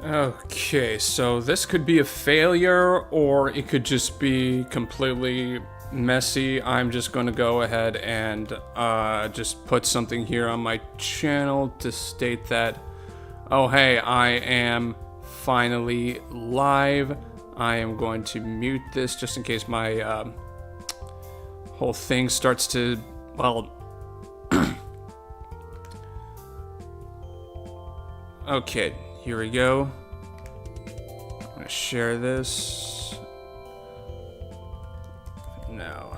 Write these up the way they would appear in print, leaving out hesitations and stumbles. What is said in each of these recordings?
Okay, so this could be a failure or it could just be completely messy. I'm just going to go ahead and just put something here on my channel to state that, oh hey, I am finally live. I am going to mute this just in case my whole thing starts to, well, okay. Here we go. I'm gonna share this. No.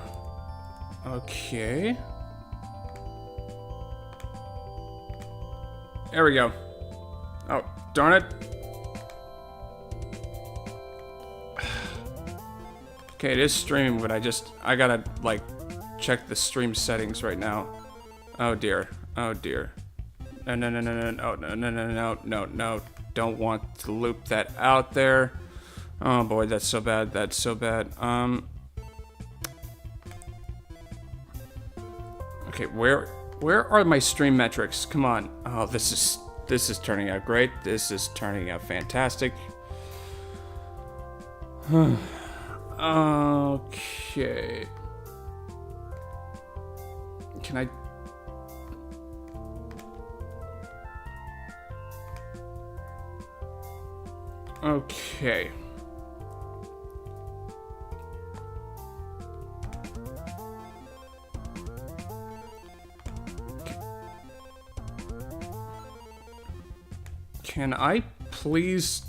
Okay. There we go. Oh, darn it. Okay, it is streaming, but I gotta, like, check the stream settings right now. Oh dear. Oh dear. No, no, no, no, no, no, no, no, no, no, no. Don't want to loop that out there. Oh boy, that's so bad. That's so bad. Okay, where are my stream metrics? Come on. Oh, this is turning out great. This is turning out fantastic. Okay. Can I? Okay. Can I please?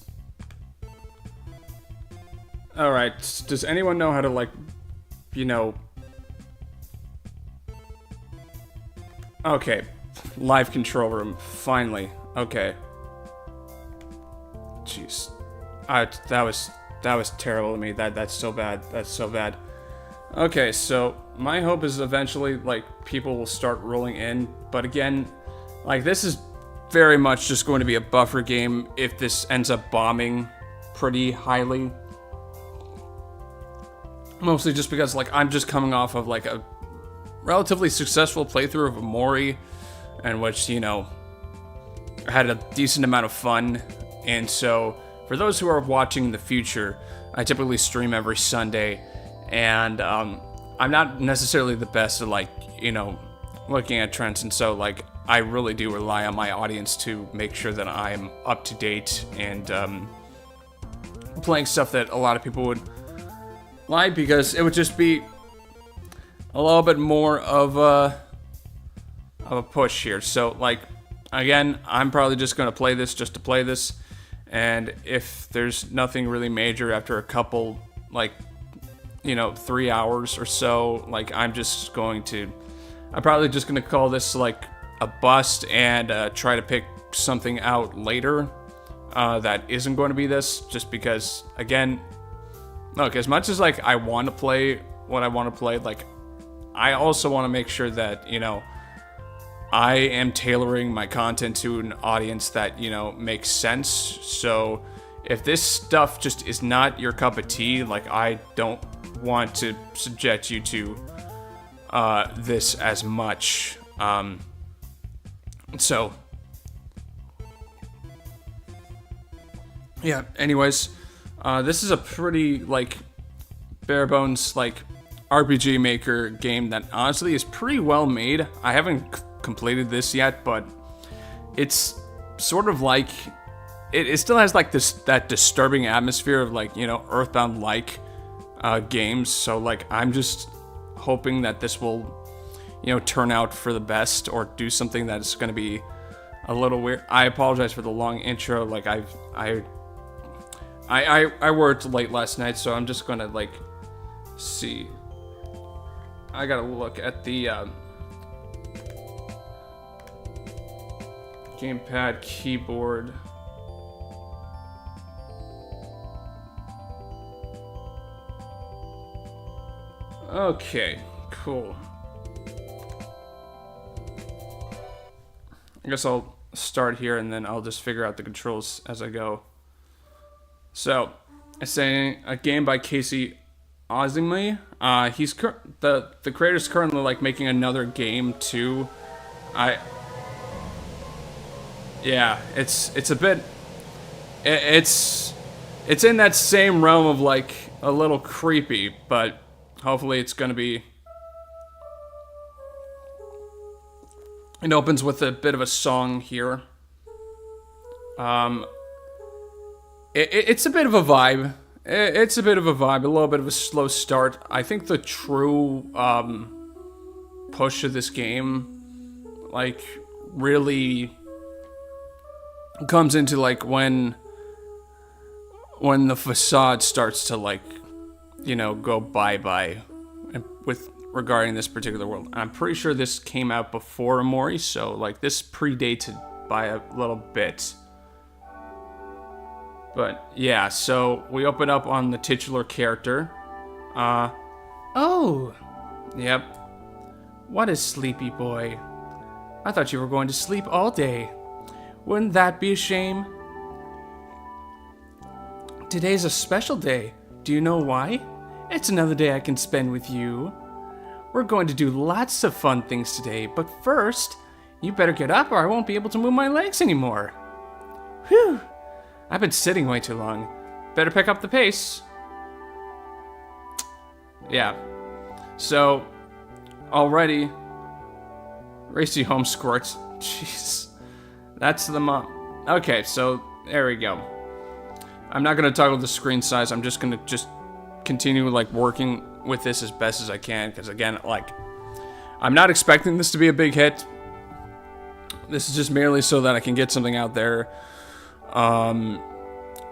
All right. Does anyone know how to, like, you know? Okay. Live control room. Finally. Okay. Jeez. That was terrible to me. That's so bad. That's so bad. Okay, so my hope is eventually, like, people will start rolling in. But again, like, this is very much just going to be a buffer game if this ends up bombing pretty highly. Mostly just because, like, I'm just coming off of, like, a relatively successful playthrough of Omori, in which, you know, I had a decent amount of fun. And so, for those who are watching in the future, I typically stream every Sunday, and I'm not necessarily the best at, like, you know, looking at trends, and so, like, I really do rely on my audience to make sure that I'm up to date and playing stuff that a lot of people would like, because it would just be a little bit more of a push here. So, like, again, I'm probably just going to play this just to play this. And if there's nothing really major after a couple, like, you know, 3 hours or so, like, I'm probably just going to call this, like, a bust and try to pick something out later that isn't going to be this, just because, again, look, as much as, like, I want to play what I want to play, like, I also want to make sure that, you know, I am tailoring my content to an audience that, you know, makes sense. So if this stuff just is not your cup of tea, like, I don't want to subject you to this as much. So yeah, anyways, this is a pretty, like, bare bones, like, RPG Maker game that honestly is pretty well made. I haven't completed this yet, but it's sort of like it still has, like, that disturbing atmosphere of, like, you know, Earthbound like games. So, like, I'm just hoping that this will, you know, turn out for the best or do something that's going to be a little weird. I apologize for the long intro. Like, I worked late last night, so I'm just gonna, like, see. I gotta look at the gamepad, keyboard. Okay, cool. I guess I'll start here and then I'll just figure out the controls as I go. So, it's saying a game by Casey Ozumi. He's the creator's currently, like, making another game too. Yeah, it's a bit It's in that same realm of like a little creepy, but hopefully it's gonna be. It opens with a bit of a song here. It's a bit of a vibe. It's a bit of a vibe, a little bit of a slow start. I think the true push of this game, like, really comes into like when the facade starts to like, you know, go bye-bye with regarding this particular world. I'm pretty sure this came out before Omori, so like this predated by a little bit. But yeah, so we open up on the titular character. Oh, yep. What a sleepy boy. I thought you were going to sleep all day. Wouldn't that be a shame? Today's a special day. Do you know why? It's another day I can spend with you. We're going to do lots of fun things today, but first, you better get up or I won't be able to move my legs anymore. Whew. I've been sitting way too long. Better pick up the pace. Yeah. So, already, Racy home squirts. Jeez. That's the mom. Okay, so, there we go. I'm not going to toggle the screen size. I'm just going to continue, like, working with this as best as I can. Because, again, like, I'm not expecting this to be a big hit. This is just merely so that I can get something out there.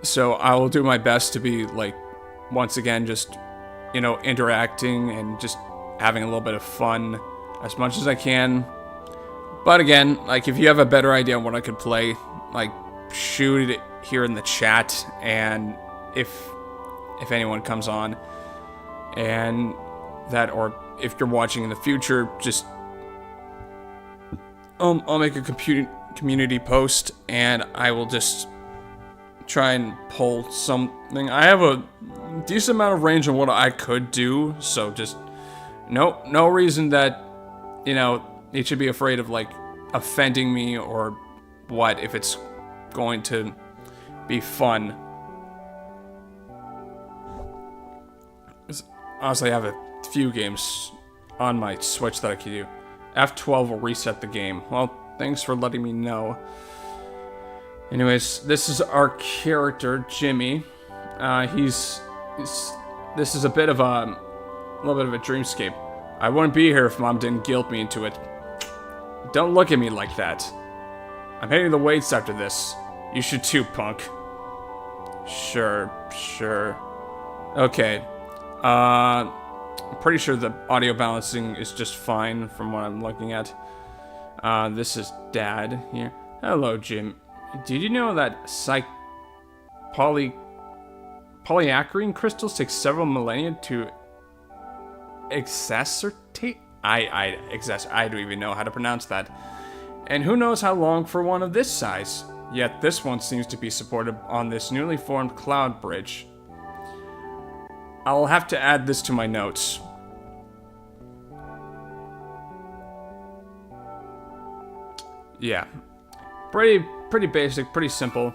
So I will do my best to be, like, once again, just, you know, interacting and just having a little bit of fun as much as I can. But again, like, if you have a better idea on what I could play, like, shoot it here in the chat, and if anyone comes on, and that, or if you're watching in the future, just, I'll make a community post, and I will just try and pull something. I have a decent amount of range on what I could do, so just no reason that, you know, it should be afraid of like offending me or what if it's going to be fun. Honestly, I have a few games on my Switch that I can do. F12 will reset the game. Well, thanks for letting me know. Anyways, this is our character, Jimmy. This is a bit of a little bit of a dreamscape. I wouldn't be here if Mom didn't guilt me into it. Don't look at me like that. I'm hitting the weights after this. You should too, punk. Sure. Okay. I'm pretty sure the audio balancing is just fine from what I'm looking at. This is Dad here. Hello, Jim. Did you know that polyacrine crystals take several millennia to exacerbate? I don't even know how to pronounce that. And who knows how long for one of this size? Yet this one seems to be supported on this newly formed cloud bridge. I'll have to add this to my notes. Yeah. Pretty basic, pretty simple.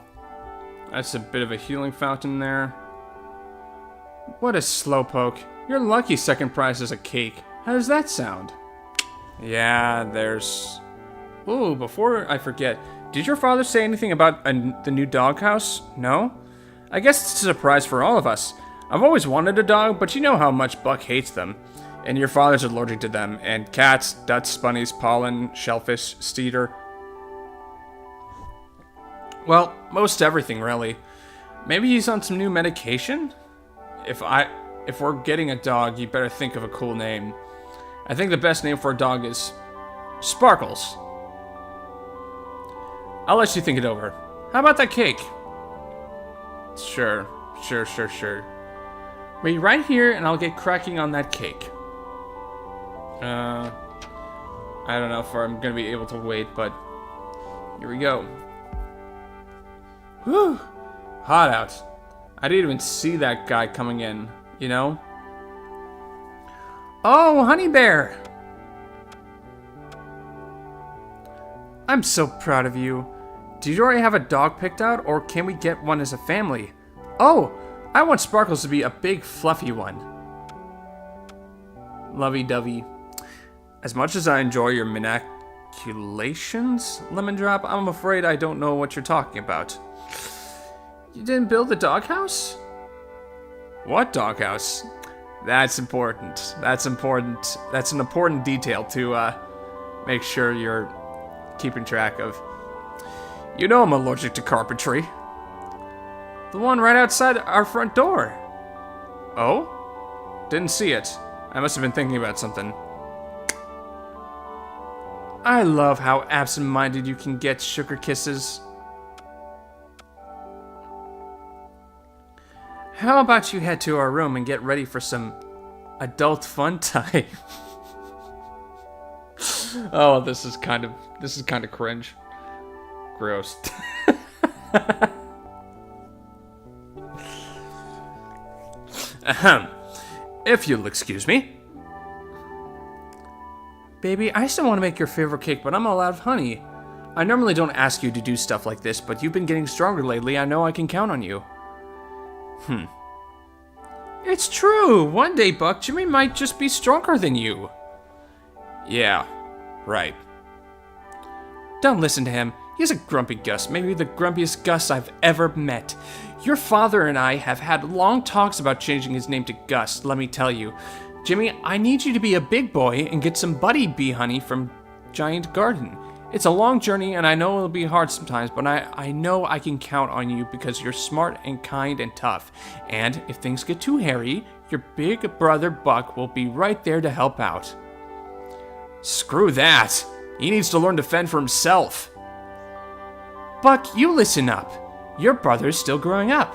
That's a bit of a healing fountain there. What a slowpoke. Your lucky second prize is a cake. How does that sound? Yeah, there's... Ooh, before I forget, did your father say anything about the new doghouse? No? I guess it's a surprise for all of us. I've always wanted a dog, but you know how much Buck hates them. And your father's allergic to them. And cats, ducks, bunnies, pollen, shellfish, cedar. Well, most everything, really. Maybe he's on some new medication? If we're getting a dog, you better think of a cool name. I think the best name for a dog is Sparkles. I'll let you think it over. How about that cake? Sure. Wait right here and I'll get cracking on that cake. I don't know if I'm gonna be able to wait, but here we go. Whew, hot out. I didn't even see that guy coming in, you know? Oh, Honey Bear! I'm so proud of you. Did you already have a dog picked out, or can we get one as a family? Oh, I want Sparkles to be a big, fluffy one. Lovey-dovey. As much as I enjoy your manipulations, Lemon Drop, I'm afraid I don't know what you're talking about. You didn't build the doghouse? What doghouse? That's important. That's important. That's an important detail to make sure you're keeping track of. You know I'm allergic to carpentry. The one right outside our front door. Oh? Didn't see it. I must have been thinking about something. I love how absent-minded you can get, Sugar Kisses. How about you head to our room and get ready for some adult fun time? Oh, this is kind of cringe. Gross. Ahem. If you'll excuse me. Baby, I still want to make your favorite cake, but I'm all out of honey. I normally don't ask you to do stuff like this, but you've been getting stronger lately. I know I can count on you. It's true. One day, Buck, Jimmy might just be stronger than you. Yeah, right. Don't listen to him. He's a grumpy Gus, maybe the grumpiest Gus I've ever met. Your father and I have had long talks about changing his name to Gus, let me tell you. Jimmy, I need you to be a big boy and get some buddy bee honey from Giant Garden. It's a long journey, and I know it'll be hard sometimes, but I know I can count on you because you're smart and kind and tough. And if things get too hairy, your big brother Buck will be right there to help out. Screw that. He needs to learn to fend for himself. Buck, you listen up. Your brother's still growing up.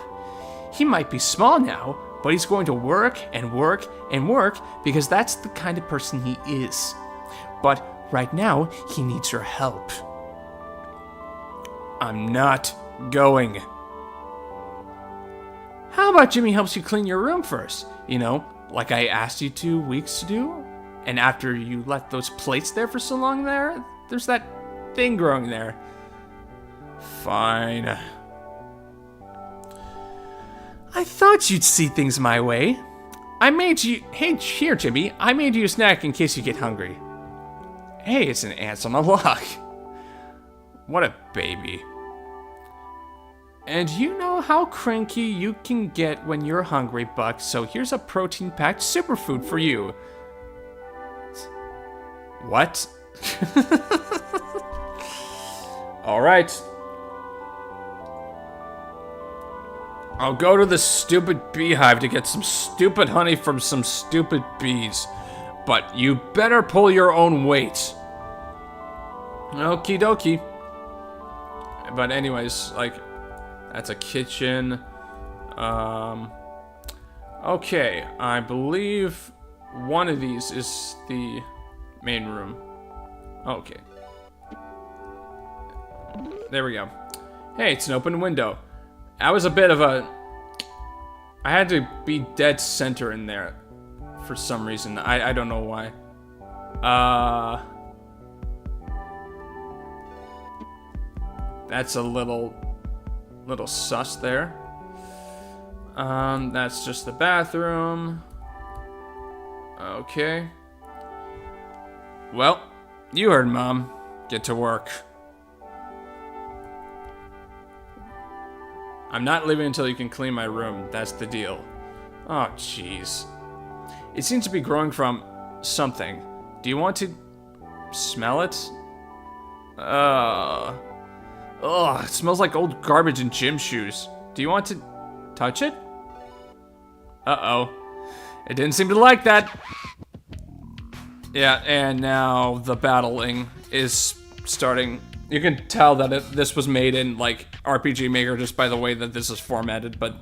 He might be small now, but he's going to work and work and work because that's the kind of person he is. But right now, he needs your help. I'm not going. How about Jimmy helps you clean your room first? You know, like I asked you 2 weeks to do? And after you left those plates there for so long there's that thing growing there. Fine. I thought you'd see things my way. I made you... Hey, here, Jimmy. I made you a snack in case you get hungry. Hey, it's an ants on a log. What a baby. And you know how cranky you can get when you're hungry, Buck, so here's a protein-packed superfood for you. What? Alright. I'll go to the stupid beehive to get some stupid honey from some stupid bees. But you better pull your own weight. Okie dokie. But anyways, like, that's a kitchen. Okay, I believe one of these is the main room. Okay. There we go. Hey, it's an open window. That was a bit of a... I had to be dead center in there for some reason. I don't know why. That's a little sus there. That's just the bathroom. Okay. Well, you heard Mom. Get to work. I'm not leaving until you can clean my room. That's the deal. Oh, jeez. It seems to be growing from something. Do you want to smell it? Ugh, it smells like old garbage and gym shoes. Do you want to touch it? Uh-oh. It didn't seem to like that. Yeah, and now the battling is starting. You can tell that this was made in, like, RPG Maker just by the way that this is formatted, but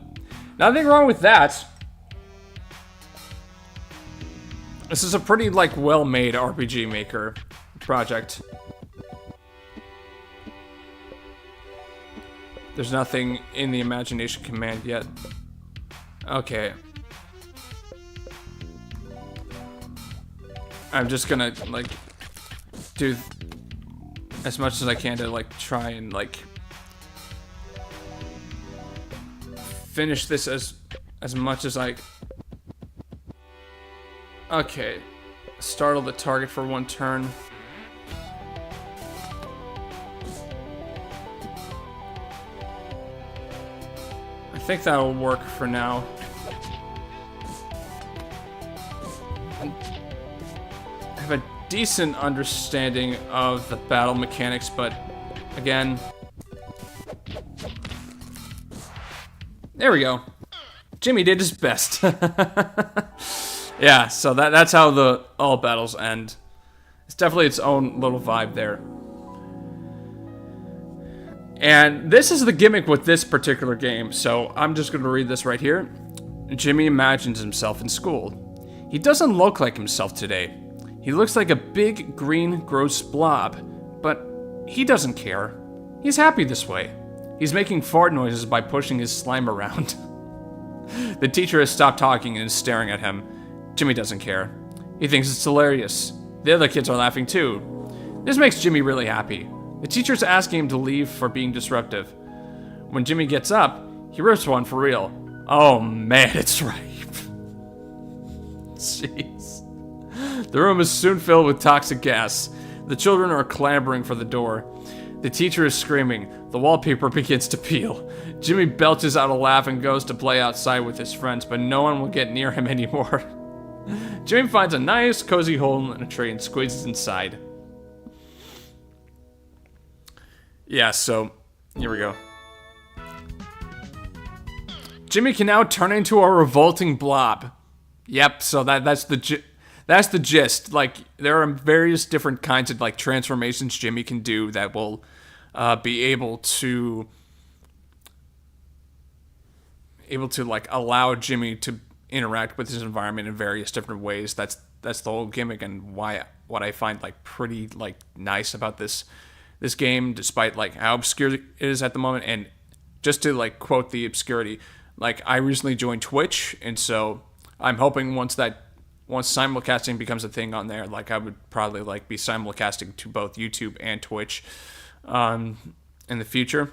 nothing wrong with that. This is a pretty, like, well-made RPG Maker project. There's nothing in the imagination command yet. Okay. I'm just gonna, like, do as much as I can to, like, try and, like, finish this as much as I... Okay. Startle the target for 1 turn. I think that'll work for now. I have a decent understanding of the battle mechanics, but again... There we go. Jimmy did his best. Yeah, so that's how all battles end. It's definitely its own little vibe there. And this is the gimmick with this particular game, so I'm just going to read this right here. Jimmy imagines himself in school. He doesn't look like himself today. He looks like a big, green, gross blob, but he doesn't care. He's happy this way. He's making fart noises by pushing his slime around. The teacher has stopped talking and is staring at him. Jimmy doesn't care. He thinks it's hilarious. The other kids are laughing too. This makes Jimmy really happy. The teacher's asking him to leave for being disruptive. When Jimmy gets up, he rips one for real. Oh man, it's ripe. Jeez. The room is soon filled with toxic gas. The children are clamoring for the door. The teacher is screaming. The wallpaper begins to peel. Jimmy belches out a laugh and goes to play outside with his friends, but no one will get near him anymore. Jimmy finds a nice, cozy hole in a tree and squeezes inside. Yeah, so, here we go. Jimmy can now turn into a revolting blob. Yep, so that's the gist. Like, there are various different kinds of, like, transformations Jimmy can do that will be able to like, allow Jimmy to interact with his environment in various different ways. That's the whole gimmick, and what I find, like, pretty, like, nice about this game, despite, like, how obscure it is at the moment. And just to, like, quote the obscurity, like, I recently joined Twitch, and so I'm hoping once simulcasting becomes a thing on there, like, I would probably, like, be simulcasting to both YouTube and Twitch in the future.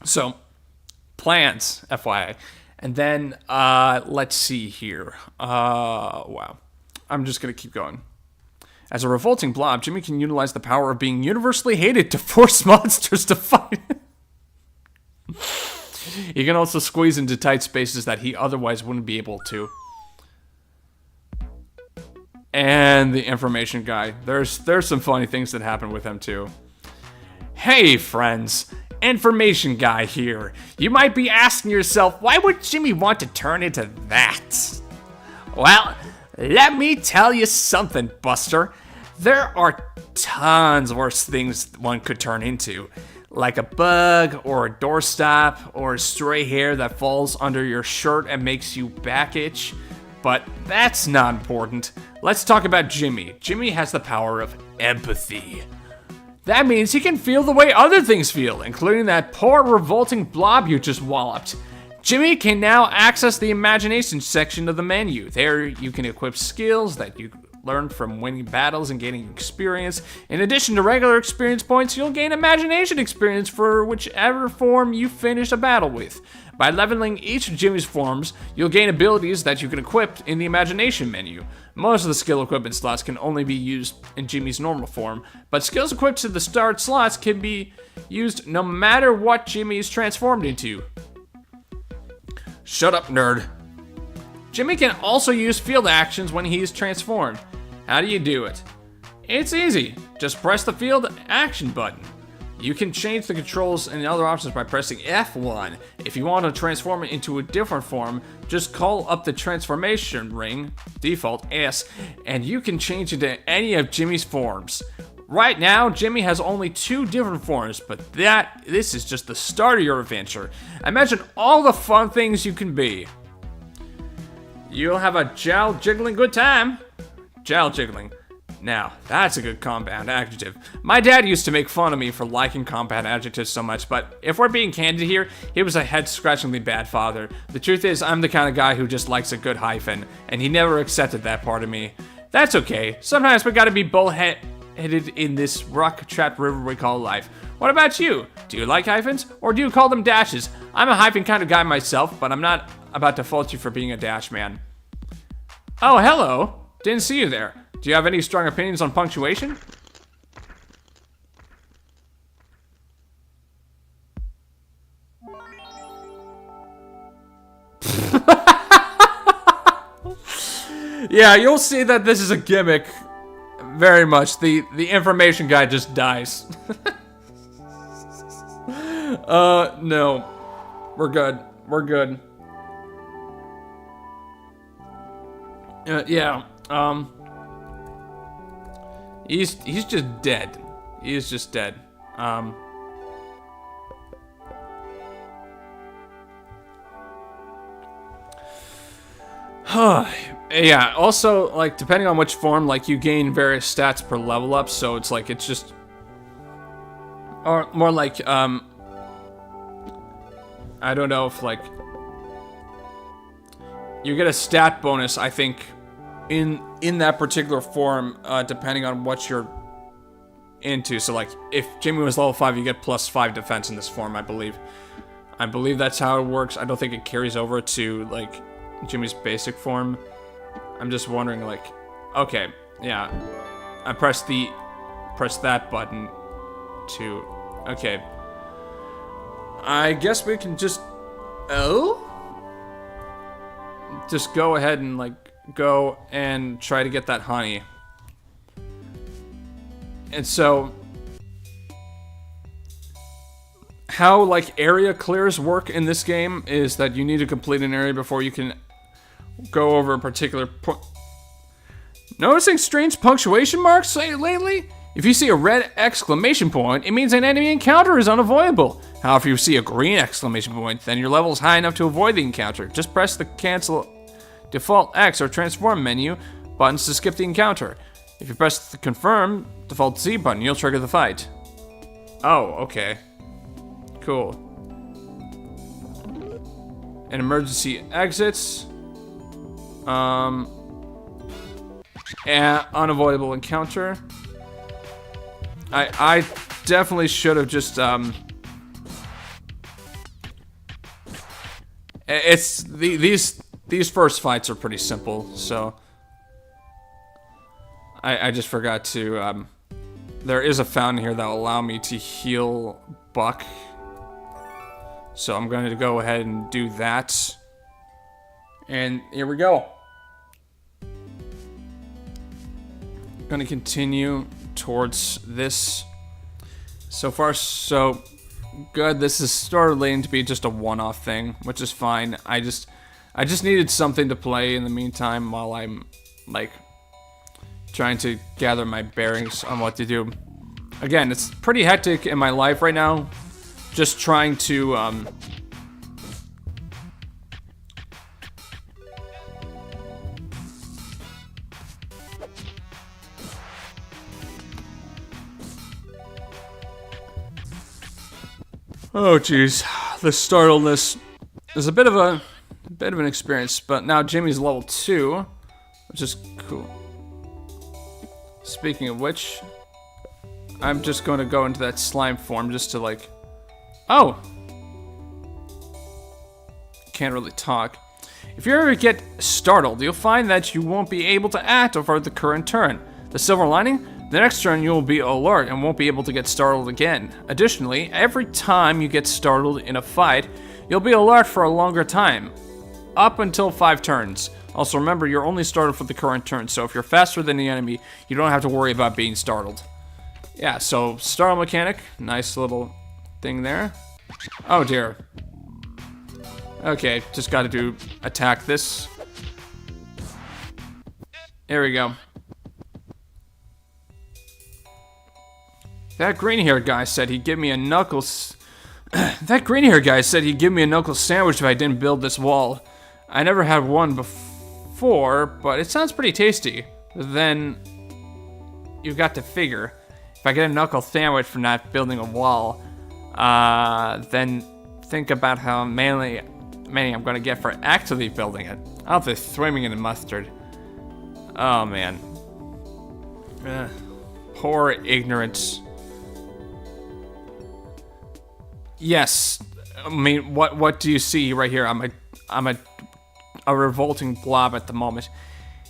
So, plans, FYI. And then, let's see here. Wow. I'm just going to keep going. As a revolting blob, Jimmy can utilize the power of being universally hated to force monsters to fight. He can also squeeze into tight spaces that he otherwise wouldn't be able to. And the information guy. There's some funny things that happen with him too. Hey friends, information guy here. You might be asking yourself, why would Jimmy want to turn into that? Well, let me tell you something, Buster. There are tons worse things one could turn into. Like a bug, or a doorstop, or a stray hair that falls under your shirt and makes you back itch. But that's not important. Let's talk about Jimmy. Jimmy has the power of empathy. That means he can feel the way other things feel, including that poor revolting blob you just walloped. Jimmy can now access the imagination section of the menu. There you can equip skills that you learned from winning battles and gaining experience. In addition to regular experience points, you'll gain imagination experience for whichever form you finish a battle with. By leveling each of Jimmy's forms, you'll gain abilities that you can equip in the imagination menu. Most of the skill equipment slots can only be used in Jimmy's normal form, but skills equipped to the start slots can be used no matter what Jimmy is transformed into. Shut up, nerd. Jimmy can also use field actions when he is transformed. How do you do it? It's easy. Just press the field action button. You can change the controls and other options by pressing F1. If you want to transform it into a different form, just call up the transformation ring, default S, and you can change it to any of Jimmy's forms. Right now, Jimmy has only 2 different forms, but this is just the start of your adventure. Imagine all the fun things you can be. You'll have a jowl jiggling good time. Jowl jiggling. Now, that's a good compound adjective. My dad used to make fun of me for liking compound adjectives so much, but if we're being candid here, he was a head-scratchingly bad father. The truth is, I'm the kind of guy who just likes a good hyphen, and he never accepted that part of me. That's okay. Sometimes we gotta be bullheaded in this rock-trapped river we call life. What about you? Do you like hyphens, or do you call them dashes? I'm a hyping kind of guy myself, but I'm not about to fault you for being a dash man. Oh, hello. Didn't see you there. Do you have any strong opinions on punctuation? Yeah, you'll see that this is a gimmick. Very much. The information guy just dies. No. We're good. We're good. Yeah. He's just dead. He is just dead. Yeah, also, like, depending on which form, like, you gain various stats per level up, so it's like, it's just... Or more like, I don't know if, like... You get a stat bonus, I think, in that particular form, depending on what you're into. So, like, if Jimmy was level 5, you get +5 defense in this form, I believe. I believe that's how it works. I don't think it carries over to, like, Jimmy's basic form. I'm just wondering, like, okay, yeah. I press that button to, okay. I guess we can just, just go ahead and, like, go and try to get that honey. And so, how, like, area clears work in this game is that you need to complete an area before you can go over a particular point. Noticing strange punctuation marks lately? If you see a red exclamation point, it means an enemy encounter is unavoidable. However, if you see a green exclamation point, then your level is high enough to avoid the encounter. Just press the cancel default X or transform menu buttons to skip the encounter. If you press the confirm default Z button, you'll trigger the fight. Oh, okay. Cool. And emergency exits. And unavoidable encounter. I definitely should have just, it's, these first fights are pretty simple, so. I just forgot to, there is a fountain here that will allow me to heal Buck. So I'm going to go ahead and do that. And here we go. Going to continue towards this. So far, so good. This is starting to be just a one-off thing, which is fine. I just needed something to play in the meantime while I'm, like, trying to gather my bearings on what to do. Again, it's pretty hectic in my life right now. Just trying to, oh jeez, the startledness is a bit of an experience, but now Jimmy's level 2, which is cool. Speaking of which, I'm just going to go into that slime form just to, like, oh! Can't really talk. If you ever get startled, you'll find that you won't be able to act over the current turn. The silver lining? The next turn you'll be alert and won't be able to get startled again. Additionally, every time you get startled in a fight, you'll be alert for a longer time. Up until 5 turns. Also remember, you're only startled for the current turn, so if you're faster than the enemy, you don't have to worry about being startled. Yeah, so startle mechanic, nice little thing there. Oh dear. Okay, just gotta do attack this. There we go. That green-haired guy said he'd give me a knuckles. That green-haired guy said he'd give me a knuckle sandwich if I didn't build this wall. I never had one before, but it sounds pretty tasty. Then you've got to figure, if I get a knuckle sandwich from not building a wall, then think about how many I'm gonna get for actually building it. I'll be swimming in the mustard. Oh man. Poor ignorance. Yes, I mean, what do you see right here? I'm a revolting blob at the moment.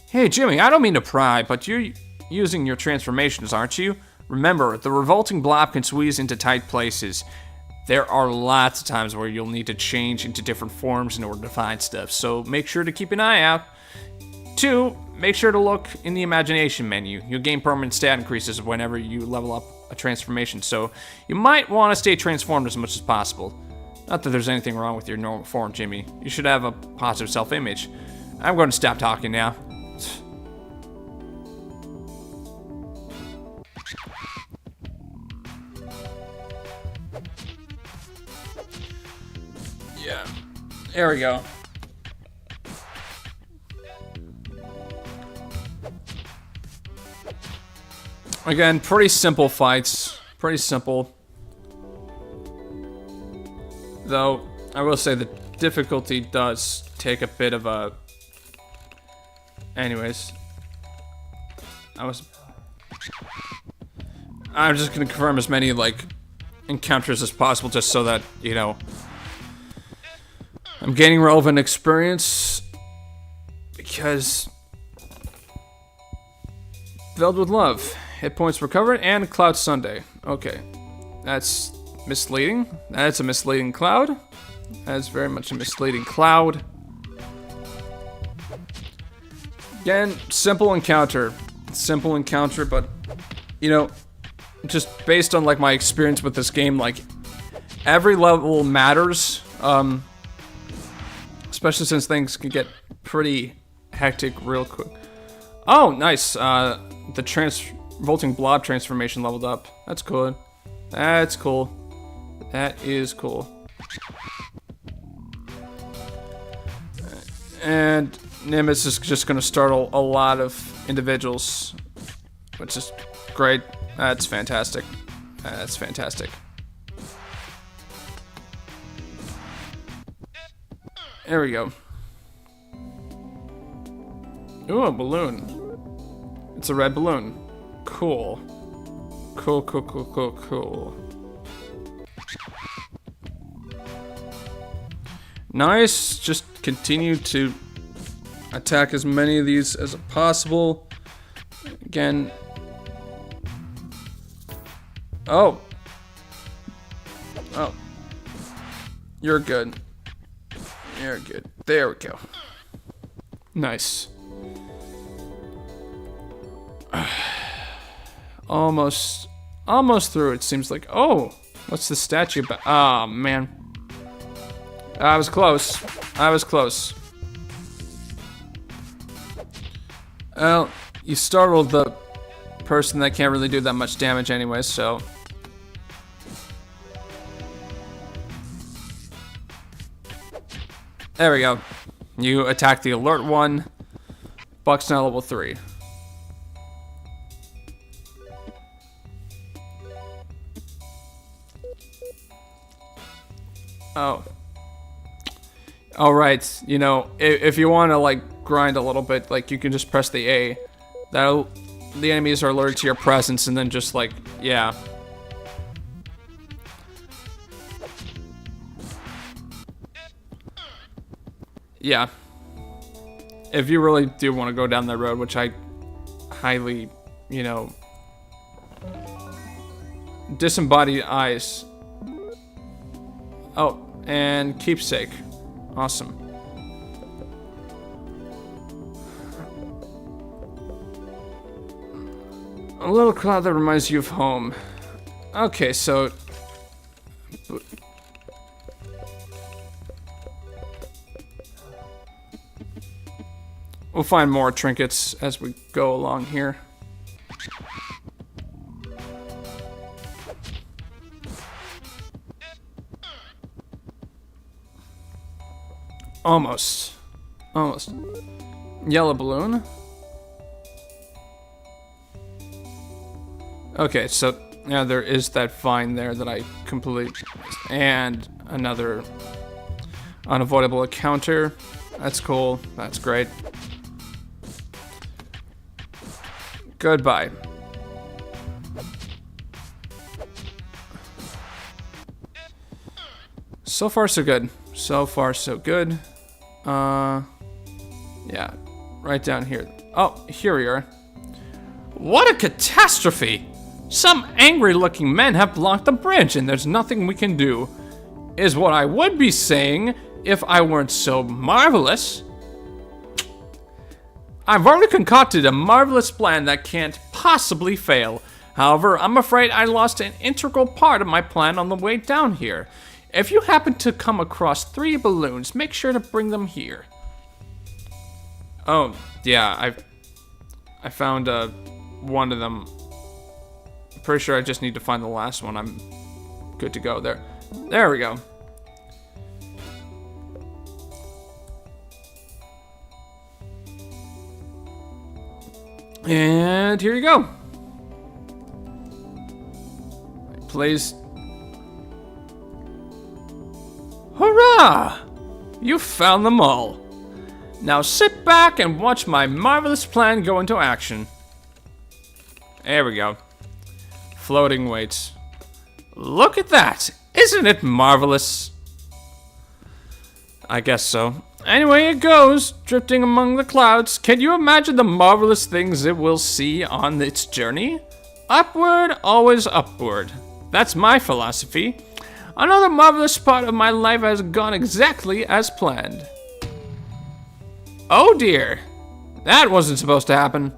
Hey, Jimmy, I don't mean to pry, but you're using your transformations, aren't you? Remember, the revolting blob can squeeze into tight places. There are lots of times where you'll need to change into different forms in order to find stuff, so make sure to keep an eye out. 2, make sure to look in the imagination menu. You'll gain permanent stat increases whenever you level up a transformation, so you might want to stay transformed as much as possible. Not that there's anything wrong with your normal form, Jimmy. You should have a positive self-image. I'm going to stop talking now. Yeah. There we go. Again, pretty simple fights. Pretty simple. Though, I will say the difficulty does take a bit of a... Anyways. I'm just gonna confirm as many, like, encounters as possible just so that, you know... I'm gaining relevant experience. Because... Filled with love. Hit points recovered and Cloud Sunday. Okay. That's misleading. That's a misleading cloud. That's very much a misleading cloud. Again, simple encounter. Simple encounter, but, you know, just based on, like, my experience with this game, like, every level matters. Especially since things can get pretty hectic real quick. Oh, nice. The Revolting Blob transformation leveled up. That's cool. That's cool. That is cool. And Nimbus is just going to startle a lot of individuals, which is great. That's fantastic. That's fantastic. There we go. Ooh, a balloon. It's a red balloon. Cool. Cool, cool, cool, cool, cool. Nice. Just continue to attack as many of these as possible. Again. Oh. Oh. You're good. You're good. There we go. Nice. Almost through, it seems like. Oh, what's the statue about? Oh, man. I was close. I was close. Well, you startled the person that can't really do that much damage anyway, so... There we go. You attack the alert one. Buck's now level 3. Oh. Alright, you know, if you want to, like, grind a little bit, like, you can just press the A. That'll... The enemies are alerted to your presence, and then just, like, yeah. Yeah. If you really do want to go down that road, which I highly, you know... Disembodied eyes. Oh, and keepsake. Awesome. A little cloud that reminds you of home. Okay, so... We'll find more trinkets as we go along here. Almost. Almost. Yellow balloon. Okay, so yeah, there is that vine there that I completely... And another unavoidable encounter. That's cool. That's great. Goodbye. So far, so good. So far, so good. Yeah, right down here. Oh, here we are. What a catastrophe! Some angry-looking men have blocked the bridge, and there's nothing we can do. Is what I would be saying if I weren't so marvelous. I've already concocted a marvelous plan that can't possibly fail. However, I'm afraid I lost an integral part of my plan on the way down here. If you happen to come across 3 balloons, make sure to bring them here. Oh, yeah, I found one of them. I'm pretty sure I just need to find the last one. I'm good to go there. There we go. And here you go. Please. Hurrah! You found them all. Now sit back and watch my marvelous plan go into action. There we go. Floating weights. Look at that! Isn't it marvelous? I guess so. Anyway, it goes, drifting among the clouds. Can you imagine the marvelous things it will see on its journey? Upward, always upward. That's my philosophy. Another marvelous part of my life has gone exactly as planned. Oh dear. That wasn't supposed to happen.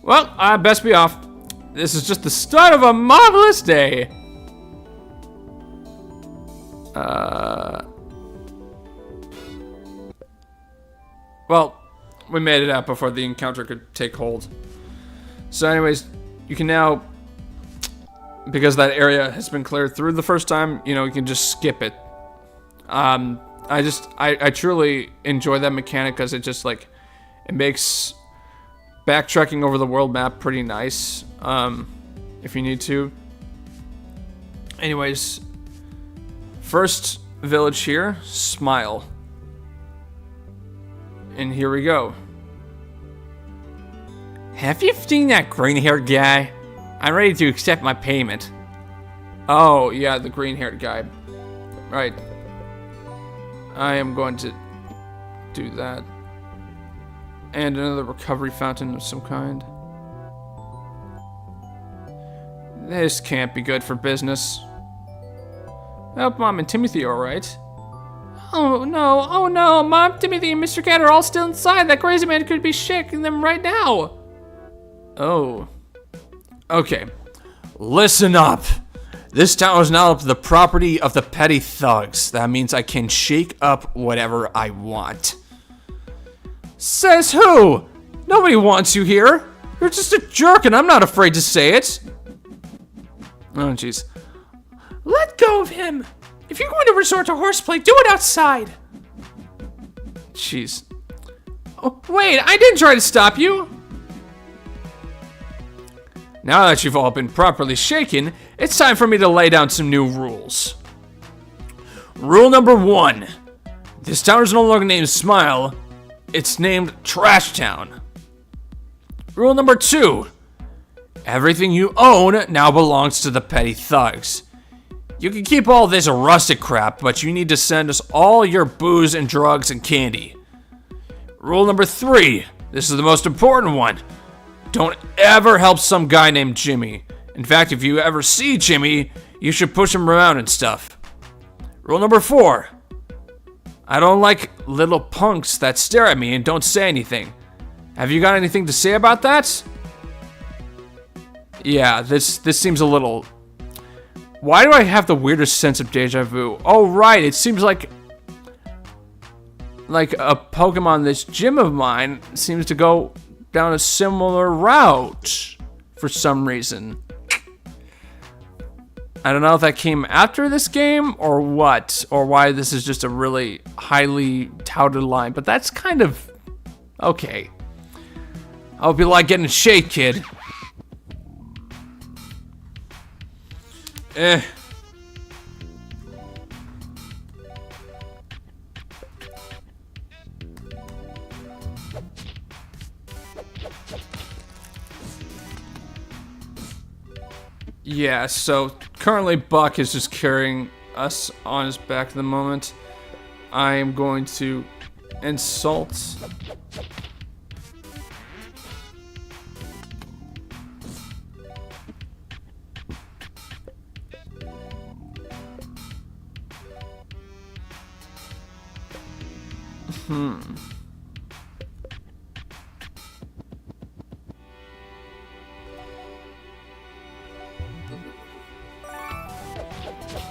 Well, I best be off. This is just the start of a marvelous day. Well, we made it out before the encounter could take hold. So anyways, you can now, because that area has been cleared through the first time, you know, you can just skip it. I truly enjoy that mechanic because it just, like, it makes backtracking over the world map pretty nice, if you need to. Anyways, first village here, Smile. And here we go. Have you seen that green-haired guy? I'm ready to accept my payment. Oh, yeah, the green-haired guy. Right. I am going to do that. And another recovery fountain of some kind. This can't be good for business. Hope Mom and Timothy are alright. Oh no, Mom, Timothy, and Mr. Cat are all still inside. That crazy man could be shaking them right now. Oh. Okay. Listen up. This town is now the property of the petty thugs. That means I can shake up whatever I want. Says who? Nobody wants you here. You're just a jerk and I'm not afraid to say it. Oh, jeez. Let go of him. If you're going to resort to horseplay, do it outside. Jeez. Oh, wait, I didn't try to stop you. Now that you've all been properly shaken, it's time for me to lay down some new rules. Rule number 1. This town is no longer named Smile. It's named Trash Town. Rule number 2. Everything you own now belongs to the petty thugs. You can keep all this rustic crap, but you need to send us all your booze and drugs and candy. Rule number 3. This is the most important one. Don't ever help some guy named Jimmy. In fact, if you ever see Jimmy, you should push him around and stuff. Rule number 4. I don't like little punks that stare at me and don't say anything. Have you got anything to say about that? Yeah, this seems a little... Why do I have the weirdest sense of deja vu? Oh, right, it seems like a Pokemon, this gym of mine, seems to go down a similar route for some reason. I don't know if that came after this game or what, or why this is just a really highly touted line, but that's kind of okay. I hope you like getting shake, kid. Yeah, so currently Buck is just carrying us on his back at the moment. I am going to insult.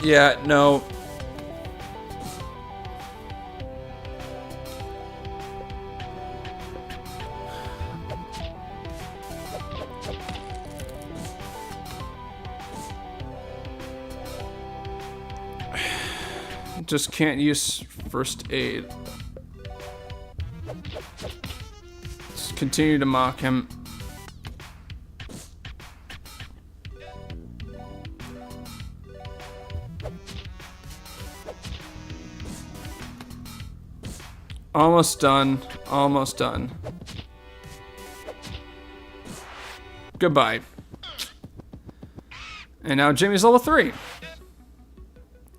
Yeah, no. Just can't use first aid. Just continue to mock him. Almost done. Almost done. Goodbye. And now Jimmy's level 3.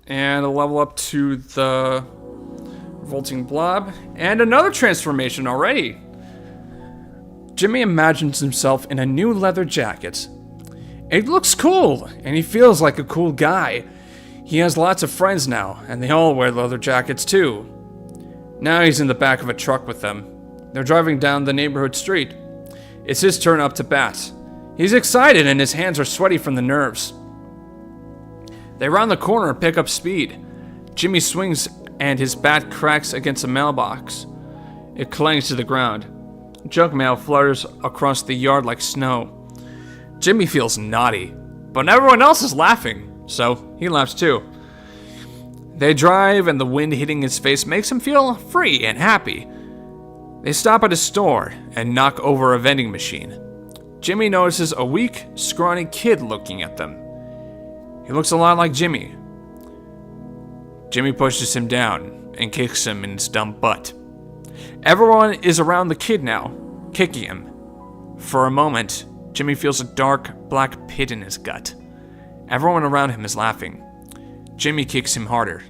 And a level up to the revolting blob. And another transformation already. Jimmy imagines himself in a new leather jacket. It looks cool, and he feels like a cool guy. He has lots of friends now, and they all wear leather jackets too. Now he's in the back of a truck with them. They're driving down the neighborhood street. It's his turn up to bat. He's excited and his hands are sweaty from the nerves. They round the corner and pick up speed. Jimmy swings and his bat cracks against a mailbox. It clangs to the ground. Junk mail flutters across the yard like snow. Jimmy feels naughty, but everyone else is laughing, so he laughs too. They drive and the wind hitting his face makes him feel free and happy. They stop at a store and knock over a vending machine. Jimmy notices a weak, scrawny kid looking at them. He looks a lot like Jimmy. Jimmy pushes him down and kicks him in his dumb butt. Everyone is around the kid now, kicking him. For a moment, Jimmy feels a dark, black pit in his gut. Everyone around him is laughing. Jimmy kicks him harder.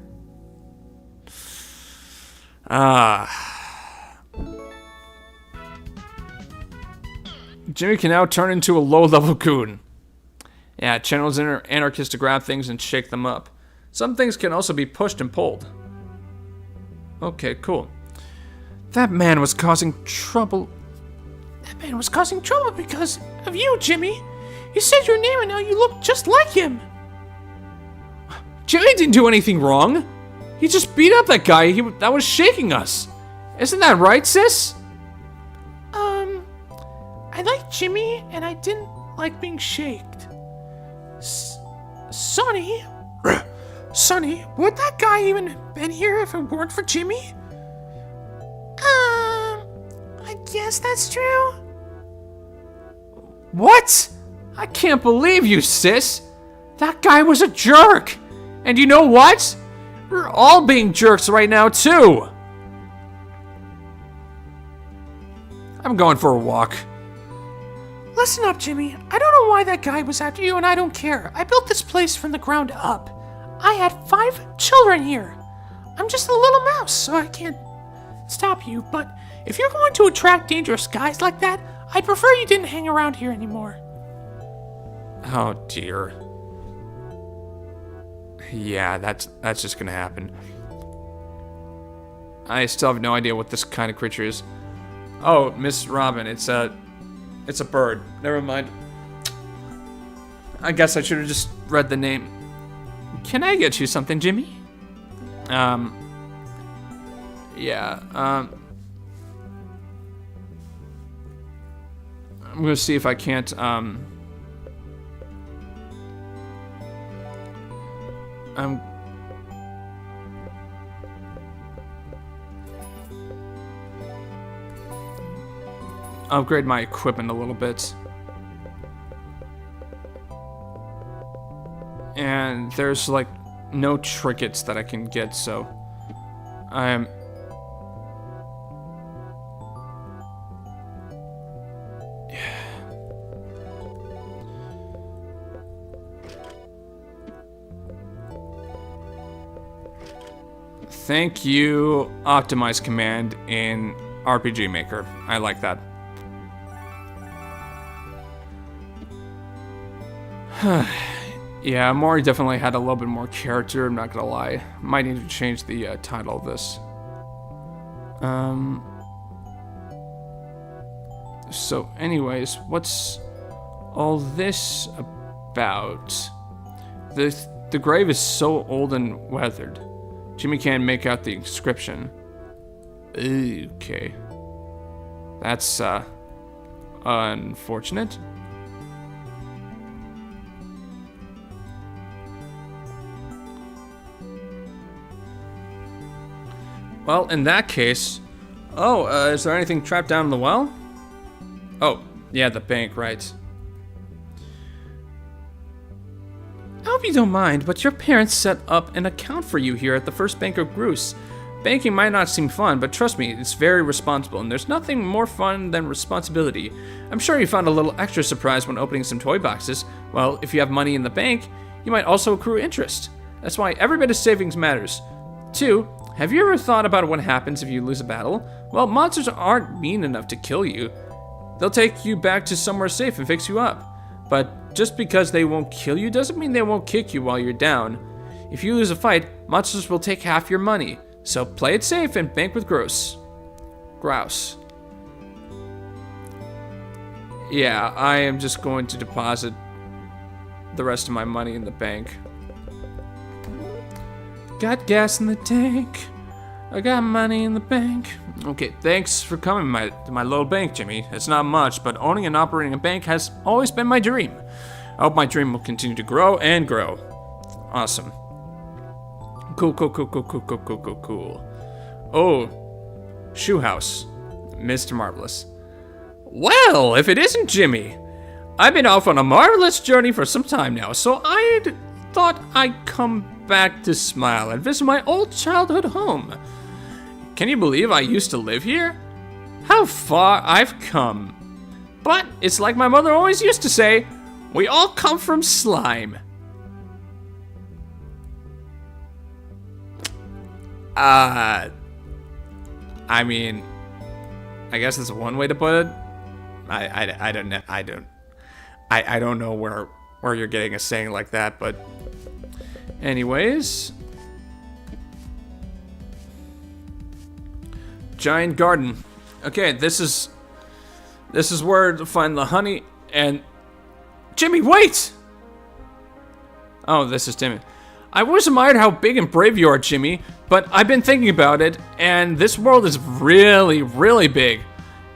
Jimmy can now turn into a low-level goon. Yeah, channels anarchists to grab things and shake them up. Some things can also be pushed and pulled. Okay, cool. That man was causing trouble. That man was causing trouble because of you, Jimmy. He said your name and now you look just like him. Jimmy didn't do anything wrong. He just beat up that guy that was shaking us. Isn't that right, sis? I liked Jimmy and I didn't like being shaked. Sonny? Sonny, would that guy even been here if it weren't for Jimmy? I guess that's true. What? I can't believe you, sis. That guy was a jerk. And you know what? We're all being jerks right now, too. I'm going for a walk. Listen up, Jimmy. I don't know why that guy was after you, and I don't care. I built this place from the ground up. I had 5 children here. I'm just a little mouse, so I can't stop you. But if you're going to attract dangerous guys like that, I'd prefer you didn't hang around here anymore. Oh, dear. Yeah, that's just gonna happen. I still have no idea what this kind of creature is. Oh, Miss Robin, it's a bird. Never mind. I guess I should have just read the name. Can I get you something, Jimmy? Yeah, I'm gonna see if I can't, upgrade my equipment a little bit. And there's like no trinkets that I can get, so I'm Thank you, optimize command in RPG Maker. I like that. Yeah, Omori definitely had a little bit more character, I'm not gonna lie. Might need to change the title of this. So anyways, what's all this about? The grave is so old and weathered. Jimmy can't make out the inscription. Okay. That's, unfortunate. Well, in that case... Oh, is there anything trapped down in the well? Oh, yeah, the bank, right. I hope you don't mind, but your parents set up an account for you here at the First Bank of Groose. Banking might not seem fun, but trust me, it's very responsible, and there's nothing more fun than responsibility. I'm sure you found a little extra surprise when opening some toy boxes. Well, if you have money in the bank, you might also accrue interest. That's why every bit of savings matters. 2. Have you ever thought about what happens if you lose a battle? Well, monsters aren't mean enough to kill you. They'll take you back to somewhere safe and fix you up. But just because they won't kill you doesn't mean they won't kick you while you're down. If you lose a fight, monsters will take half your money. So play it safe and bank with Grouse. Yeah, I am just going to deposit the rest of my money in the bank. Got gas in the tank. I got money in the bank. Okay, thanks for coming to my little bank, Jimmy. It's not much, but owning and operating a bank has always been my dream. I hope my dream will continue to grow and grow. Awesome. Cool. Oh, shoe house. Mr. Marvelous. Well, if it isn't Jimmy. I've been off on a marvelous journey for some time now, so I thought I'd come back to smile and visit my old childhood home. Can you believe I used to live here? How far I've come. But it's like my mother always used to say, we all come from slime. I mean, I guess that's one way to put it. I don't know where you're getting a saying like that, but anyways. Giant garden. Okay, this is where to find the honey and Jimmy, wait! Oh, this is Timmy. I always admired how big and brave you are, Jimmy, but I've been thinking about it, and this world is really, really big.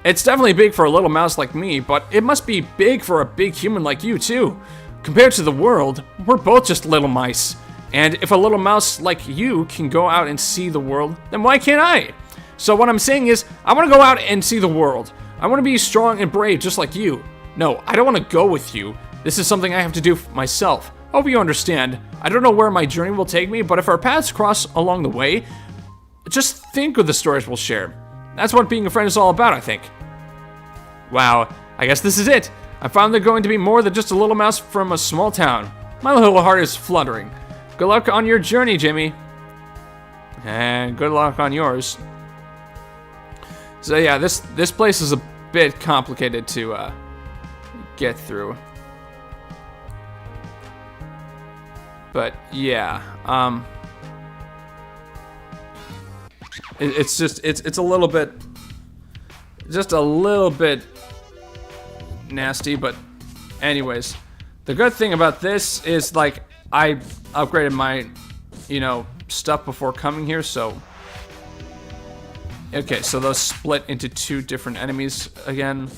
It's definitely big for a little mouse like me, but it must be big for a big human like you, too. Compared to the world, we're both just little mice. And if a little mouse like you can go out and see the world, then why can't I? So what I'm saying is, I want to go out and see the world. I want to be strong and brave just like you. No, I don't want to go with you. This is something I have to do myself. Hope you understand. I don't know where my journey will take me, but if our paths cross along the way, just think of the stories we'll share. That's what being a friend is all about, I think. Wow, I guess this is it. I found they're going to be more than just a little mouse from a small town. My little heart is fluttering. Good luck on your journey, Jimmy. And good luck on yours. So yeah, this place is a bit complicated to get through. But yeah, it's a little bit, just a little bit nasty. But anyways, the good thing about this is like I upgraded my, stuff before coming here, so. Okay, so those split into two different enemies again.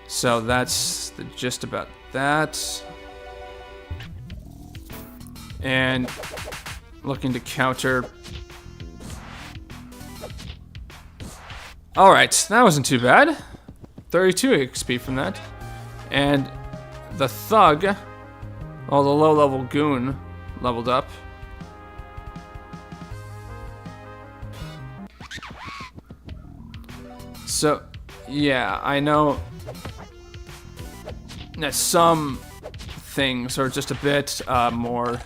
So that's the gist about that. And looking to counter. Alright, that wasn't too bad. 32 XP from that. And the thug, the low-level goon, leveled up. So, yeah, I know that some things are just a bit more...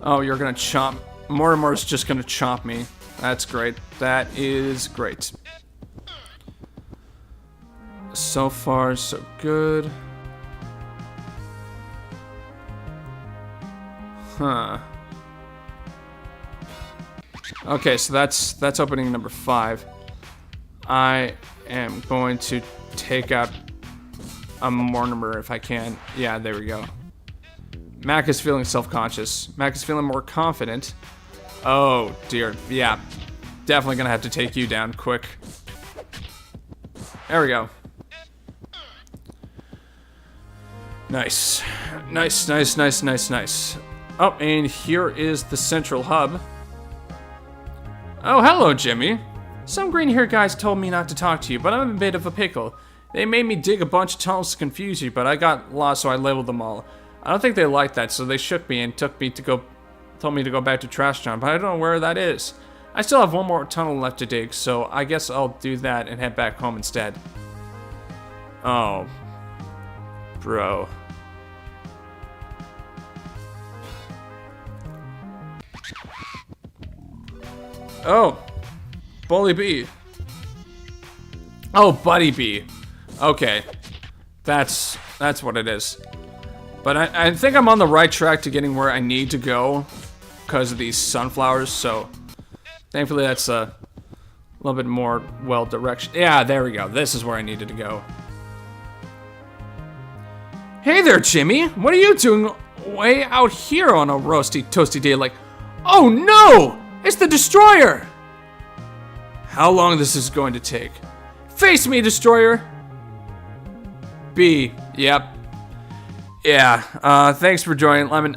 Oh, you're gonna chomp Mortimer's just gonna chomp me. That's great. That is great. So far, so good. Huh. Okay, so that's opening number 5. I am going to take out a Mortimer if I can. Yeah, there we go. Mac is feeling self-conscious. Mac is feeling more confident. Oh, dear. Yeah. Definitely gonna have to take you down quick. There we go. Nice. Nice, nice, nice, nice, nice. Oh, and here is the central hub. Oh, hello, Jimmy. Some green-haired guys told me not to talk to you, but I'm in a bit of a pickle. They made me dig a bunch of tunnels to confuse you, but I got lost, so I labeled them all. I don't think they liked that, so they shook me and told me to go back to Trash Town, but I don't know where that is. I still have one more tunnel left to dig, so I guess I'll do that and head back home instead. Oh. Bro. Oh. Bully Bee. Oh, Buddy Bee. Okay. That's what it is. But I think I'm on the right track to getting where I need to go because of these sunflowers, so thankfully that's a little bit more well-direction. Yeah, there we go. This is where I needed to go. Hey there, Jimmy. What are you doing way out here on a roasty, toasty day like... Oh, no! It's the Destroyer! How long this is going to take? Face me, Destroyer! B. Yep. Yeah, thanks for joining, Lemon.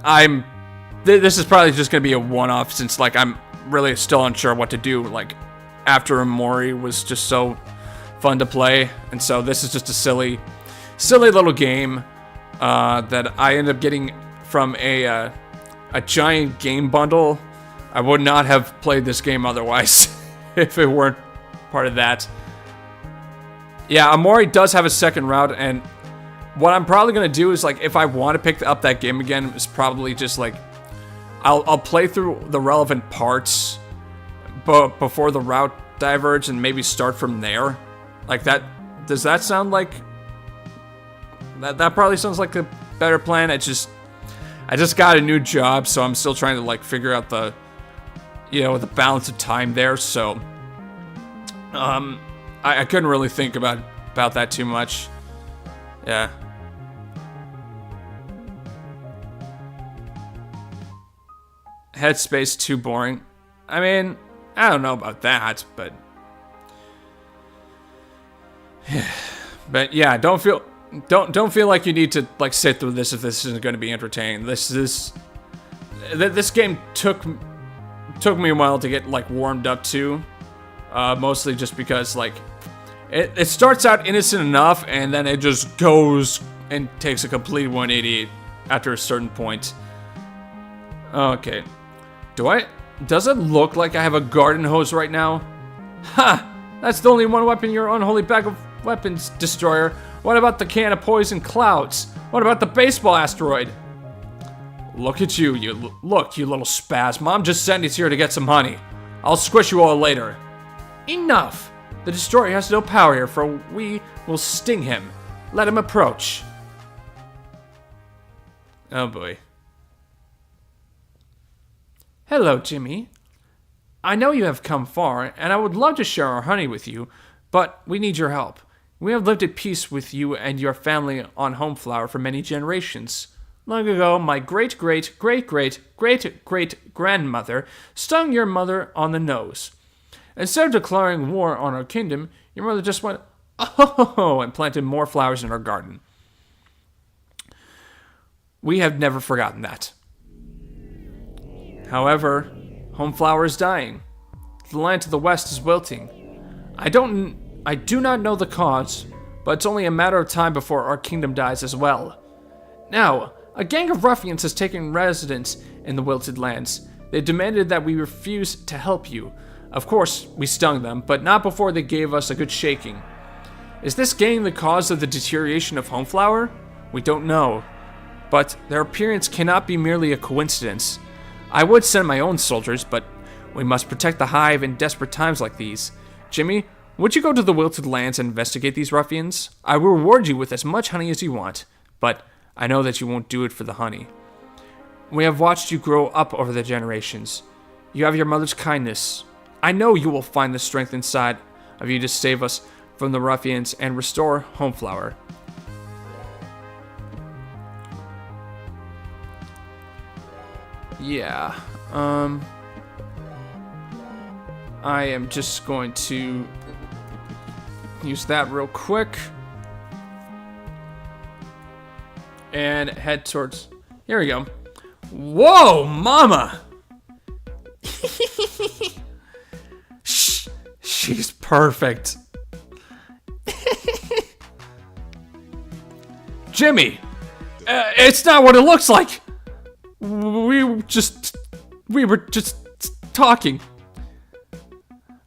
This is probably just gonna be a one-off since, like, I'm really still unsure what to do, like, after Omori was just so fun to play, and so this is just a silly little game, that I ended up getting from a giant game bundle. I would not have played this game otherwise, if it weren't part of that. Yeah, Omori does have a second route, and what I'm probably gonna do is, like, if I want to pick up that game again, is probably just like I'll play through the relevant parts, but before the route diverge, and maybe start from there. Like that. Does that sound like that? Probably sounds like a better plan. I just got a new job, so I'm still trying to, like, figure out the, you know, the balance of time there. So I couldn't really think about that too much. Yeah. Headspace too boring. I mean, I don't know about that, but but yeah, don't feel like you need to, like, sit through this if this isn't going to be entertaining. This game took me a while to get, like, warmed up to, mostly just because, like, it starts out innocent enough, and then it just goes and takes a complete 180 after a certain point. Okay. Does it look like I have a garden hose right now? Ha! That's the only one weapon in your unholy bag of weapons, Destroyer. What about the can of poison clouds? What about the baseball asteroid? Look at you, look, you little spaz. Mom just sent us here to get some honey. I'll squish you all later. Enough! The Destroyer has no power here, for we will sting him. Let him approach. Oh boy. Hello, Jimmy. I know you have come far, and I would love to share our honey with you, but we need your help. We have lived at peace with you and your family on Homeflower for many generations. Long ago, my great-great-great-great-great-grandmother stung your mother on the nose. Instead of declaring war on our kingdom, your mother just went, oh, and planted more flowers in our garden. We have never forgotten that. However, Homeflower is dying. The land to the west is wilting. I do not know the cause, but it's only a matter of time before our kingdom dies as well. Now, a gang of ruffians has taken residence in the wilted lands. They demanded that we refuse to help you. Of course, we stung them, but not before they gave us a good shaking. Is this gang the cause of the deterioration of Homeflower? We don't know, but their appearance cannot be merely a coincidence. I would send my own soldiers, but we must protect the hive in desperate times like these. Jimmy, would you go to the Wilted Lands and investigate these ruffians? I will reward you with as much honey as you want, but I know that you won't do it for the honey. We have watched you grow up over the generations. You have your mother's kindness. I know you will find the strength inside of you to save us from the ruffians and restore Homeflower. Yeah, I am just going to use that real quick and head towards, here we go. Whoa, mama! She's perfect. Jimmy, it's not what it looks like. We were just talking.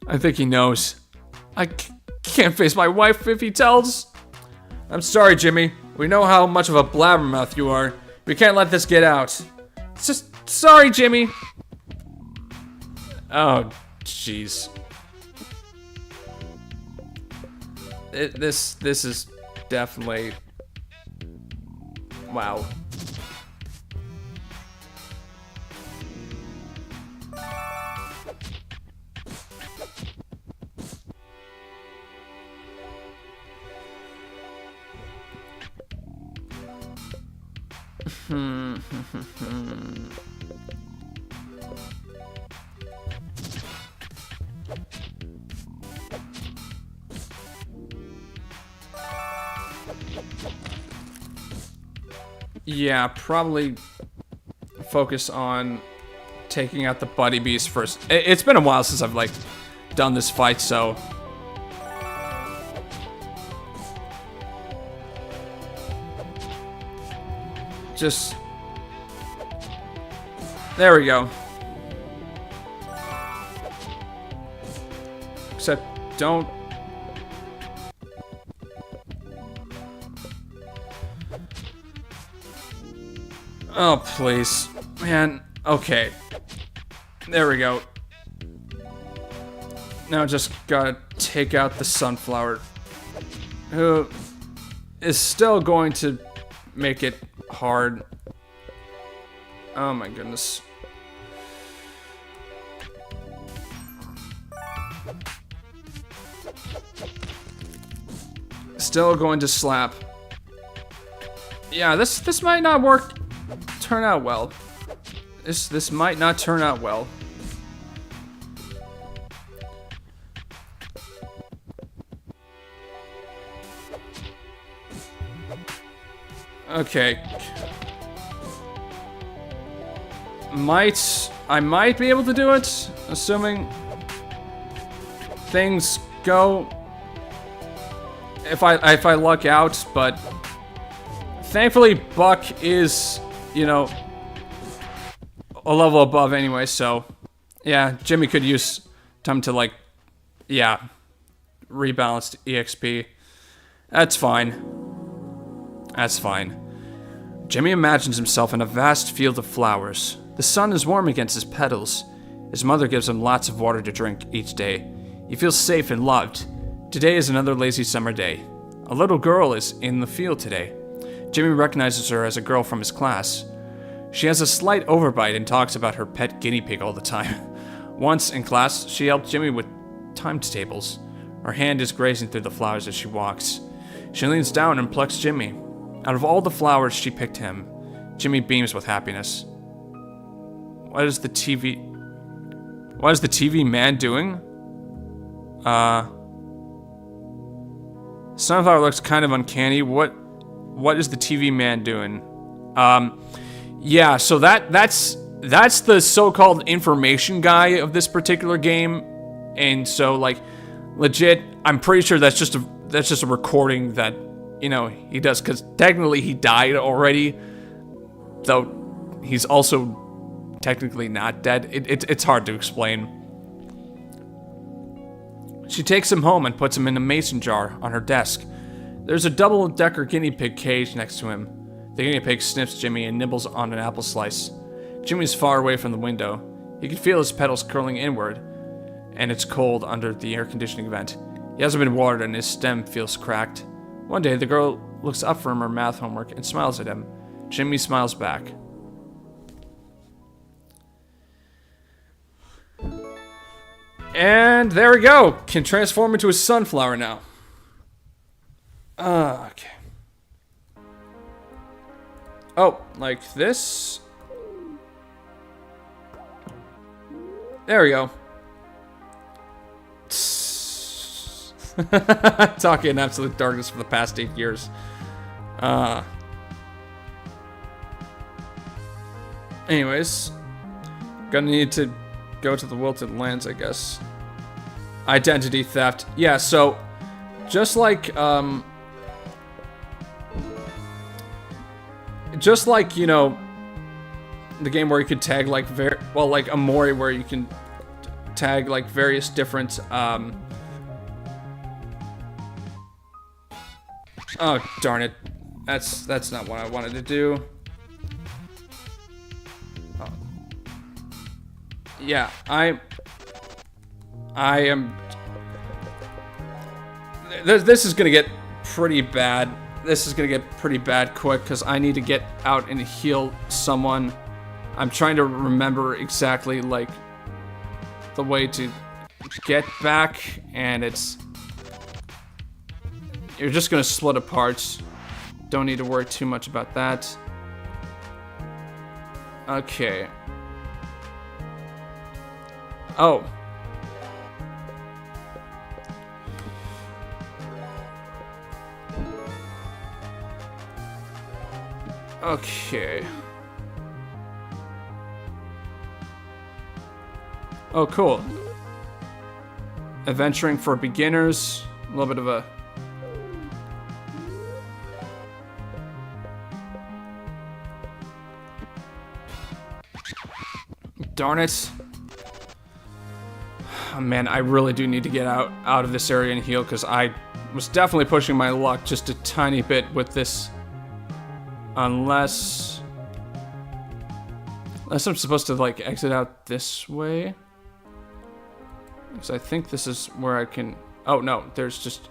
I think he knows. I can't face my wife if he tells. I'm sorry, Jimmy. We know how much of a blabbermouth you are. We can't let this get out. It's just sorry, Jimmy. Oh, jeez. This is definitely, wow. Yeah, probably focus on taking out the Buddy Beast first. It's been a while since I've, like, done this fight, so... Just... There we go. Except, don't... Oh, please. Man, okay. There we go. Now just gotta take out the Sunflower, who is still going to make it hard. Oh my goodness. Still going to slap. Yeah, this might not turn out well. This might not turn out well. Okay. I might be able to do it, assuming things go if I luck out, but thankfully Buck is, you know, a level above anyway, so yeah, Jimmy could use time to, like, yeah, rebalance EXP. That's fine. That's fine. Jimmy imagines himself in a vast field of flowers. The sun is warm against his petals. His mother gives him lots of water to drink each day. He feels safe and loved. Today is another lazy summer day. A little girl is in the field today. Jimmy recognizes her as a girl from his class. She has a slight overbite and talks about her pet guinea pig all the time. Once in class, she helped Jimmy with timetables. Her hand is grazing through the flowers as she walks. She leans down and plucks Jimmy. Out of all the flowers, she picked him. Jimmy beams with happiness. What is the TV man doing? Sunflower looks kind of uncanny. What is the TV man doing? Yeah, so that's the so-called information guy of this particular game. And so, like, legit, I'm pretty sure that's just a recording that, you know, he does, because technically he died already, though he's also technically not dead. It's hard to explain. She takes him home and puts him in a mason jar on her desk. There's a double-decker guinea pig cage next to him. The guinea pig sniffs Jimmy and nibbles on an apple slice. Jimmy's far away from the window. He can feel his petals curling inward, and it's cold under the air conditioning vent. He hasn't been watered and his stem feels cracked. One day, the girl looks up from her math homework and smiles at him. Jimmy smiles back. And there we go. Can transform into a sunflower now. Okay. Oh, like this? There we go. Talking in absolute darkness for the past 8 years. Anyways. Gonna need to go to the Wilted Lands, I guess. Identity theft. Yeah, so just like you know, the game where you could tag like like Omori, where you can tag like various different oh darn it, that's not what I wanted to do. Yeah, I am. This is gonna get pretty bad. This is gonna get pretty bad quick because I need to get out and heal someone. I'm trying to remember exactly like the way to get back, and you're just gonna split apart. Don't need to worry too much about that. Okay. Oh. Okay. Oh, cool. Adventuring for beginners. A little bit of a... Darn it. Oh, man, I really do need to get out of this area and heal, because I was definitely pushing my luck just a tiny bit with this. Unless I'm supposed to, like, exit out this way. Because I think this is where I can... Oh, no, there's just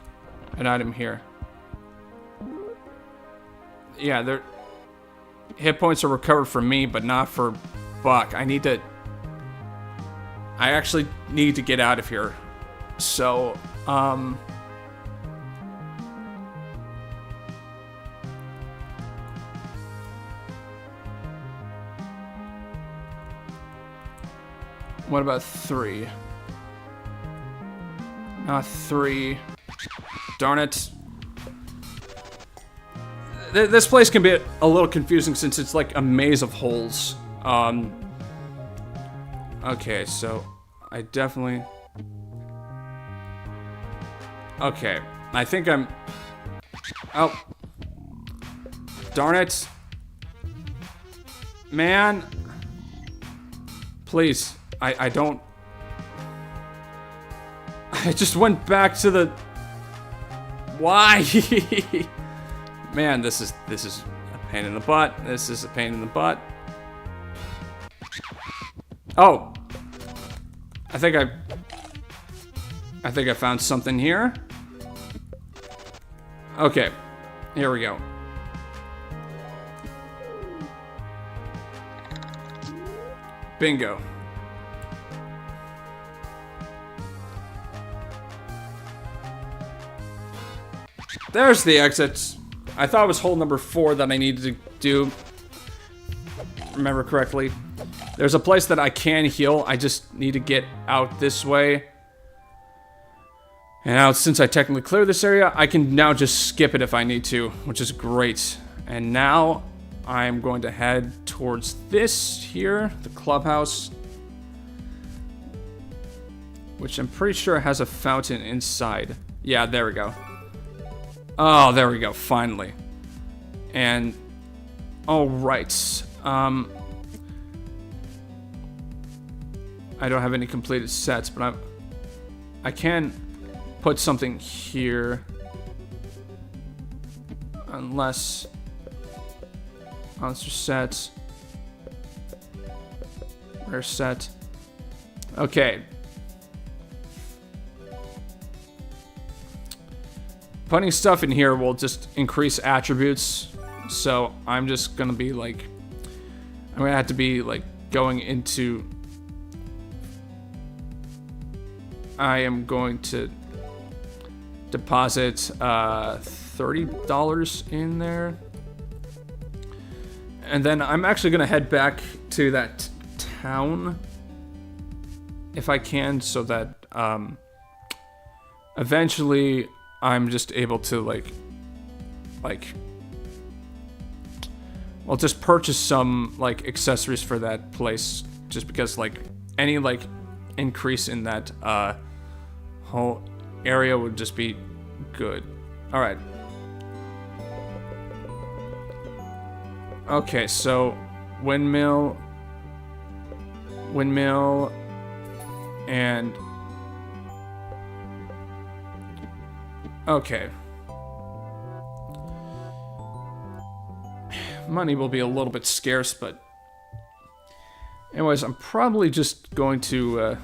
an item here. Yeah, there... Hit points are recovered for me, but not for Buck. I actually need to get out of here. So, what about 3? Not 3. Darn it. This place can be a little confusing since it's like a maze of holes. Okay, so I definitely... Okay, I think I'm... Oh. Darn it. Man. Please, I don't... I just went back to the... Why? Man, this is a pain in the butt. This is a pain in the butt. Oh, I think I found something here. Okay, here we go. Bingo. There's the exit. I thought it was hole number 4 that I needed to do. Remember correctly. There's a place that I can heal. I just need to get out this way. And now, since I technically cleared this area, I can now just skip it if I need to, which is great. And now, I'm going to head towards this here, the clubhouse. Which I'm pretty sure has a fountain inside. Yeah, there we go. Oh, there we go, finally. And, alright. I don't have any completed sets, but I can put something here. Unless... Monster sets. Rare set. Okay. Putting stuff in here will just increase attributes. So I'm just gonna be like, I'm gonna have to be like going into, I am going to deposit $30 in there. And then I'm actually gonna head back to that town if I can, so that eventually I'm just able to well, just purchase some like accessories for that place, just because like any like increase in that whole area would just be good. All right. Okay, so windmill, and okay. Money will be a little bit scarce, but anyways, I'm probably just going to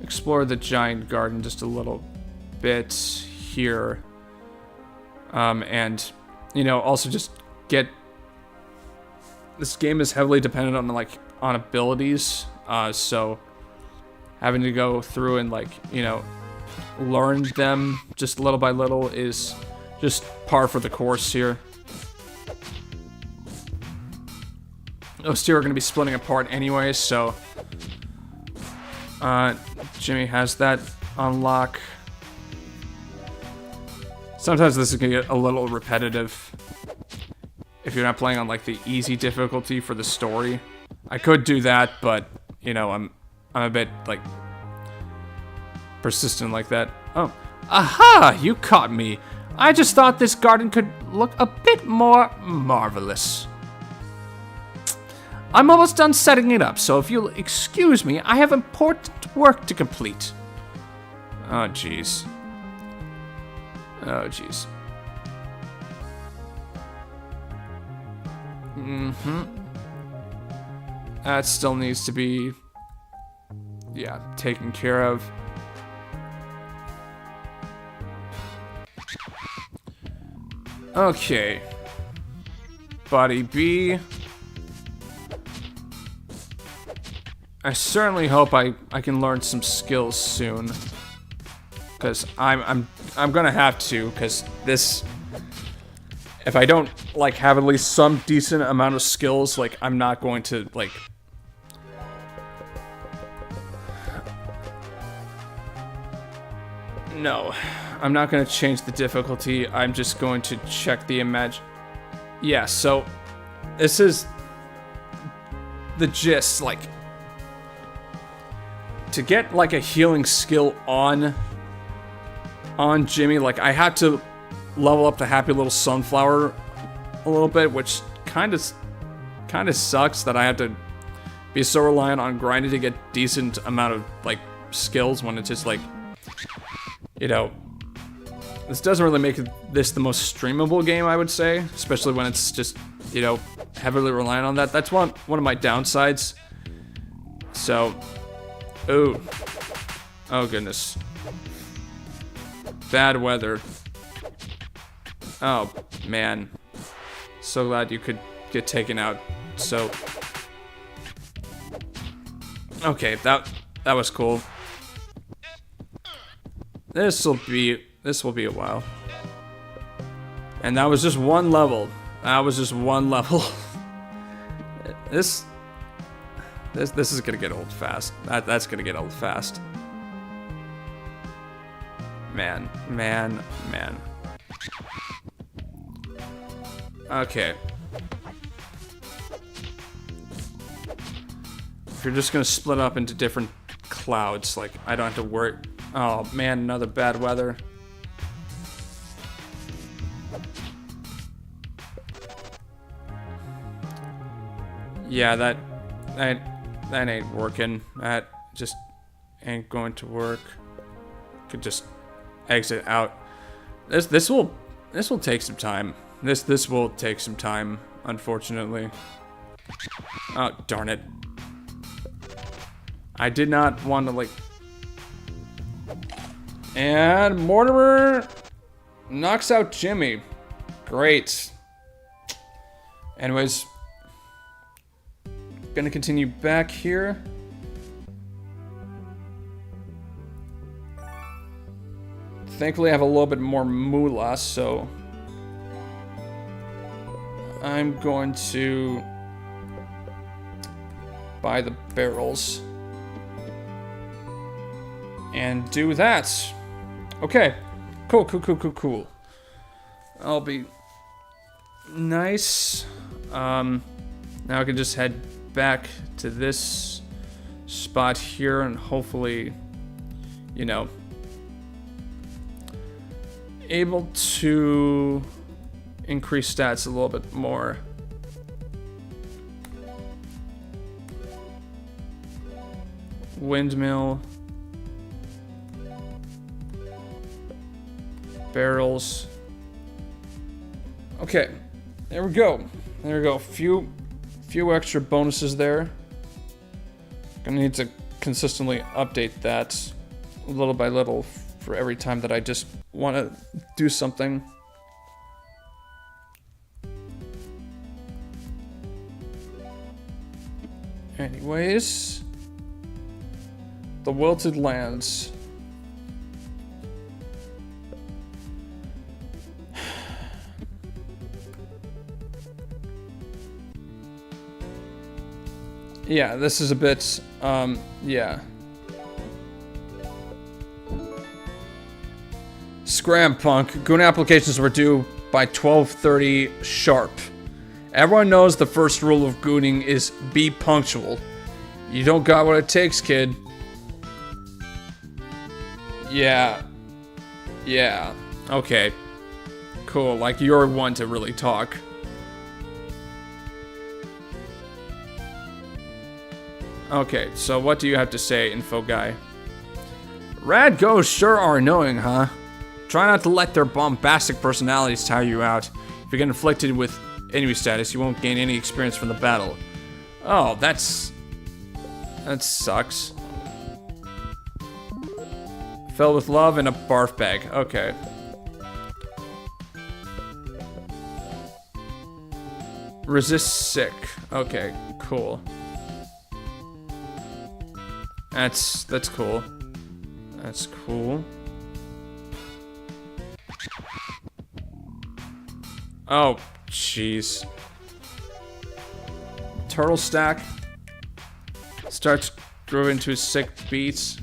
explore the giant garden just a little bit here, and you know, also just get. This game is heavily dependent on on abilities, so having to go through and like, you know, learn them just little by little is just par for the course here. Those two are going to be splitting apart anyway, so Jimmy has that on lock. Sometimes this is going to get a little repetitive if you're not playing on like the easy difficulty for the story. I could do that, but you know, I'm a bit like persistent like that. Oh, aha! You caught me. I just thought this garden could look a bit more marvelous. I'm almost done setting it up, so if you'll excuse me, I have important work to complete. Oh, jeez. Oh, jeez. That still needs to be, yeah, taken care of. Okay. Body B. I certainly hope I can learn some skills soon, because I'm gonna have to, because this, if I don't like have at least some decent amount of skills, like I'm not going to like no, I'm not gonna change the difficulty. I'm just going to check the yeah, so this is the gist, like to get like a healing skill on Jimmy, like I had to level up the happy little sunflower a little bit, which kind of sucks that I had to be so reliant on grinding to get decent amount of like skills when it's just like, you know, this doesn't really make this the most streamable game, I would say, especially when it's just, you know, heavily reliant on that. That's one of my downsides. So, ooh, oh goodness, bad weather. Oh man, so glad you could get taken out. So, okay, that was cool. This will be a while. And that was just one level. This is gonna get old fast. That's gonna get old fast. Man. Okay. If you're just gonna split up into different clouds, like I don't have to worry. Oh man, another bad weather. Yeah, that ain't working. That just ain't going to work. Could just exit out. This will take some time. This will take some time, unfortunately. Oh, darn it. I did not want to, like... And Mortimer knocks out Jimmy. Great. Anyways. Gonna continue back here. Thankfully, I have a little bit more moolah, so... I'm going to... buy the barrels. And do that. Okay. Cool. I'll be... nice. Now I can just head back to this spot here and hopefully, you know, able to increase stats a little bit more. Windmill. Barrels. Okay. There we go. Few extra bonuses there. Gonna need to consistently update that little by little for every time that I just want to do something. Anyways, the Wilted Lands. Yeah, this is a bit, yeah. Scram, punk. Goon applications were due by 12:30 sharp. Everyone knows the first rule of gooning is be punctual. You don't got what it takes, kid. Yeah. Okay. Cool, like you're one to really talk. Okay, so what do you have to say, info guy? Rad ghosts sure are annoying, huh? Try not to let their bombastic personalities tire you out. If you get inflicted with enemy status, you won't gain any experience from the battle. Oh, that sucks. Filled with love and a barf bag. Okay. Resist sick. Okay, cool. That's cool. That's cool. Oh, jeez. Turtle stack starts growing into sick beats.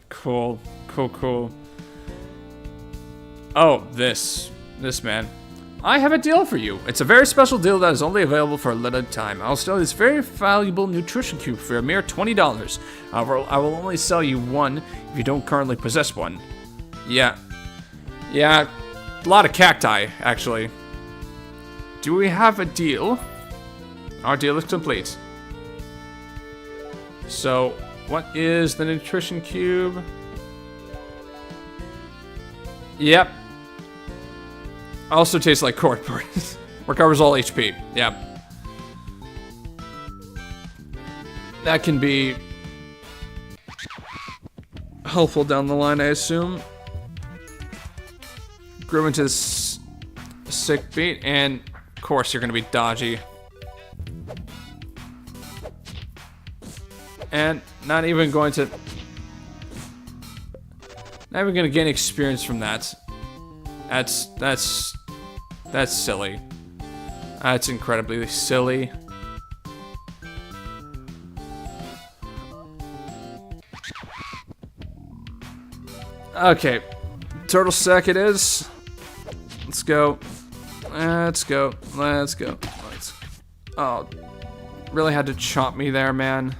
Cool. Oh, this man. I have a deal for you. It's a very special deal that is only available for a limited time. I'll sell this very valuable nutrition cube for a mere $20. However, I will only sell you one if you don't currently possess one. Yeah, a lot of cacti, actually. Do we have a deal? Our deal is complete. So, what is the nutrition cube? Yep. Also tastes like cornbread. Recovers all HP. Yep. That can be helpful down the line, I assume. Grew into this sick beat, and of course you're gonna be dodgy. And not even going to gain experience from that. That's silly. That's incredibly silly. Okay, turtle sack it is. Let's go. Oh, really had to chomp me there, man.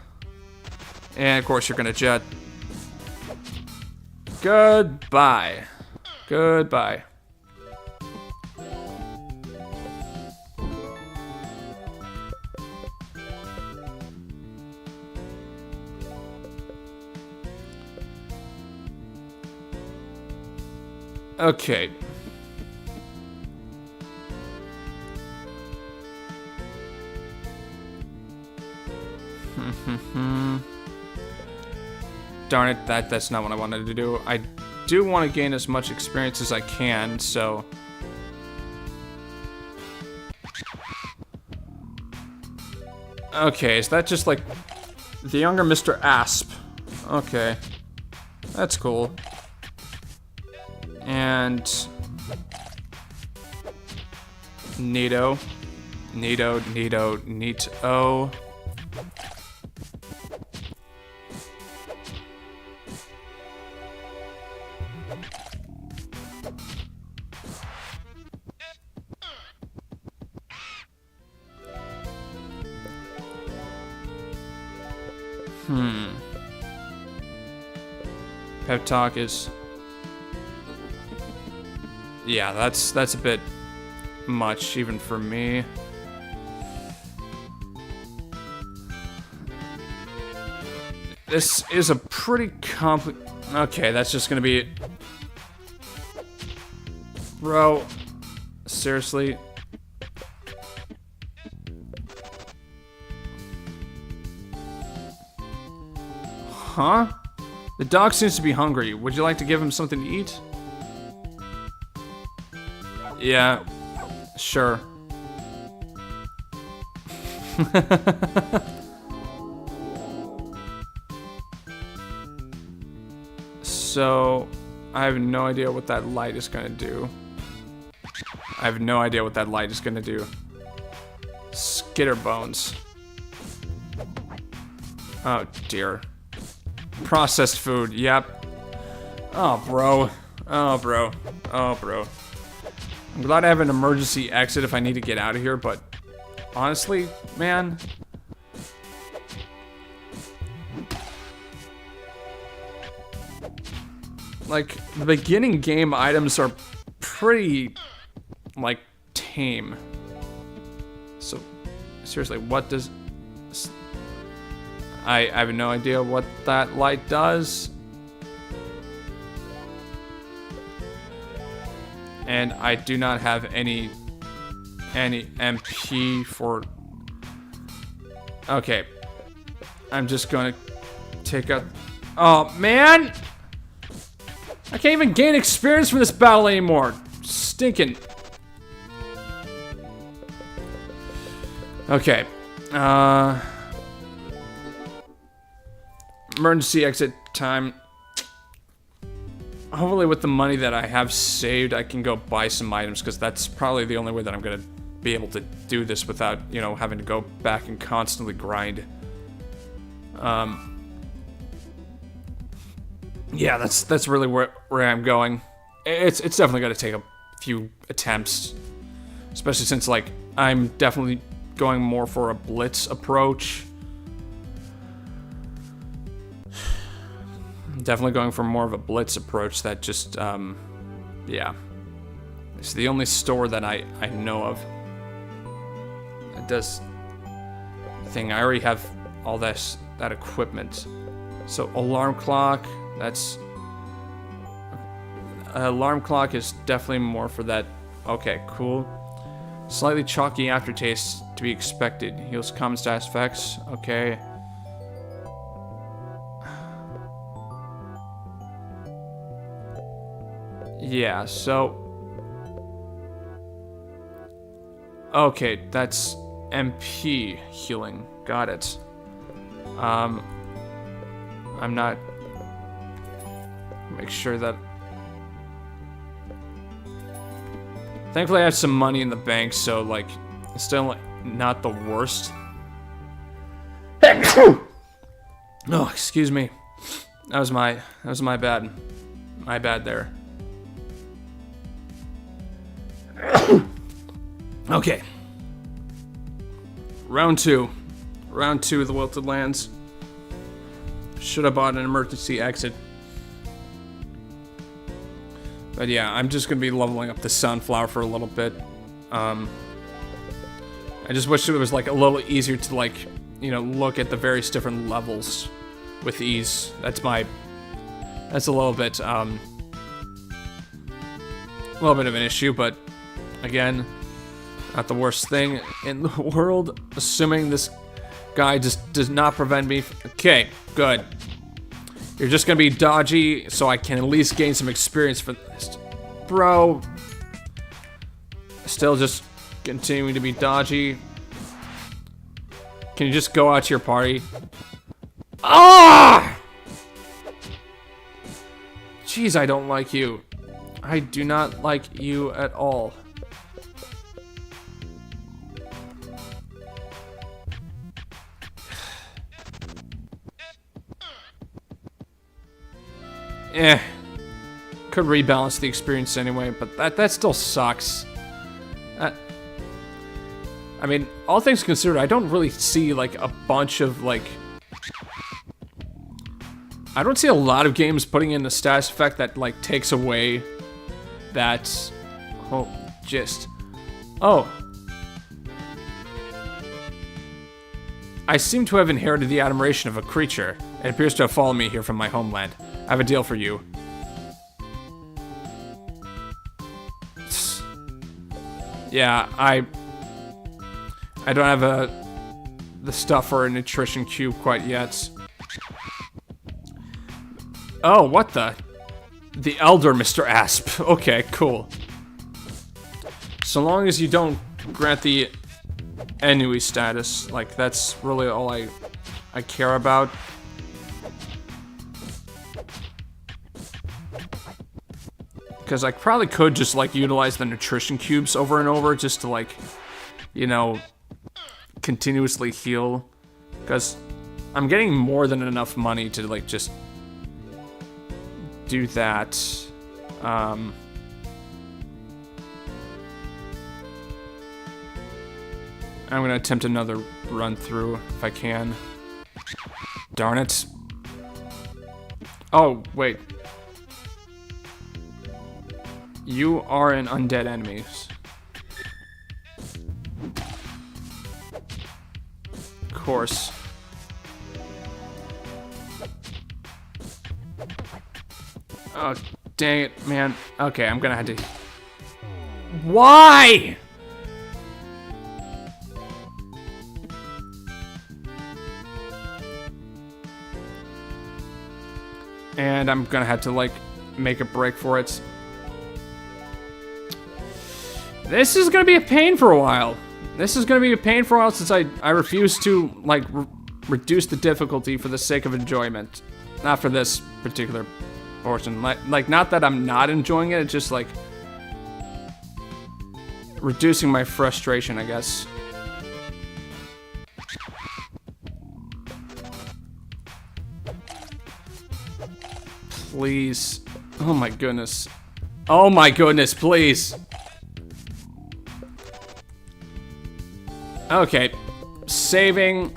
And of course you're gonna jet. Goodbye. Okay. Darn it, that's not what I wanted to do. I do want to gain as much experience as I can, so... Okay, is that just like the younger Mr. Asp? Okay. That's cool. And... Neato. Neato. Pep talk is... Yeah, that's a bit much, even for me. This is a pretty Okay, that's just gonna be... Bro, seriously? Huh? The dog seems to be hungry. Would you like to give him something to eat? Yeah, sure. So, I have no idea what that light is gonna do. I have no idea what that light is gonna do. Skitter bones. Oh dear. Processed food, yep. Oh, bro. Oh, bro. Oh, bro. I'm glad I have an emergency exit if I need to get out of here, but honestly, man. Like, the beginning game items are pretty, like, tame. So, seriously, what does... I have no idea what that light does. And I do not have any MP for... Okay. I'm just gonna take out... Oh, man! I can't even gain experience from this battle anymore. Stinking. Okay. Emergency exit time. Hopefully with the money that I have saved, I can go buy some items, because that's probably the only way that I'm going to be able to do this without, you know, having to go back and constantly grind. Yeah, that's really where I'm going. It's definitely going to take a few attempts, especially since, like, I'm definitely going more for a blitz approach. Definitely going for more of a blitz approach that just, yeah. It's the only store that I know of that does thing. I already have all that equipment. So alarm clock, that's... alarm clock is definitely more for that. Okay, cool. Slightly chalky aftertaste to be expected. Heals common status effects. Okay. Yeah, so... Okay, that's MP healing. Got it. I'm not... Make sure that... Thankfully I have some money in the bank, so, like, it's still, like, not the worst. Oh, excuse me. That was my bad. My bad there. Okay. Round two. Round 2 of the Wilted Lands. Should have bought an emergency exit. But yeah, I'm just gonna be leveling up the Sunflower for a little bit. I just wish it was, like, a little easier to, like, you know, look at the various different levels with ease. That's a little bit of an issue, but again, not the worst thing in the world, assuming this guy just does not prevent me. Okay, good. You're just gonna be dodgy, so I can at least gain some experience for this. Bro. Still just continuing to be dodgy. Can you just go out to your party? Ah! Jeez, I don't like you. I do not like you at all. Could rebalance the experience anyway, but that still sucks. I mean, all things considered, I don't really see, like, a bunch of, like... I don't see a lot of games putting in the status effect that, like, takes away that... Oh, gist. Oh. I seem to have inherited the admiration of a creature. It appears to have followed me here from my homeland. I have a deal for you. Yeah, I don't have the stuff for a nutrition cube quite yet. Oh, what the? The Elder Mr. Asp. Okay, cool. So long as you don't grant the Enui status, like, that's really all I care about. Because I probably could just, like, utilize the nutrition cubes over and over just to, like, you know, continuously heal. Because I'm getting more than enough money to, like, just do that. I'm gonna attempt another run through if I can. Darn it. Oh, wait. You are an undead enemy. Of course. Oh, dang it, man. Okay, I'm gonna have to... Why? And I'm gonna have to, like, make a break for it. This is gonna be a pain for a while. This is gonna be a pain for a while since I refuse to, like, reduce the difficulty for the sake of enjoyment. Not for this particular portion. Like, not that I'm not enjoying it, it's just, like, reducing my frustration, I guess. Please. Oh my goodness. Oh my goodness, please. Okay, saving,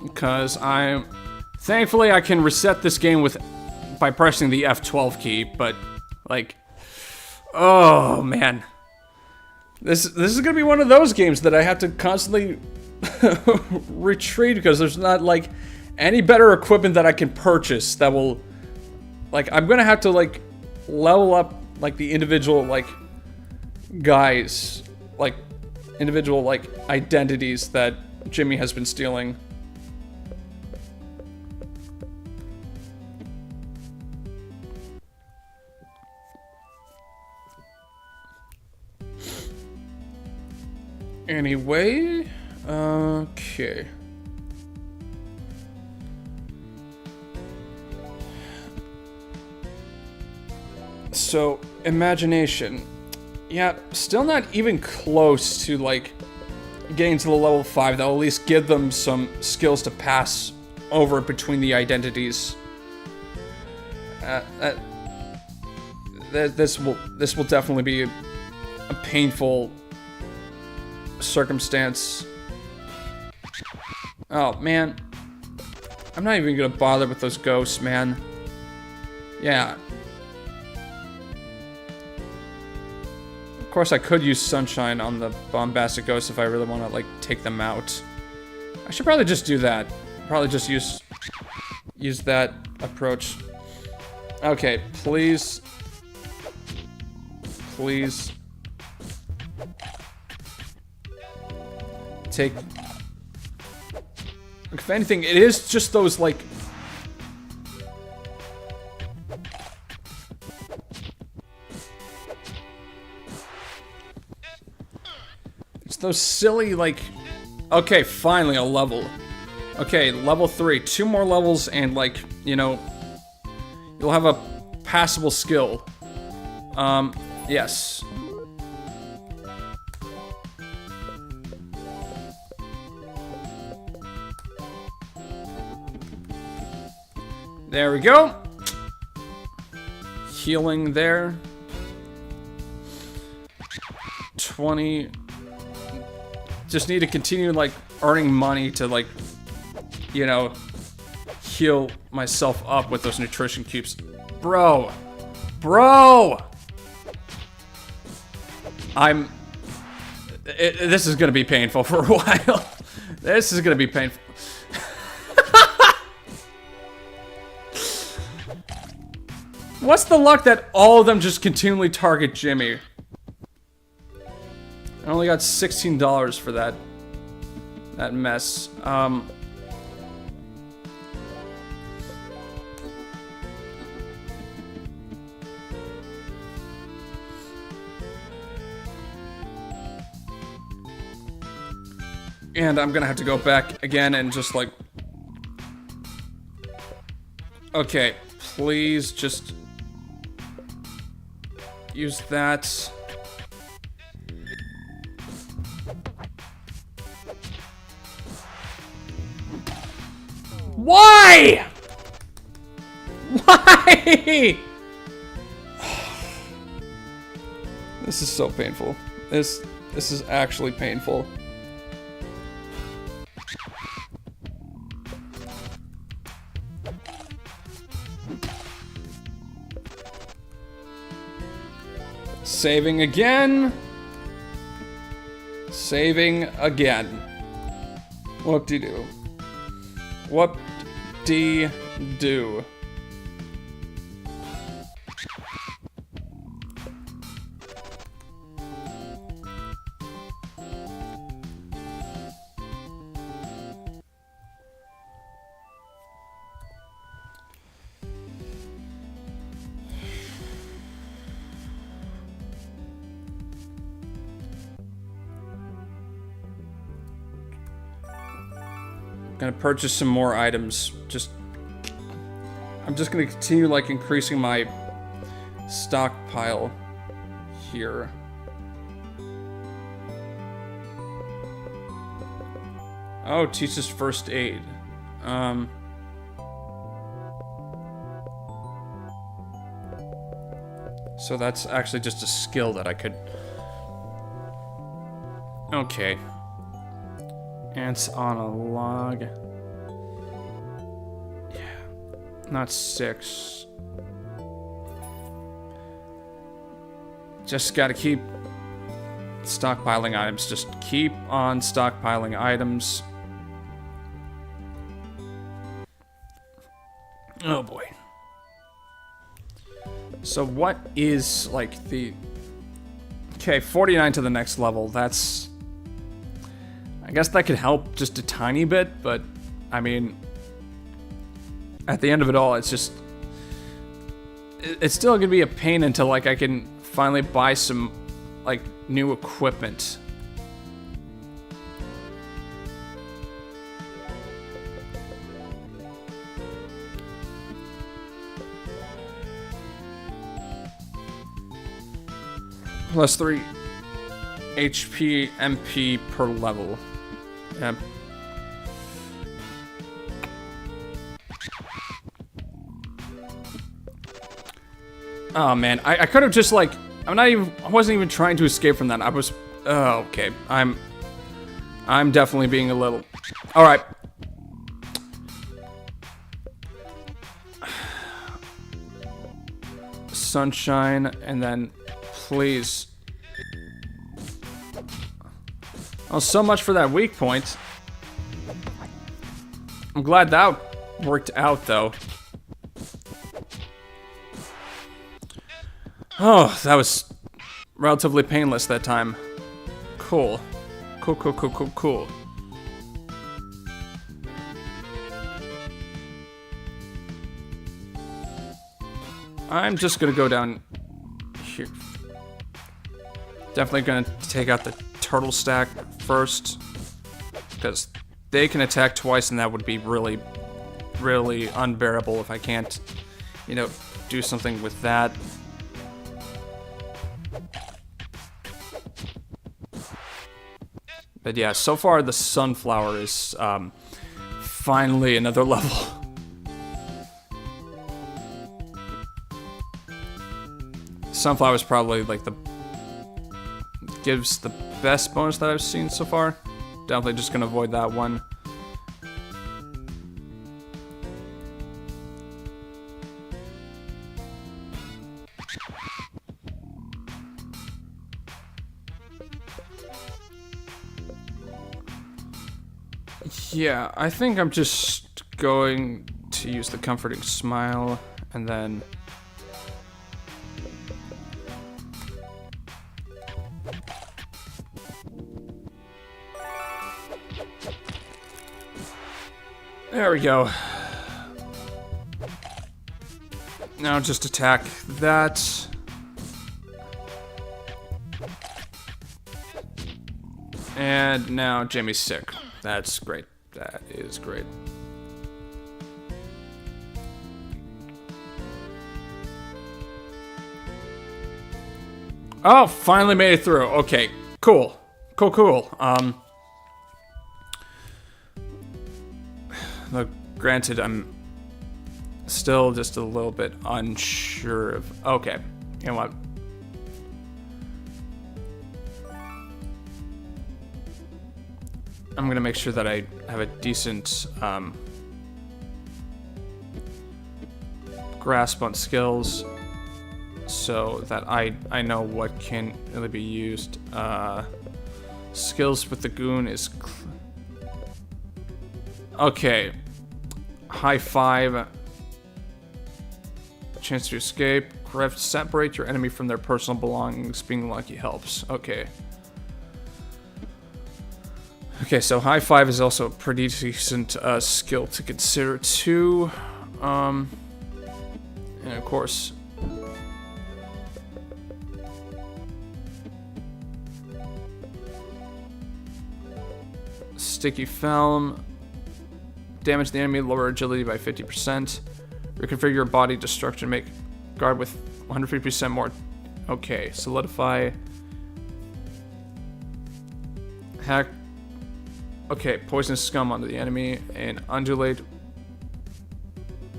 because thankfully I can reset this game by pressing the F12 key, but, like, oh man, this is gonna be one of those games that I have to constantly retreat because there's not, like, any better equipment that I can purchase that will, like, I'm gonna have to, like, level up, like, the individual, like, guys, like, individual, like, identities that Jimmy has been stealing. Anyway, okay. So, imagination. Yeah, still not even close to, like, getting to the level 5 that'll at least give them some skills to pass over between the identities. This will definitely be a painful circumstance. Oh, man. I'm not even gonna bother with those ghosts, man. Yeah. Of course, I could use Sunshine on the bombastic ghosts if I really want to, like, take them out. I should probably just do that. Probably just use that approach. Okay, please. Please. take... If anything, it is just those, like... It's those silly, like... Okay, finally a level. Okay, level 3. 2 more levels and, like, you know... You'll have a passable skill. Yes. There we go. Healing there. 20. Just need to continue, like, earning money to, like, you know, heal myself up with those nutrition cubes. Bro! Bro! This is gonna be painful for a while. This is gonna be painful. What's the luck that all of them just continually target Jimmy? I only got $16 for that mess. And I'm gonna have to go back again and just like... Okay, please just... use that. Why? Why? This is so painful. This is actually painful. Saving again. Saving again. Whoop-de-doo. Whoop-de-doo. Gonna purchase some more items. I'm just gonna continue like increasing my stockpile here. Oh, teaches first aid. So that's actually just a skill that I could... Okay. Ants on a log. Yeah. Not 6. Just gotta keep stockpiling items. Just keep on stockpiling items. Oh boy. So what is like the... Okay, 49 to the next level. That's... I guess that could help just a tiny bit, but I mean, at the end of it all, it's just, it's still gonna be a pain until like I can finally buy some like new equipment. Plus 3 HP MP per level. Yeah. Oh man, I could have just like, I wasn't even trying to escape from that. I was, oh, okay. I'm definitely being a little, all right. Sunshine, and then please. Oh, so much for that weak point. I'm glad that worked out, though. Oh, that was relatively painless that time. Cool. Cool. I'm just gonna go down here. Definitely gonna take out the turtle stack first, because they can attack twice, and that would be really, really unbearable if I can't, you know, do something with that. But yeah, so far the sunflower is finally another level. Sunflower is probably like gives the best bonus that I've seen so far. Definitely just gonna avoid that one. Yeah, I think I'm just going to use the comforting smile and then there we go. Now just attack that. And now Jimmy's sick. That's great. That is great. Oh, finally made it through. Okay, cool. Cool. Look, granted, I'm still just a little bit unsure of... Okay, you know what? I'm gonna make sure that I have a decent grasp on skills, so that I know what can really be used. Skills with the goon is okay. High five. Chance to escape. Grift. Separate your enemy from their personal belongings. Being lucky helps. Okay. Okay, so high five is also a pretty decent skill to consider too. And of course, sticky film. Damage the enemy, lower agility by 50%. Reconfigure your body destruction, make guard with 150% more. Okay, solidify. Hack. Okay, poisonous scum onto the enemy and undulate.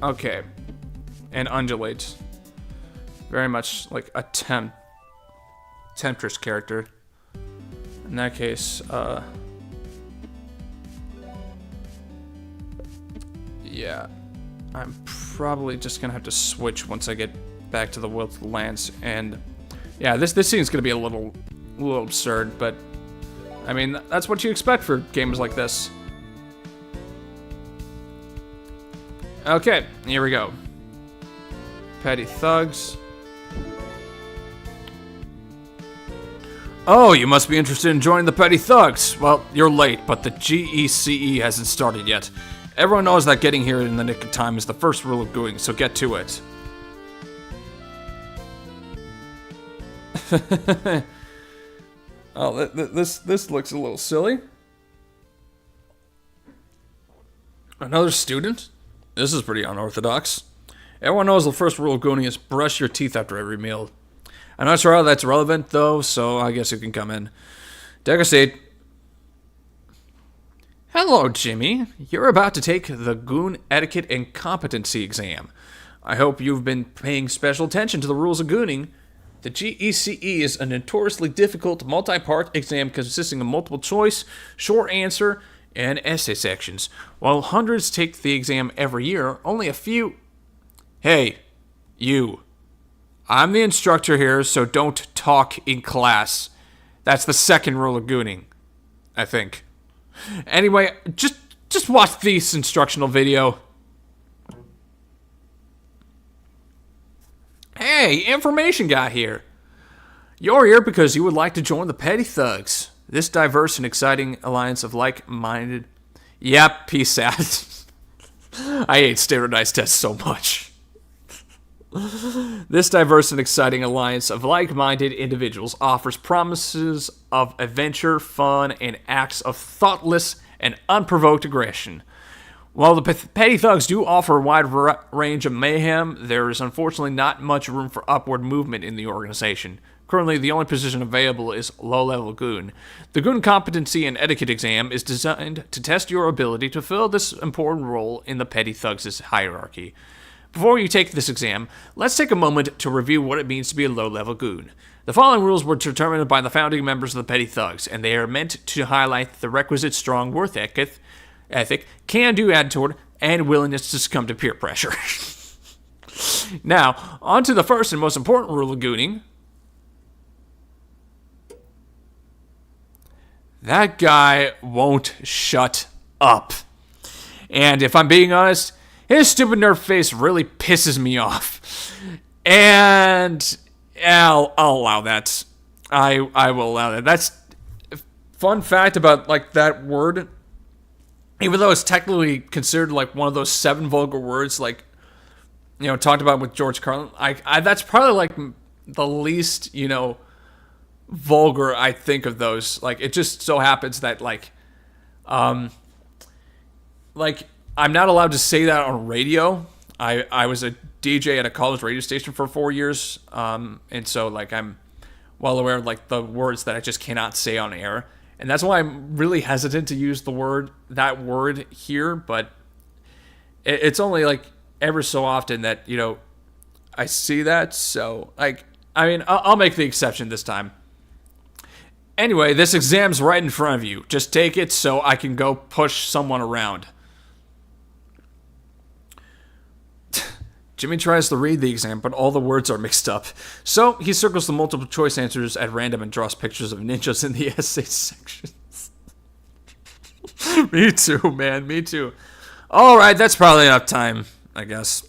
Okay, and undulate. Very much like a temptress character. In that case, yeah, I'm probably just gonna have to switch once I get back to the Wilted Lands. And yeah, this scene's gonna be a little absurd, but I mean, that's what you expect for games like this. Okay, here we go. Petty thugs. Oh, you must be interested in joining the Petty Thugs. Well, you're late, but the GECE hasn't started yet. Everyone knows that getting here in the nick of time is the first rule of gooing, so get to it. Oh, this looks a little silly. Another student? This is pretty unorthodox. Everyone knows the first rule of gooning is brush your teeth after every meal. I'm not sure how that's relevant, though, so I guess you can come in. Take a seat. Hello, Jimmy. You're about to take the Goon Etiquette and Competency exam. I hope you've been paying special attention to the rules of gooning. The GECE is a notoriously difficult multi-part exam consisting of multiple choice, short answer, and essay sections. While hundreds take the exam every year, only a few... Hey, you. I'm the instructor here, so don't talk in class. That's the second rule of gooning, I think. Anyway, just watch this instructional video. Hey, information guy here. You're here because you would like to join the Petty Thugs. This diverse and exciting alliance of like-minded... Yep, peace out. I hate standardized tests so much. This diverse and exciting alliance of like-minded individuals offers promises of adventure, fun, and acts of thoughtless and unprovoked aggression. While the petty thugs do offer a wide range of mayhem, there is unfortunately not much room for upward movement in the organization. Currently, the only position available is low-level goon. The goon competency and etiquette exam is designed to test your ability to fill this important role in the petty thugs' hierarchy. Before you take this exam, let's take a moment to review what it means to be a low-level goon. The following rules were determined by the founding members of the petty thugs, and they are meant to highlight the requisite strong work ethic, can-do attitude, and willingness to succumb to peer pressure. Now, on to the first and most important rule of gooning. That guy won't shut up. And if I'm being honest, his stupid nerd face really pisses me off. And I'll allow that. I will allow that. That's a fun fact about like that word. Even though it's technically considered like one of those 7 vulgar words, like, you know, talked about with George Carlin, that's probably like the least, you know, vulgar I think of those. Like, it just so happens that like I'm not allowed to say that on radio. I was a DJ at a college radio station for 4 years, and so like I'm well aware of like the words that I just cannot say on air. And that's why I'm really hesitant to use that word here, but it's only like ever so often that, you know, I see that. So, like, I mean, I'll make the exception this time. Anyway, this exam's right in front of you. Just take it so I can go push someone around. Jimmy tries to read the exam, but all the words are mixed up. So he circles the multiple choice answers at random and draws pictures of ninjas in the essay sections. Me too, man. Me too. All right, that's probably enough time, I guess.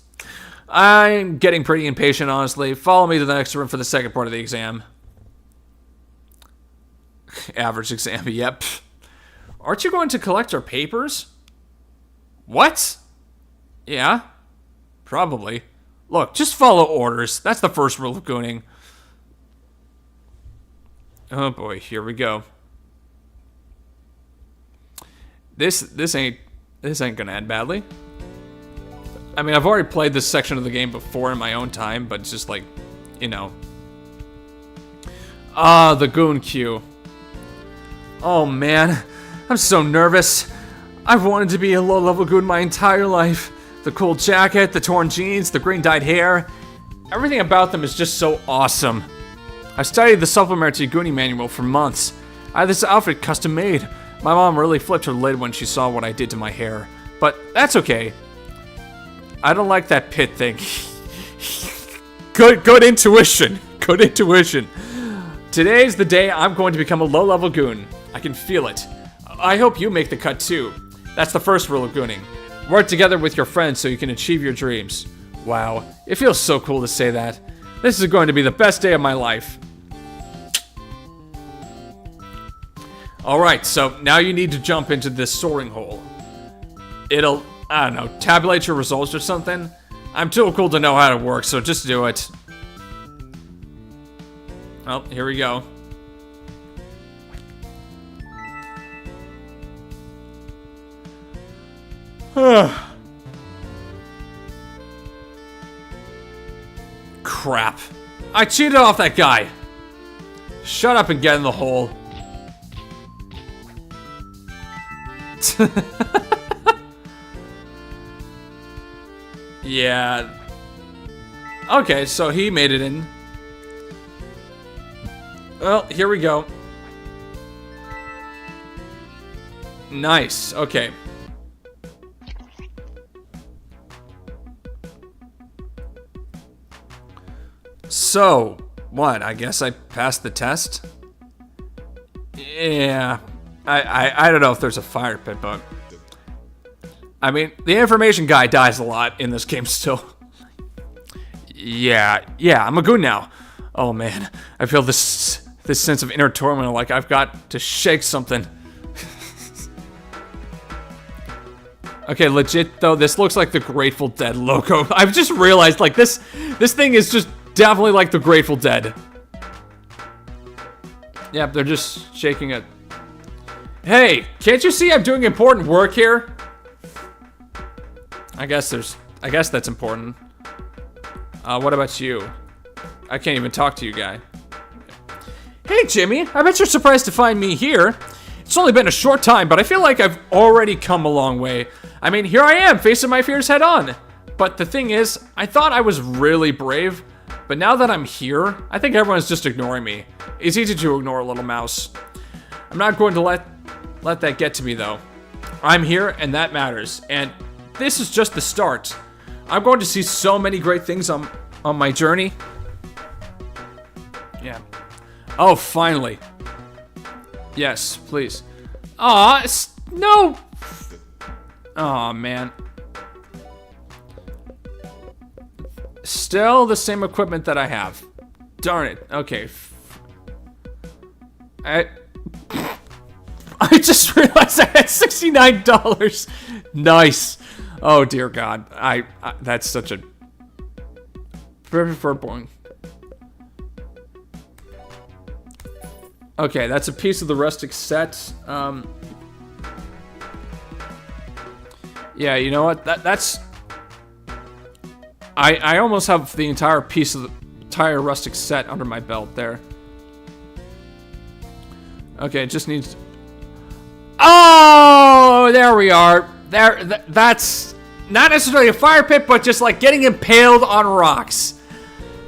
I'm getting pretty impatient, honestly. Follow me to the next room for the second part of the exam. Average exam, yep. Aren't you going to collect our papers? What? Yeah. Probably. Look, just follow orders. That's the first rule of gooning. Oh boy, here we go. This ain't gonna end badly. I mean, I've already played this section of the game before in my own time, but it's just like, you know. The goon queue. Oh man, I'm so nervous. I've wanted to be a low-level goon my entire life. The cool jacket, the torn jeans, the green dyed hair. Everything about them is just so awesome. I studied the supplementary Goonie manual for months. I had this outfit custom made. My mom really flipped her lid when she saw what I did to my hair. But that's okay. I don't like that pit thing. Good intuition. Good intuition. Today's the day I'm going to become a low-level goon. I can feel it. I hope you make the cut too. That's the first rule of gooning. Work together with your friends so you can achieve your dreams. Wow, it feels so cool to say that. This is going to be the best day of my life. Alright, so now you need to jump into this soaring hole. It'll, I don't know, tabulate your results or something. I'm too cool to know how it works, so just do it. Well, here we go. Crap. I cheated off that guy. Shut up and get in the hole. Yeah. Okay, so he made it in. Well, here we go. Nice. Okay. So, what? I guess I passed the test? Yeah. I don't know if there's a fire pit, but... I mean, the information guy dies a lot in this game still. Yeah, I'm a goon now. Oh man, I feel this sense of inner turmoil, like I've got to shake something. Okay, legit though, this looks like the Grateful Dead logo. I've just realized, like, this thing is just definitely like the Grateful Dead. Yep, they're just shaking it. Hey, can't you see I'm doing important work here? I guess that's important. What about you? I can't even talk to you, guy. Hey, Jimmy, I bet you're surprised to find me here. It's only been a short time, but I feel like I've already come a long way. I mean, here I am, facing my fears head on. But the thing is, I thought I was really brave, but now that I'm here, I think everyone's just ignoring me. It's easy to ignore a little mouse. I'm not going to let that get to me, though. I'm here, and that matters. And this is just the start. I'm going to see so many great things on my journey. Yeah. Oh, finally. Yes, please. Aw, no! Aw, man. Still the same equipment that I have. Darn it. Okay. I just realized I had $69. Nice. Oh, dear God. That's such a... Perfect for boring. Okay, that's a piece of the rustic set. Yeah, you know what? That's... I almost have the entire piece of the entire rustic set under my belt there. Okay, it just needs... Oh, there we are. That's not necessarily a fire pit, but just like getting impaled on rocks.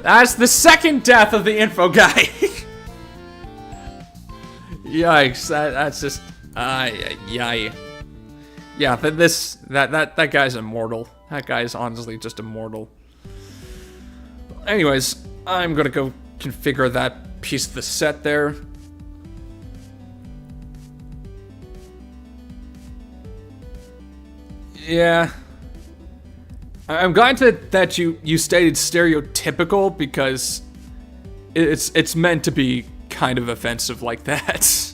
That's the second death of the info guy. Yikes! That's just yay. Yeah, that guy's immortal. That guy is honestly just immortal. Anyways, I'm gonna go configure that piece of the set there. Yeah. I'm glad that you stated stereotypical, because it's meant to be kind of offensive like that.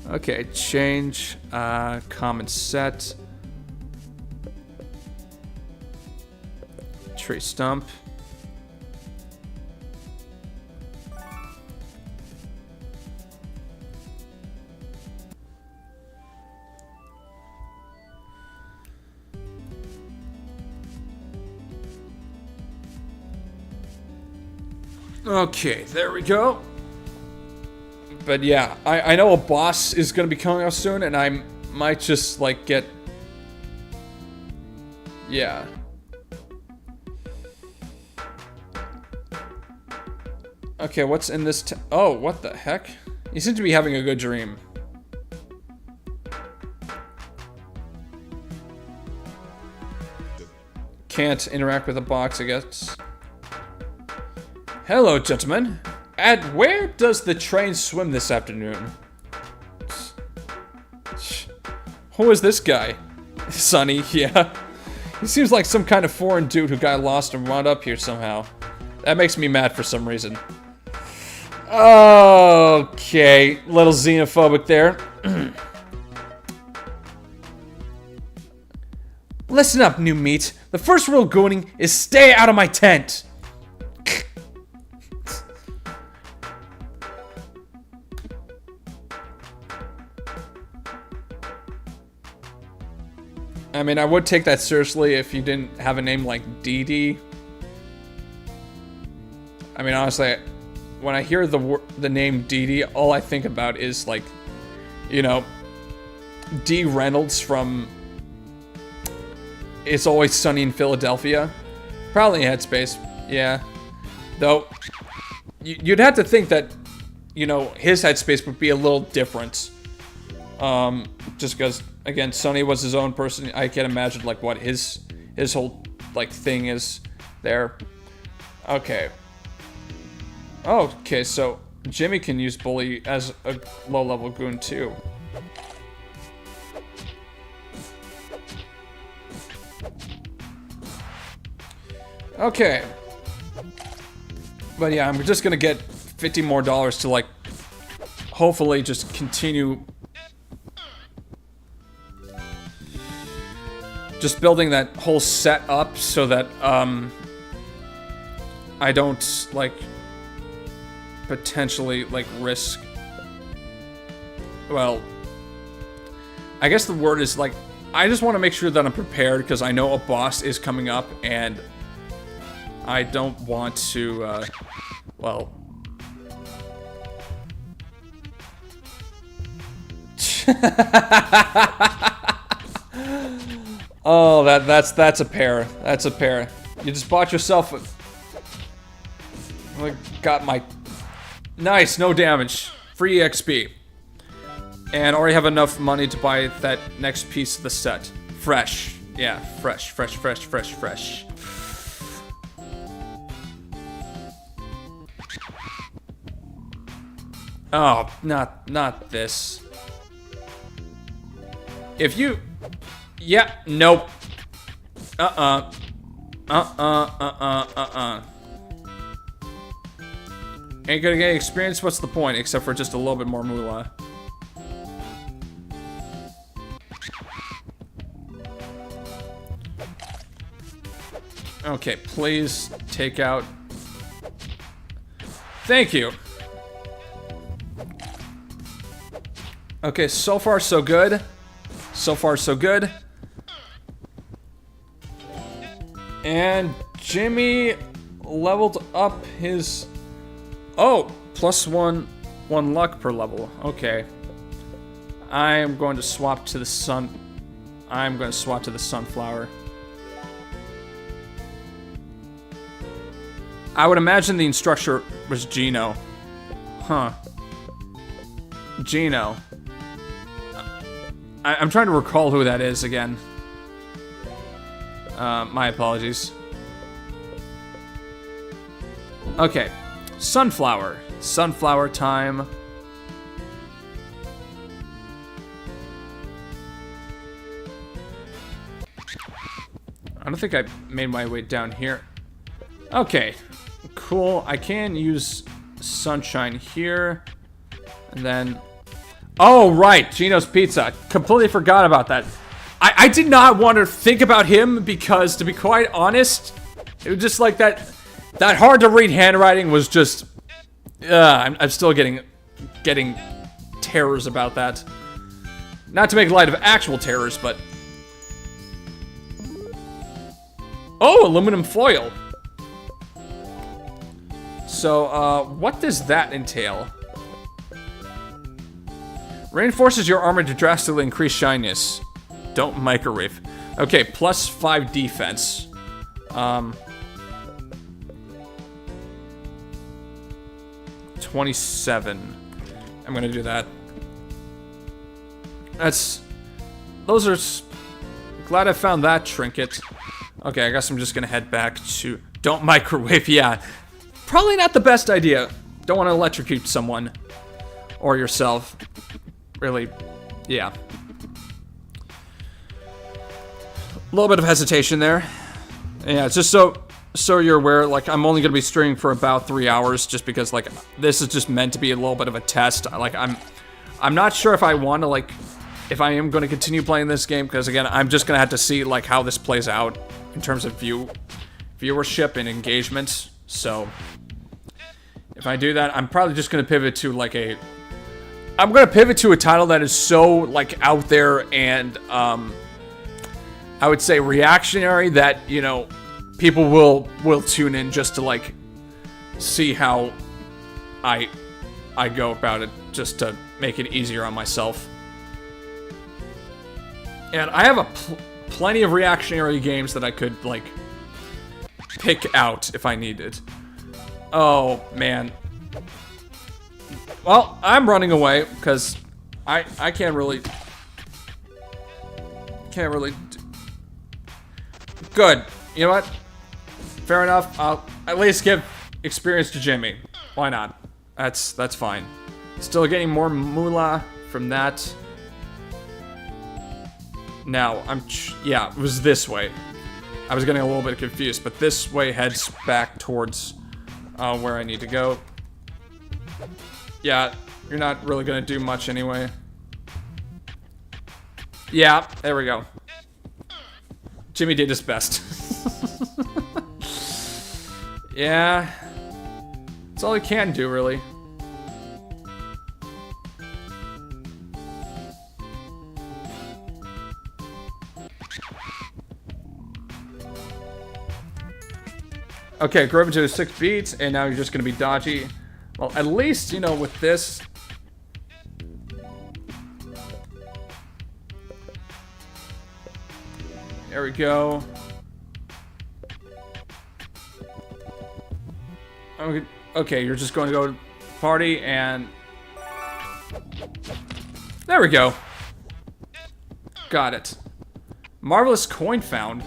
Okay, change common set. Tree stump. Okay, there we go. But yeah, I know a boss is gonna be coming out soon, and I might just like get... Yeah. Okay, what's in this oh, what the heck? You seem to be having a good dream. Can't interact with a box, I guess. Hello, gentlemen. At where does the train swim this afternoon? Who is this guy? Sonny, yeah. He seems like some kind of foreign dude who got lost and wound up here somehow. That makes me mad for some reason. Okay, little xenophobic there. Listen up, new meat. The first rule going is stay out of my tent. I mean, I would take that seriously if you didn't have a name like Dee Dee. I mean, honestly, when I hear the name Dee Dee, all I think about is, like, you know, Dee Reynolds from It's Always Sunny in Philadelphia. Probably Headspace, yeah. Though, you'd have to think that, you know, his Headspace would be a little different. Just because, again, Sunny was his own person. I can't imagine, like, what his whole, like, thing is there. Okay. Okay, so Jimmy can use Bully as a low-level goon, too. Okay. But yeah, I'm just gonna get $50 more to, like, hopefully just continue just building that whole set up so that I don't like potentially like risk, well, I guess the word is like, I just want to make sure that I'm prepared because I know a boss is coming up and I don't want to well, oh, that's a pair. That's a pair. You just bought yourself a... I got my... Nice, no damage. Free XP. And already have enough money to buy that next piece of the set. Fresh. Yeah, fresh. Oh, not this. If you... Yeah, nope. Ain't gonna get experience, what's the point? Except for just a little bit more moolah. Okay, please take out... Thank you. Okay, so far so good. So far so good. And Jimmy leveled up his... Oh, +1 luck per level. Okay. I am going to swap to the sun... I'm going to swap to the sunflower. I would imagine the instructor was Gino. Huh. Gino. I'm trying to recall who that is again. My apologies. Okay. Sunflower. Sunflower time. I don't think I made my way down here. Okay. Cool. I can use sunshine here. And then... Oh, right. Gino's Pizza. Completely forgot about that. I did not want to think about him because, to be quite honest, it was just like that hard to read handwriting was just... I'm still getting terrors about that. Not to make light of actual terrors, but... Oh, aluminum foil. So, what does that entail? Reinforces your armor to drastically increase shininess. Don't microwave. Okay, +5 defense. 27. I'm gonna do that. Those are... Glad I found that trinket. Okay, I guess I'm just gonna head back to... Don't microwave, yeah. Probably not the best idea. Don't want to electrocute someone. Or yourself. Really, yeah. A little bit of hesitation there. Yeah, it's just so you're aware, like, I'm only gonna be streaming for about 3 hours, just because, like, this is just meant to be a little bit of a test. Like, I'm not sure if I want to, like, if I am gonna continue playing this game, because again, I'm just gonna have to see, like, how this plays out in terms of viewership and engagement. So, if I do that, I'm probably just gonna pivot to, like, I'm gonna pivot to a title that is so, like, out there and, I would say reactionary that, you know, people will tune in just to, like, see how I go about it, just to make it easier on myself. And I have plenty of reactionary games that I could, like, pick out if I needed. Oh, man. Well, I'm running away, because I can't really... Good. You know what? Fair enough. I'll at least give experience to Jimmy. Why not? That's fine. Still getting more moolah from that. Now, yeah, it was this way. I was getting a little bit confused, but this way heads back towards where I need to go. Yeah, You're not really gonna do much anyway. Yeah, there we go. Jimmy did his best. Yeah. That's all he can do, really. Okay, grew up into 6 beats, and now you're just gonna be dodgy. Well, at least, you know, with this... There we go. Okay, you're just going to go party, and... There we go. Got it. Marvelous coin found.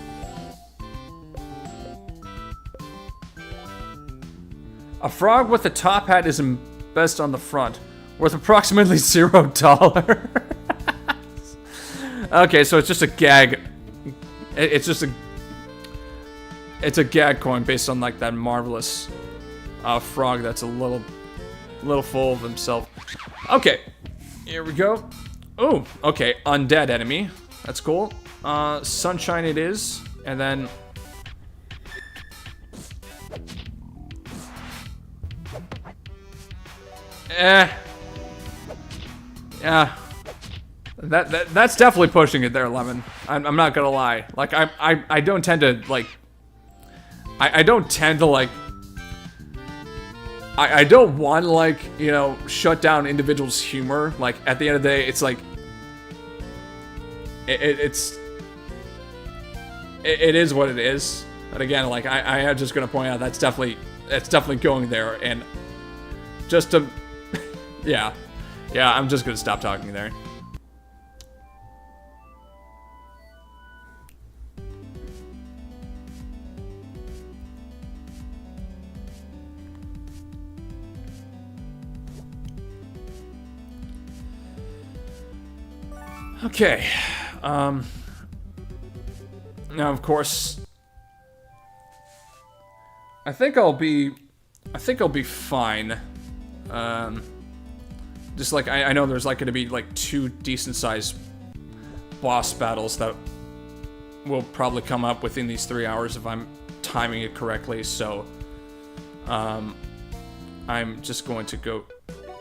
A frog with a top hat is best on the front, worth approximately $0. Okay, so it's just a gag. It's just a... It's a gag coin based on, like, that marvelous frog that's a little full of himself. Okay, here we go. Oh, okay, undead enemy. That's cool. Sunshine it is, and then... Yeah. That's definitely pushing it there, Lemon. I'm not gonna lie. Like, I don't tend to, like... I don't tend to, like... I don't want to, like, you know, shut down individuals' humor. Like, at the end of the day, it's like... It is what it is. But again, like, I am just gonna point out that's definitely going there, and... Just to... Yeah. Yeah, I'm just gonna stop talking there. Okay. Now, of course... I think I'll be fine. Just like, I know there's like gonna be like 2 decent-sized boss battles that will probably come up within these 3 hours if I'm timing it correctly, so I'm just going to go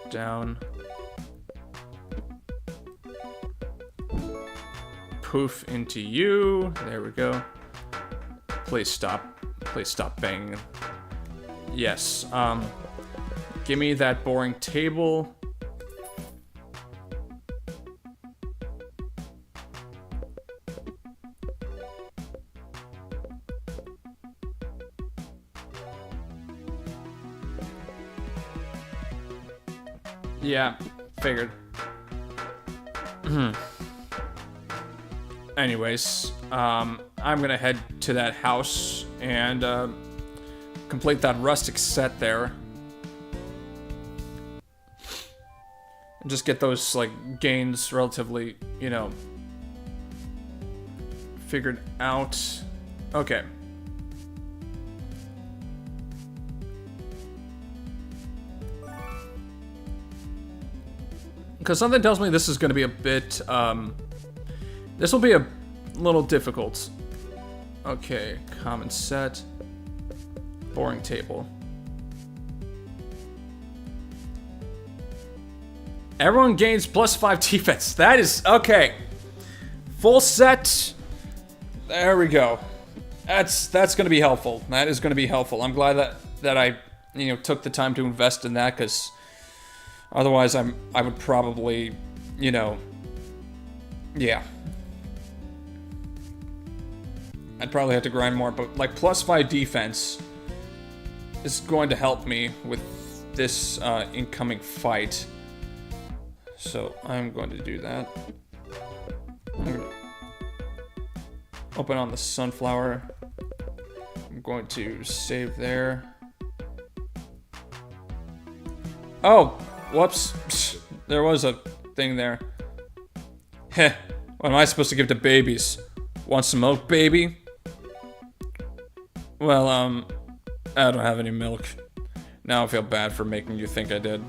down. Poof into you. There we go. Please stop banging. Yes, give me that boring table. Yeah, figured. Anyways, I'm gonna head to that house and complete that rustic set there. And just get those, like, gains relatively, you know, figured out. Okay. Because something tells me this is going to be a bit, this will be a little difficult. Okay, common set. Boring table. Everyone gains +5 defense. That is, okay. Full set. There we go. That's going to be helpful. That is going to be helpful. I'm glad that I, you know, took the time to invest in that, because otherwise I would probably, you know, yeah. I'd probably have to grind more, but like +5 defense is going to help me with this incoming fight. So I'm going to do that. I'm going to open on the sunflower. I'm going to save there. Oh, whoops. There was a thing there. Heh, what am I supposed to give to babies? Want some milk, baby? Well, I don't have any milk. Now I feel bad for making you think I did.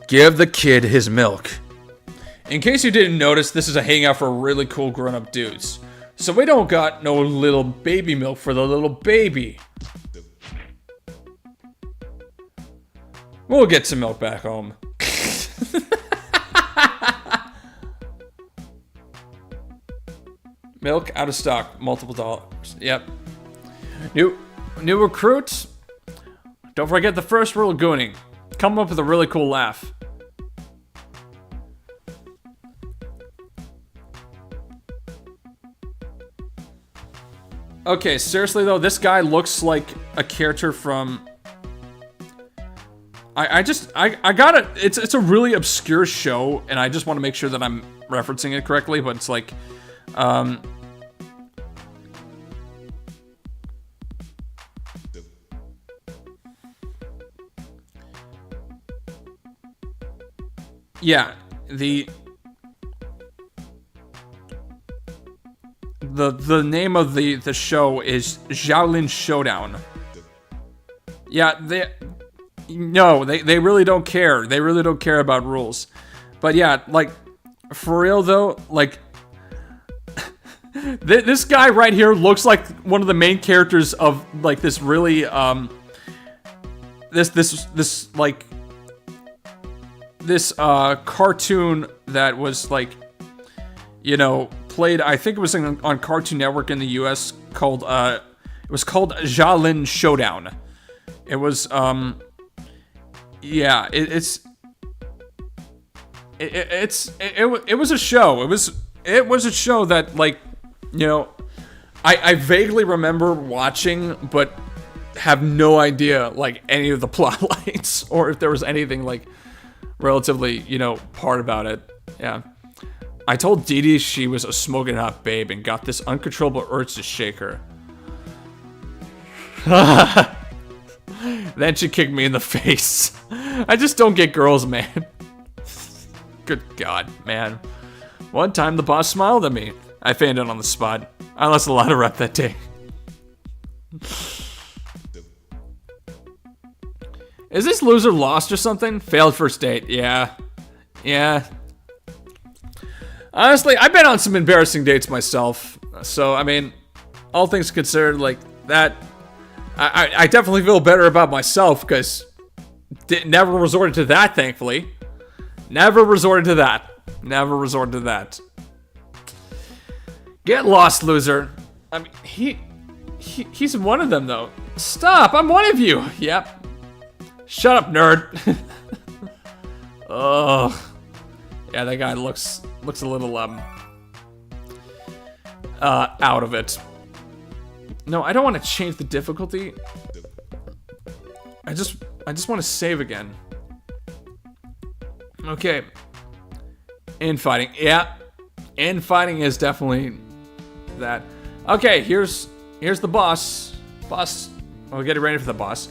Give the kid his milk. In case you didn't notice, this is a hangout for really cool grown-up dudes. So we don't got no little baby milk for the little baby. We'll get some milk back home. Milk out of stock, multiple dollars. Yep. New recruits. Don't forget the first rule of gooning. Come up with a really cool laugh. Okay, seriously though, this guy looks like a character from... I got it. It's a really obscure show, and I just want to make sure that I'm referencing it correctly, but it's like... yeah, the name of the show is Shaolin Showdown. Yeah, they really don't care. They really don't care about rules. But yeah, like, for real though, like, this guy right here looks like one of the main characters of, like, this really, this cartoon that was, like, you know, played, I think it was on Cartoon Network in the US, called, it was called Shaolin Showdown. It was, yeah, it was a show. It was a show that, like, you know, I vaguely remember watching, but have no idea, like, any of the plot lines, or if there was anything, like, relatively, you know, part about it. Yeah. I told Dee Dee she was a smoking hot babe and got this uncontrollable urge to shake her. Then she kicked me in the face. I just don't get girls, man. Good God, man. One time the boss smiled at me. I fainted on the spot. I lost a lot of rep that day. Is this loser lost or something? Failed first date. Yeah. Yeah. Honestly, I've been on some embarrassing dates myself. So, I mean, all things considered, like, that... I definitely feel better about myself, because... never resorted to that, thankfully. Never resorted to that. Never resorted to that. Get lost, loser. I mean, he's one of them, though. Stop, I'm one of you. Yep. Shut up, nerd. Ugh. Yeah, that guy looks a little, out of it. No, I don't want to change the difficulty. I just want to save again. Okay. Infighting. Yeah. Infighting is definitely that. Okay, here's the boss. Boss. We'll get ready for the boss.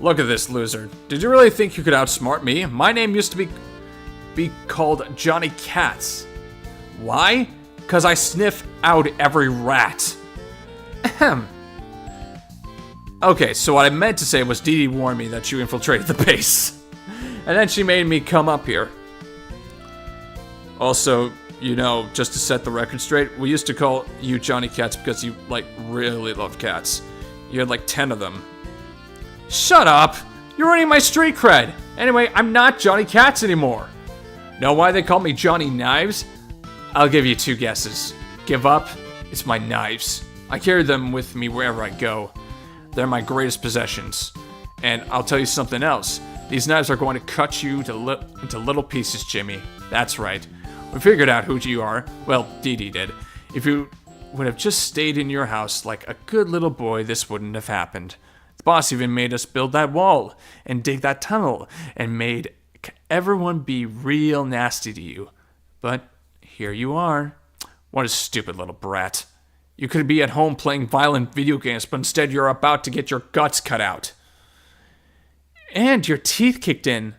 Look at this loser. Did you really think you could outsmart me? My name used to be called Johnny Cats. Why? Because I sniff out every rat. Ahem. Okay, so what I meant to say was Dee Dee warned me that you infiltrated the base. And then she made me come up here. Also, you know, just to set the record straight, we used to call you Johnny Cats because you, like, really loved cats. You had, like, 10 of them. Shut up! You're ruining my street cred! Anyway, I'm not Johnny Cats anymore. Know why they call me Johnny Knives? I'll give you 2 guesses. Give up? It's my knives. I carry them with me wherever I go. They're my greatest possessions. And I'll tell you something else. These knives are going to cut you into little pieces, Jimmy. That's right. We figured out who you are. Well, Dee Dee did. If you would have just stayed in your house like a good little boy, this wouldn't have happened. The boss even made us build that wall and dig that tunnel and made everyone be real nasty to you. But here you are. What a stupid little brat. You could be at home playing violent video games, but instead you're about to get your guts cut out. And your teeth kicked in.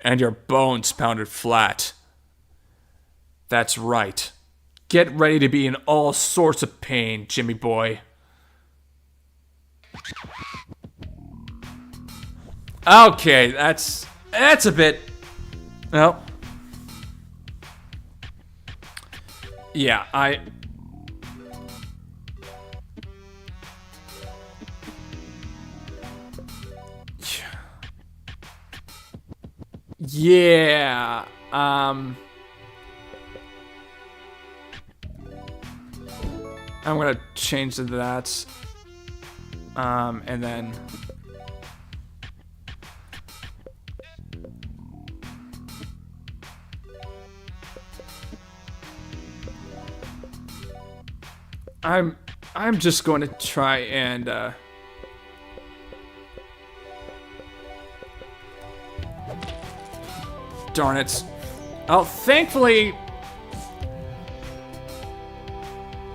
And your bones pounded flat. That's right. Get ready to be in all sorts of pain, Jimmy boy. Okay, that's a bit. Well, yeah, yeah. I'm gonna change to that. And then. I'm just going to try and darn it. Oh, thankfully.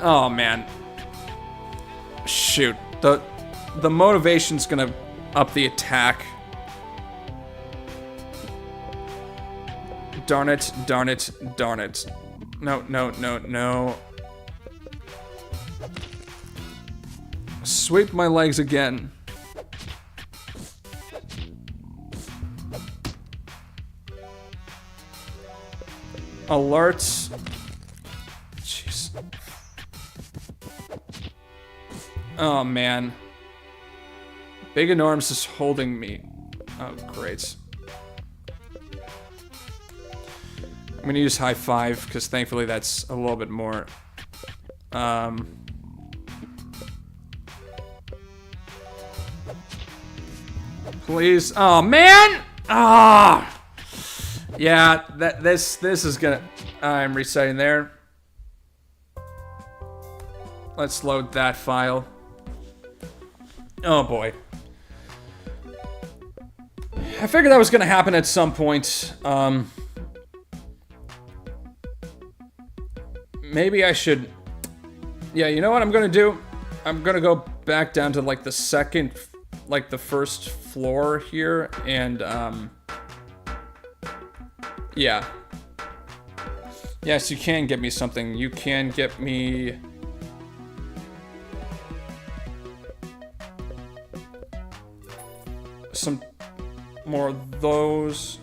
Oh man. Shoot. The motivation's gonna up the attack. Darn it, darn it, darn it. No, no, no, no. Sweep my legs again. Alerts. Jeez. Oh man. Big Enormous is holding me. Oh great. I'm gonna use high five because thankfully that's a little bit more. Please. Oh man. Ah. Yeah. This is gonna. I'm resetting there. Let's load that file. Oh boy. I figured that was gonna happen at some point. Maybe I should. Yeah, you know what I'm gonna do? I'm gonna go back down to like the second, like the first floor here, and yeah. Yes, you can get me something. You can get me. Some more of those.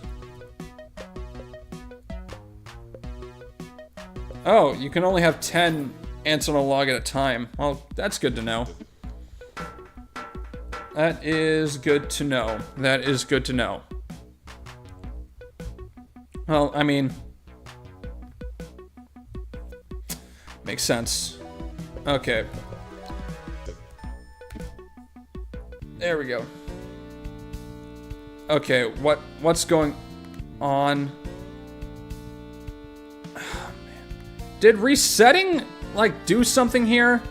Oh, you can only have 10 ants on a log at a time. Well, that's good to know. That is good to know. That is good to know. Well, I mean... makes sense. Okay. There we go. Okay, what's going on? Oh, man. Did resetting, like, do something here?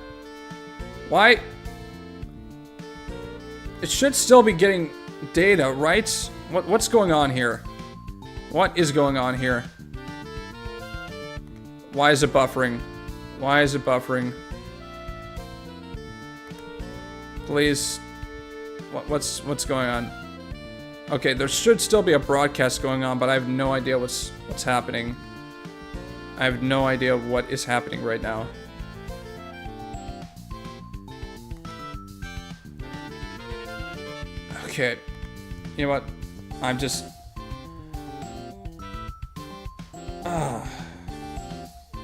Why? It should still be getting data, right? What's going on here? What is going on here? Why is it buffering? Why is it buffering? Please. What's going on? Okay, there should still be a broadcast going on, but I have no idea what's happening. I have no idea what is happening right now. Okay. You know what? I'm just...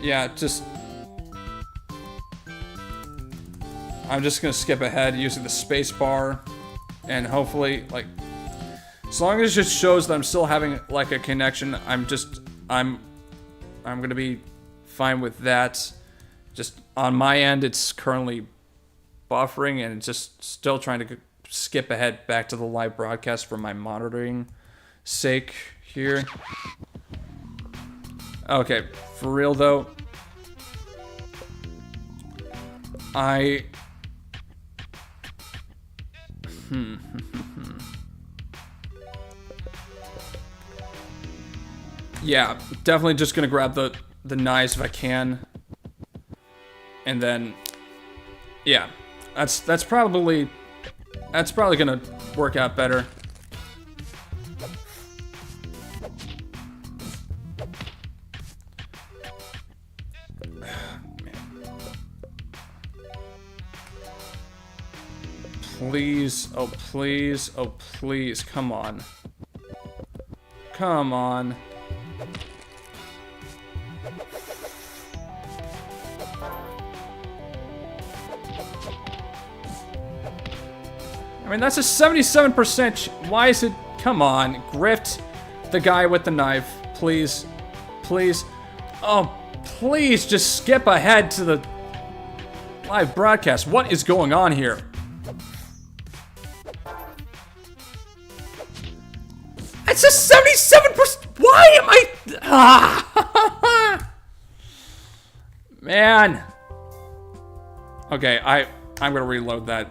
yeah, just... I'm just gonna skip ahead using the space bar, and hopefully, like... as long as it just shows that I'm still having, like, a connection, I'm gonna be fine with that. Just, on my end, it's currently buffering, and it's just still trying to skip ahead back to the live broadcast for my monitoring sake here. Okay, for real, though. Yeah, definitely just gonna grab the knives if I can. And then, yeah, that's probably gonna work out better. please. Oh, please. Oh, please. Come on. Come on. I mean, that's a 77%. Why is it? Come on. Grift the guy with the knife. Please. Please. Oh, please just skip ahead to the live broadcast. What is going on here? It's a 77%. Why am I? Man. Okay, I'm gonna reload that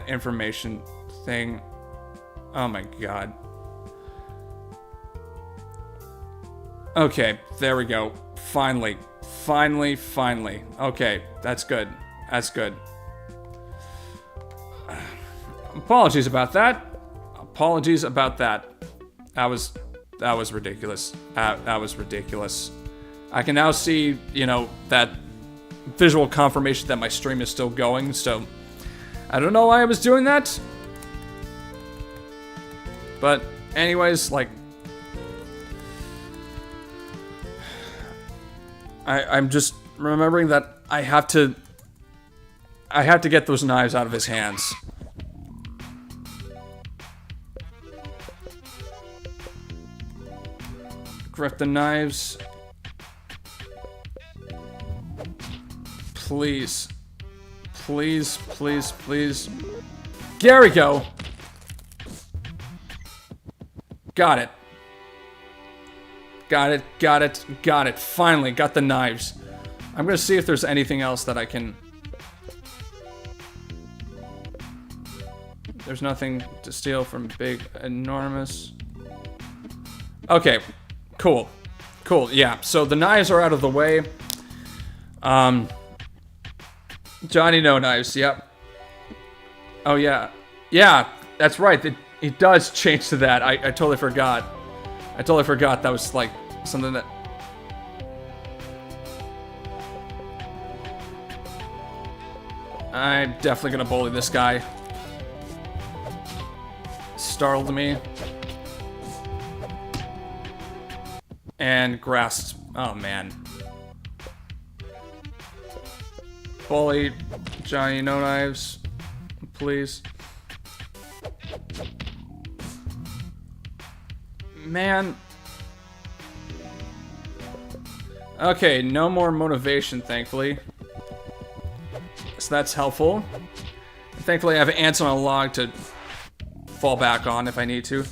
information thing. Oh my god. Okay, there we go. Finally. Okay, that's good. That's good. Apologies about that. That was ridiculous. That was ridiculous. I can now see, you know, that visual confirmation that my stream is still going, so I don't know why I was doing that. But anyways, like, I'm just remembering that I have to get those knives out of his hands. Grip the knives. Please. Please, please, please. There we go. Got it. Got it. Finally, got the knives. I'm gonna see if there's anything else that I can... There's nothing to steal from Big Enormous. Okay, cool. Yeah, so the knives are out of the way. Johnny No Knives, yep. Oh, yeah. Yeah, that's right. It does change to that. I totally forgot. That was, like, something that... I'm definitely gonna bully this guy. Startled me. And grasped. Oh, man. Bully Johnny No Knives, please. Man. Okay, no more motivation, thankfully. So that's helpful. And thankfully, I have ants on a log to fall back on if I need to.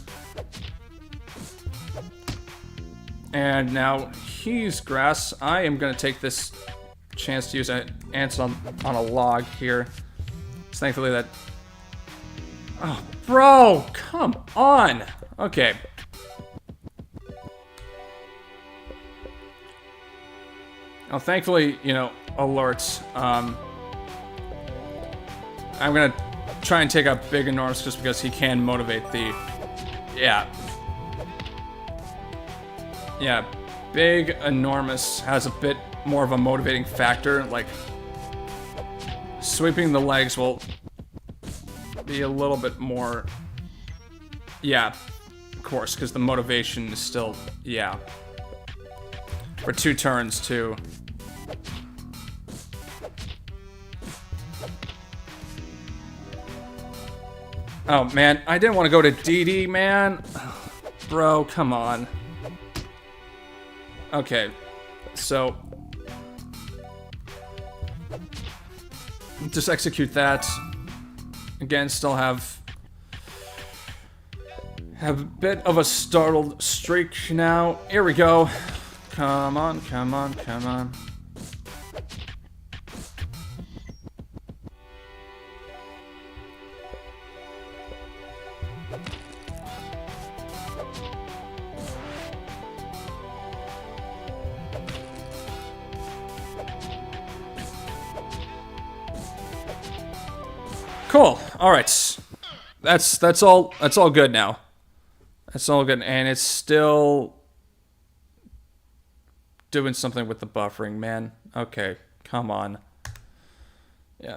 And now he's grass. I am gonna take this chance to use ants on a log here. So thankfully that... Oh, bro! Come on! Okay. Well, thankfully, you know, alerts. I'm gonna try and take out Big Enormous just because he can motivate the... Yeah. Yeah, Big Enormous has a bit more of a motivating factor, like sweeping the legs will be a little bit more, yeah, of course, because the motivation is still, yeah, for 2 turns too. Oh man, I didn't want to go to DD, man. Bro, come on. Okay, so just execute that. Again, still have a bit of a startled streak now. Here we go. Come on. Cool. All right. That's all good now. That's all good, and it's still doing something with the buffering, man. Okay, come on. Yeah.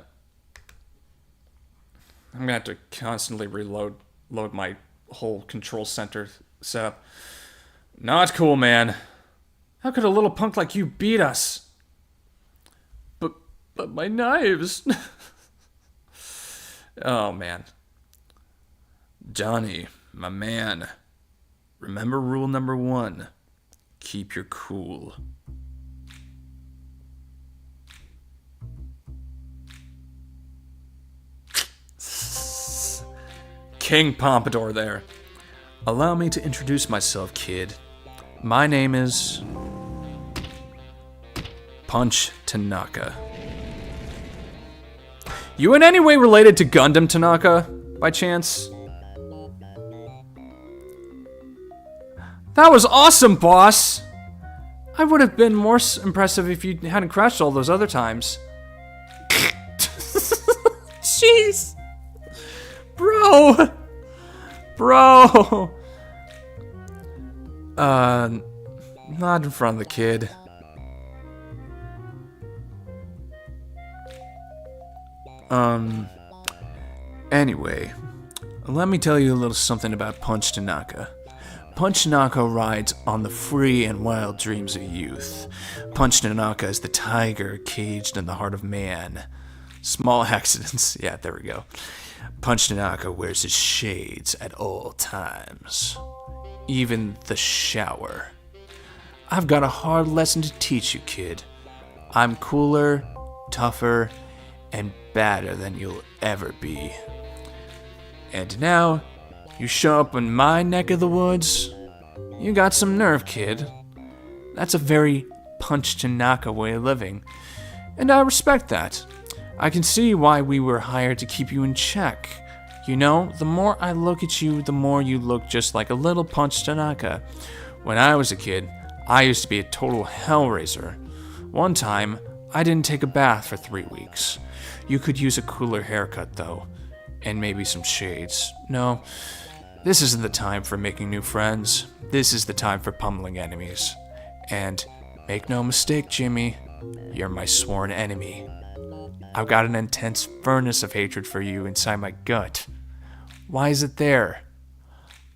I'm gonna have to constantly load my whole control center setup. Not cool, man. How could a little punk like you beat us? But my knives. Oh, man. Johnny, my man. Remember rule number 1. Keep your cool. King Pompadour there. Allow me to introduce myself, kid. My name is... Punch Tanaka. You in any way related to Gundam Tanaka, by chance? That was awesome, boss! I would have been more impressive if you hadn't crashed all those other times. Jeez! Bro! Bro! Not in front of the kid. Anyway, let me tell you a little something about Punch Tanaka. Punch Tanaka rides on the free and wild dreams of youth. Punch Tanaka is the tiger caged in the heart of man. Small accidents. Yeah, there we go. Punch Tanaka wears his shades at all times. Even the shower. I've got a hard lesson to teach you, kid. I'm cooler, tougher, and badder than you'll ever be. And now, you show up in my neck of the woods? You got some nerve, kid. That's a very Punch Tanaka way of living, and I respect that. I can see why we were hired to keep you in check. You know, the more I look at you, the more you look just like a little Punch Tanaka. When I was a kid, I used to be a total hellraiser. One time, I didn't take a bath for 3 weeks. You could use a cooler haircut, though. And maybe some shades. No, this isn't the time for making new friends. This is the time for pummeling enemies. And make no mistake, Jimmy, you're my sworn enemy. I've got an intense furnace of hatred for you inside my gut. Why is it there?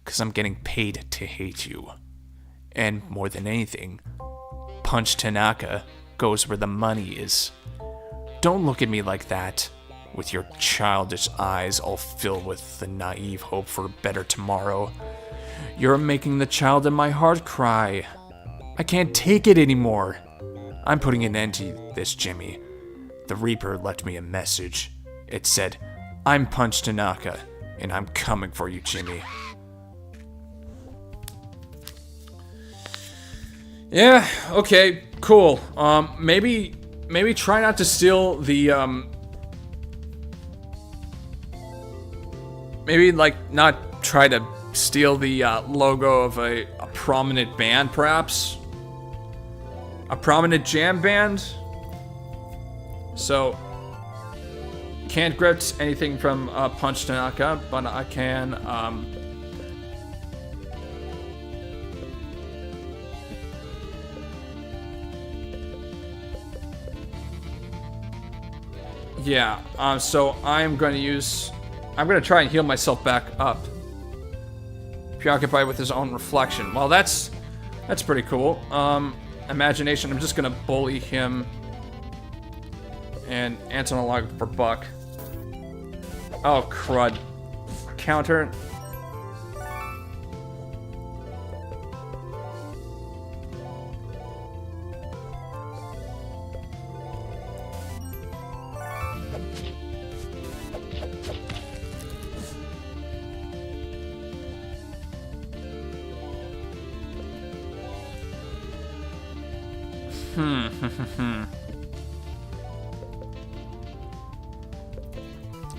'Cause I'm getting paid to hate you. And more than anything, Punch Tanaka goes where the money is. Don't look at me like that, with your childish eyes all filled with the naive hope for a better tomorrow. You're making the child in my heart cry. I can't take it anymore. I'm putting an end to this, Jimmy. The Reaper left me a message. It said, I'm Punch Tanaka, and I'm coming for you, Jimmy. Yeah, okay, cool. Maybe try not to steal the, maybe, like, not try to steal the, logo of a prominent band, perhaps? A prominent jam band? So, can't get anything from, Punch Tanaka, but I can, yeah, so I'm going to try and heal myself back up. Preoccupied with his own reflection. Well, that's pretty cool. Imagination, I'm just going to bully him. And Antonolog for Buck. Oh, crud. Counter.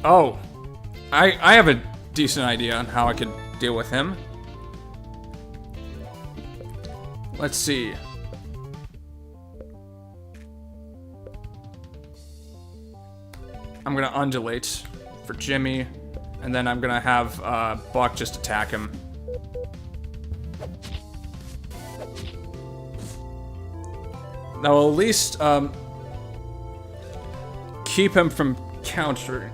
Oh, I have a decent idea on how I could deal with him. Let's see. I'm gonna undulate for Jimmy, and then I'm gonna have Buck just attack him. That will at least keep him from countering.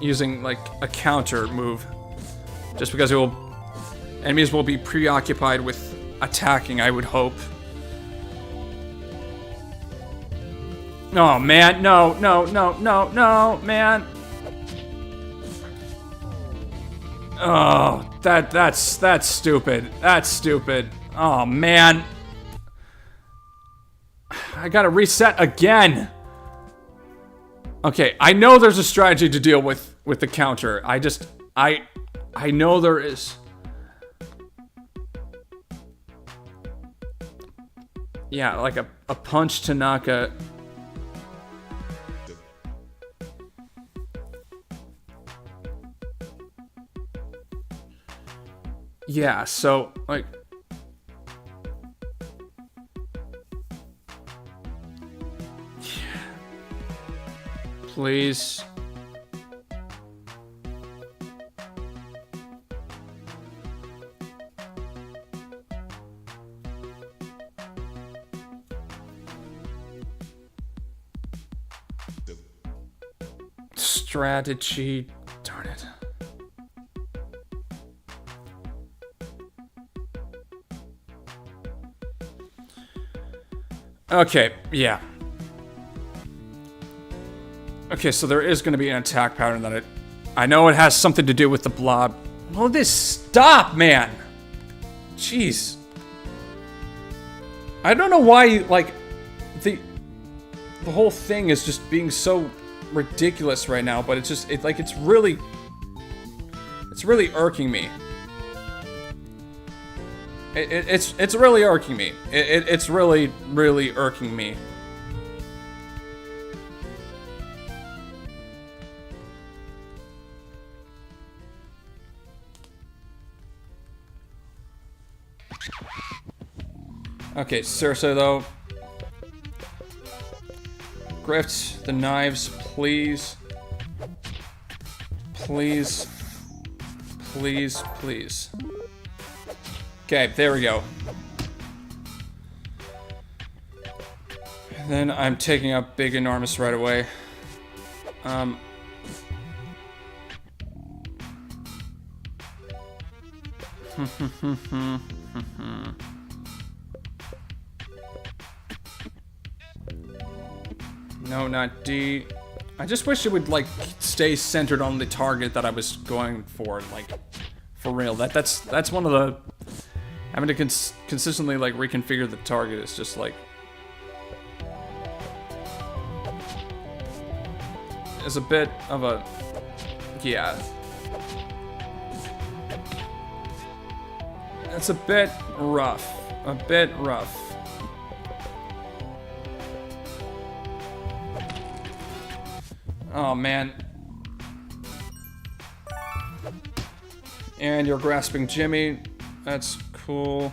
using like a counter move. Just because enemies will be preoccupied with attacking, I would hope. Oh man, no, man. Oh, that's stupid. That's stupid. Oh man. I gotta reset again. Okay, I know there's a strategy to deal with the counter. I know there is. Yeah, like a punch to knock a... Yeah, so, like... Please. Strategy. Darn it. Okay, yeah. Okay, so there is going to be an attack pattern that I know it has something to do with the blob. Will this stop, man? Jeez. I don't know why, like, the whole thing is just being so ridiculous right now, but it's really irking me. It's really irking me. It's really irking me. Okay, seriously though. Grift the knives, please. Please. Please, please. Okay, there we go. Then I'm taking up Big Enormous right away. No, not D. I just wish it would, like, stay centered on the target that I was going for, like, for real. That's one of the... Having to consistently, like, reconfigure the target is just, like... It's a bit of a... Yeah. It's a bit rough. A bit rough. Oh, man. And you're grasping Jimmy. That's cool.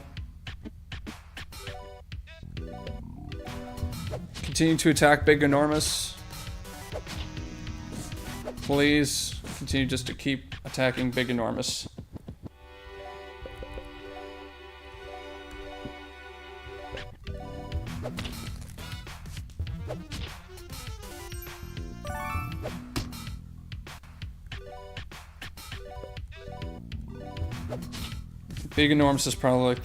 Continue to attack Big Enormous. Please continue just to keep attacking Big Enormous. Big Enormous is probably like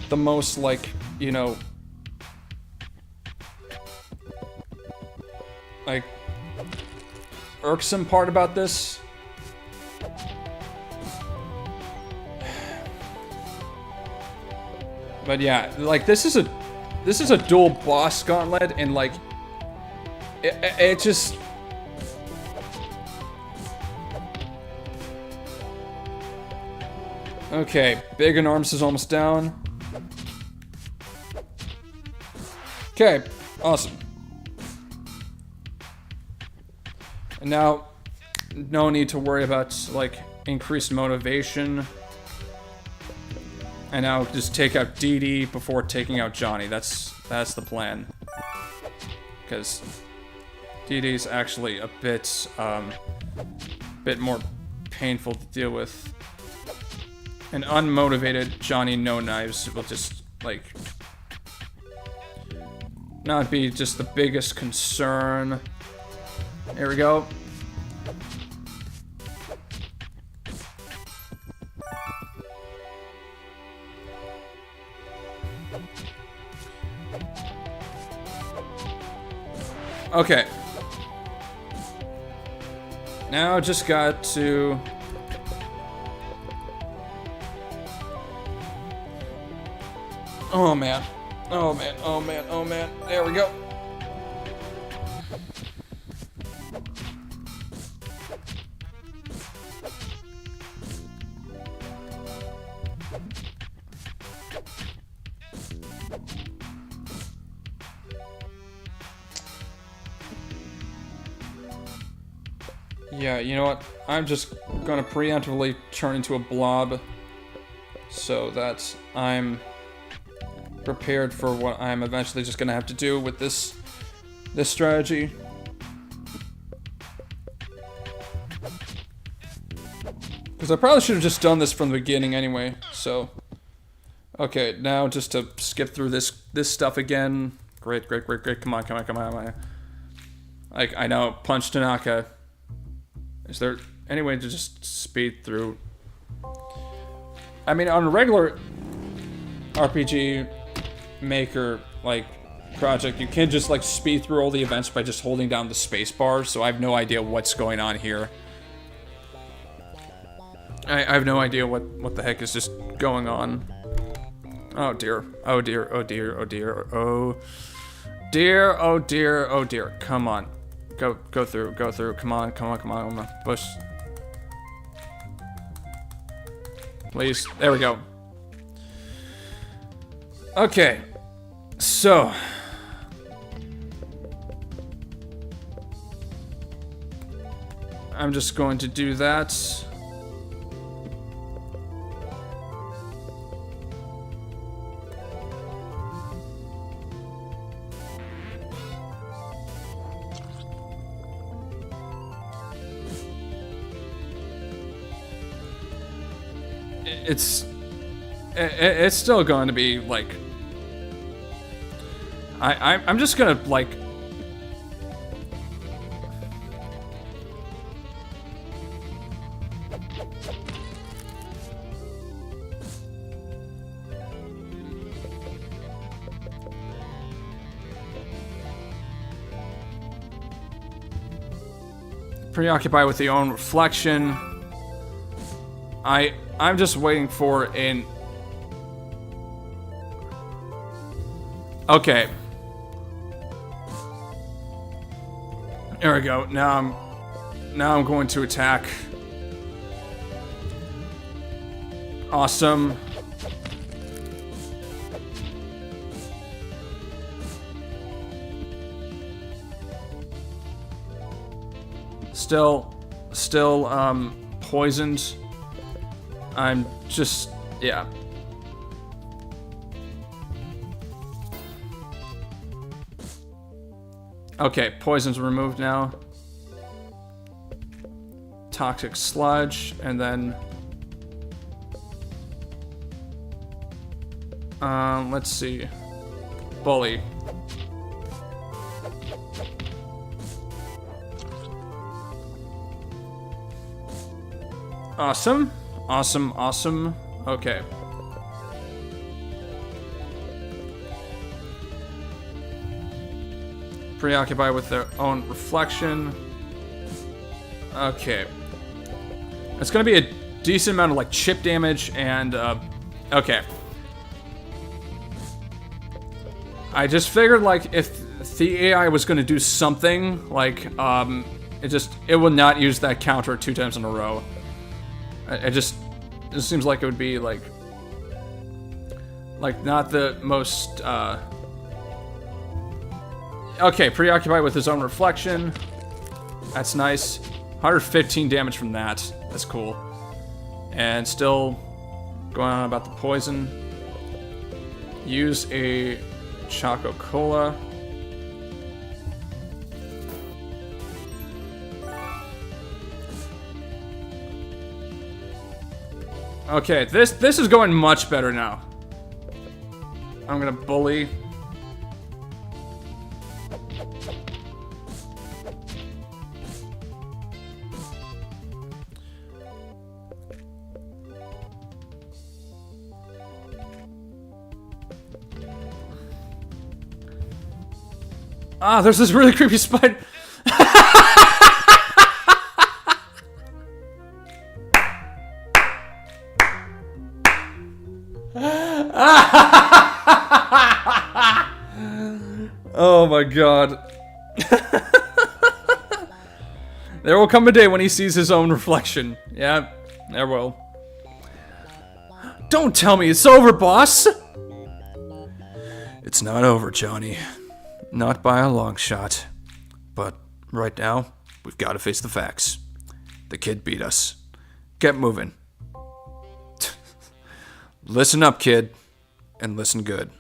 the most, like, you know, like, irksome part about this. But yeah, like, this is a dual boss gauntlet, and like it just... Okay, Big Enormous is almost down. Okay, awesome. And now, no need to worry about, like, increased motivation. And now just take out Dee Dee before taking out Johnny. That's the plan. Because Dee Dee's actually a bit more painful to deal with. An unmotivated Johnny No Knives will just, like, not be just the biggest concern. Here we go. Okay. Now just got to... Oh man. Oh man, oh man, oh man. There we go. Yeah, you know what? I'm just gonna preemptively turn into a blob so that I'm prepared for what I'm eventually just gonna have to do with this strategy. Because I probably should have just done this from the beginning anyway, so... Okay, now just to skip through this stuff again. Great, great, great, great. Come on, come on, come on, come on. Like, I know, Punch Tanaka. Is there any way to just speed through? I mean, on a regular RPG Maker, like, project, you can just, like, speed through all the events by just holding down the space bar, so I have no idea what's going on here. I have no idea what the heck is just going on. Oh dear, oh dear, oh dear, oh dear, oh dear, oh dear, oh dear. Come on. Go through, come on, come on, come on, come on. Push. Please, there we go. Okay, so. I'm just going to do that. It's still going to be like I'm just gonna like preoccupied with the own reflection. I'm just waiting for an... Okay. There we go. Now I'm going to attack. Awesome. Still poisoned. I'm just, yeah. Okay, poison's removed now. Toxic sludge, and then... let's see. Bully. Awesome. Awesome, awesome. Okay. Preoccupied with their own reflection. Okay. It's gonna be a decent amount of, like, chip damage and, okay. I just figured, like, if the AI was gonna do something, like, it would not use that counter 2 times in a row. It just seems like it would be like not the most okay, preoccupied with his own reflection. That's nice. 115 damage from that. That's cool. And still going on about the poison. Use a Choco Cola. Okay, this is going much better now. I'm gonna bully. Ah, there's this really creepy spider. Oh my god. There will come a day when he sees his own reflection. Yeah, there will. Don't tell me it's over, boss! It's not over, Johnny. Not by a long shot. But right now, we've got to face the facts. The kid beat us. Get moving. Listen up, kid. And listen good.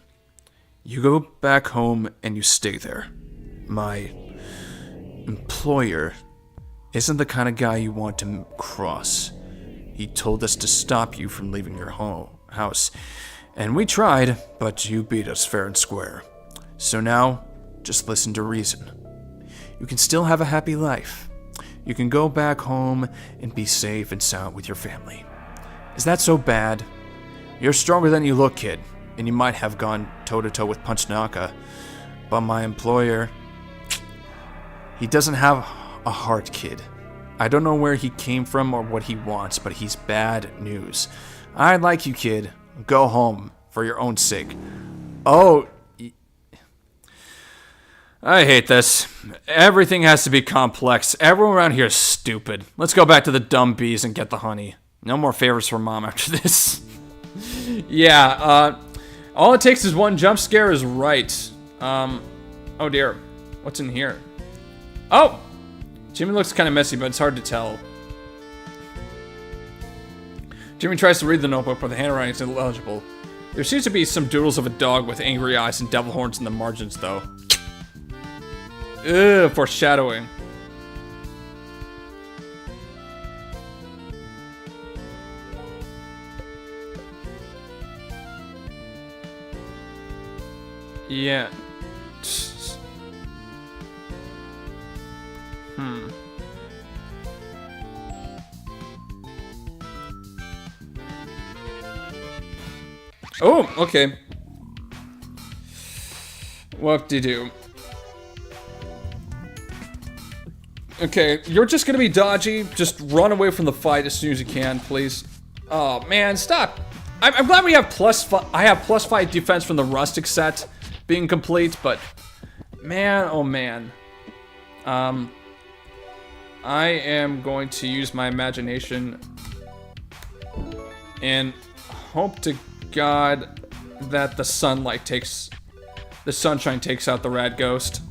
You go back home and you stay there. My employer isn't the kind of guy you want to cross. He told us to stop you from leaving your house. And we tried, but you beat us fair and square. So now, just listen to reason. You can still have a happy life. You can go back home and be safe and sound with your family. Is that so bad? You're stronger than you look, kid. And you might have gone toe-to-toe with Punchnaka. But my employer... He doesn't have a heart, kid. I don't know where he came from or what he wants, but he's bad news. I like you, kid. Go home, for your own sake. Oh... I hate this. Everything has to be complex. Everyone around here is stupid. Let's go back to the dumb bees and get the honey. No more favors for Mom after this. Yeah, all it takes is one jump scare is right. Oh dear. What's in here? Oh! Jimmy looks kind of messy, but it's hard to tell. Jimmy tries to read the notebook, but the handwriting is illegible. There seems to be some doodles of a dog with angry eyes and devil horns in the margins, though. Ugh, foreshadowing. Yeah. Oh, okay. Whoop-de-doo. Okay, you're just gonna be dodgy. Just run away from the fight as soon as you can, please. Oh, man, stop. I'm glad we have I have +5 defense from the rustic set being complete, but... Man, oh man. I am going to use my imagination and hope to God that the sunshine takes out the rad ghost.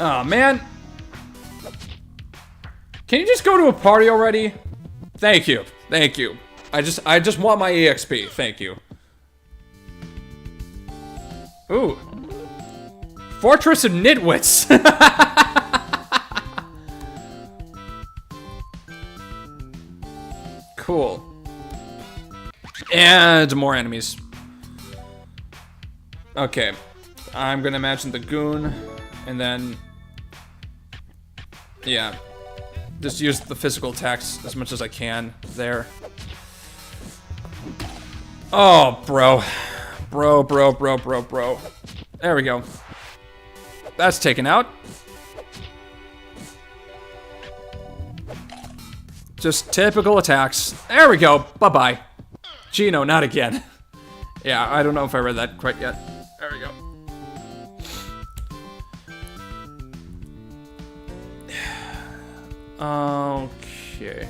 Oh man. Can you just go to a party already? Thank you. Thank you. I just want my EXP. Thank you. Ooh. Fortress of Nitwits. Cool. And more enemies. Okay. I'm gonna imagine the goon, and then... Yeah. Just use the physical attacks as much as I can there. Oh, bro. Bro. There we go. That's taken out. Just typical attacks. There we go. Bye-bye. Gino, not again. Yeah, I don't know if I read that quite yet. There we go. Okay.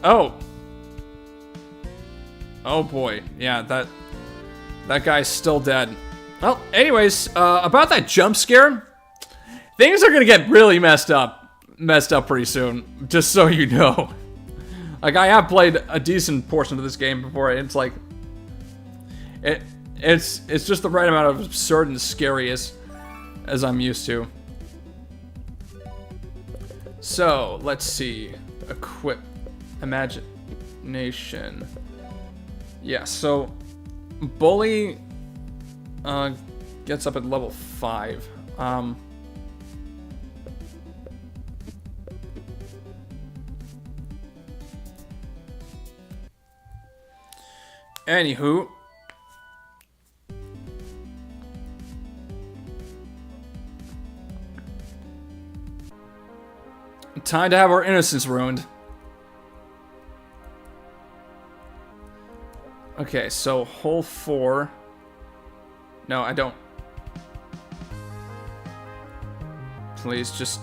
Oh. Oh boy. Yeah, that guy's still dead. Well, anyways, about that jump scare, things are gonna get really messed up pretty soon, just so you know. Like, I have played a decent portion of this game before, and it's like, it's just the right amount of absurd and scary as I'm used to. So, let's see. Equip. Imagination. Yeah, so... Bully... gets up at level 5. Anywho... Time to have our innocence ruined. Okay, so hole 4. No, I don't. Please, just...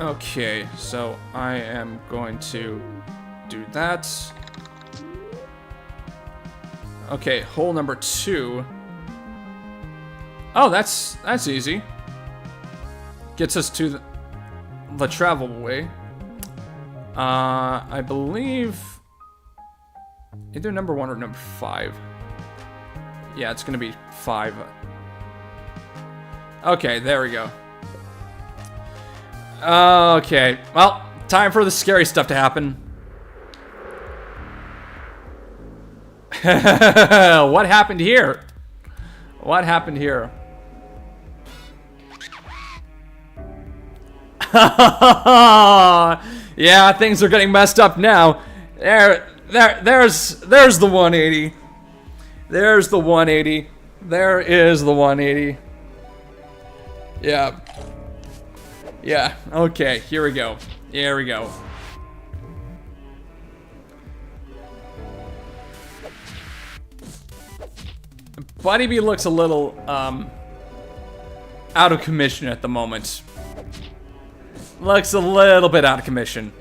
Okay, so I am going to do that. Okay, hole number 2. Oh, that's easy. Gets us to the travel way. I believe either number 1 or number 5. Yeah, it's gonna be 5. Okay, there we go. Okay, well, time for the scary stuff to happen. What happened here? What happened here? Yeah, things are getting messed up now. There's the 180. There's the 180. There is the 180. Yeah. Yeah, okay, here we go. Here we go. Buddy B looks a little, out of commission at the moment. Looks a little bit out of commission.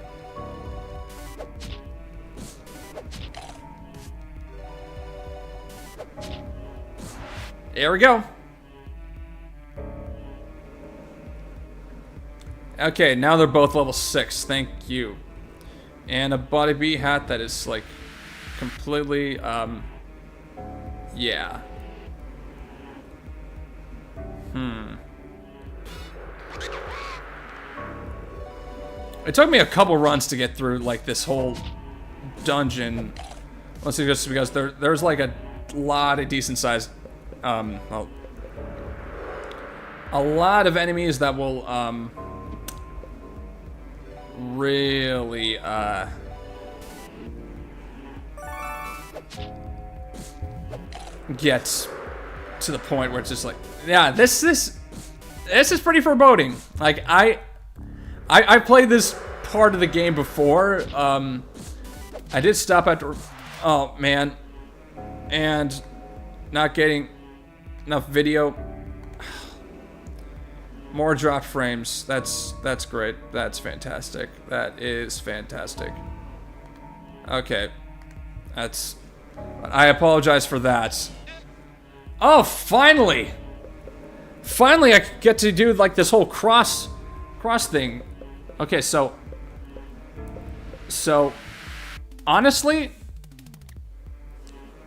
There we go. Okay, now they're both level 6. Thank you. And a Body B hat that is, like, completely, yeah. It took me a couple runs to get through, like, this whole dungeon. Mostly just because there's, like, a lot of decent-sized, well, a lot of enemies that will, really, gets to the point where it's just like, yeah, this is pretty foreboding. Like, I played this part of the game before. I did stop after, oh man, and not getting enough video. More dropped frames. That's great. That's fantastic. That is fantastic. Okay. I apologize for that. Oh, finally! Finally I get to do, like, this whole cross thing. Okay, so honestly,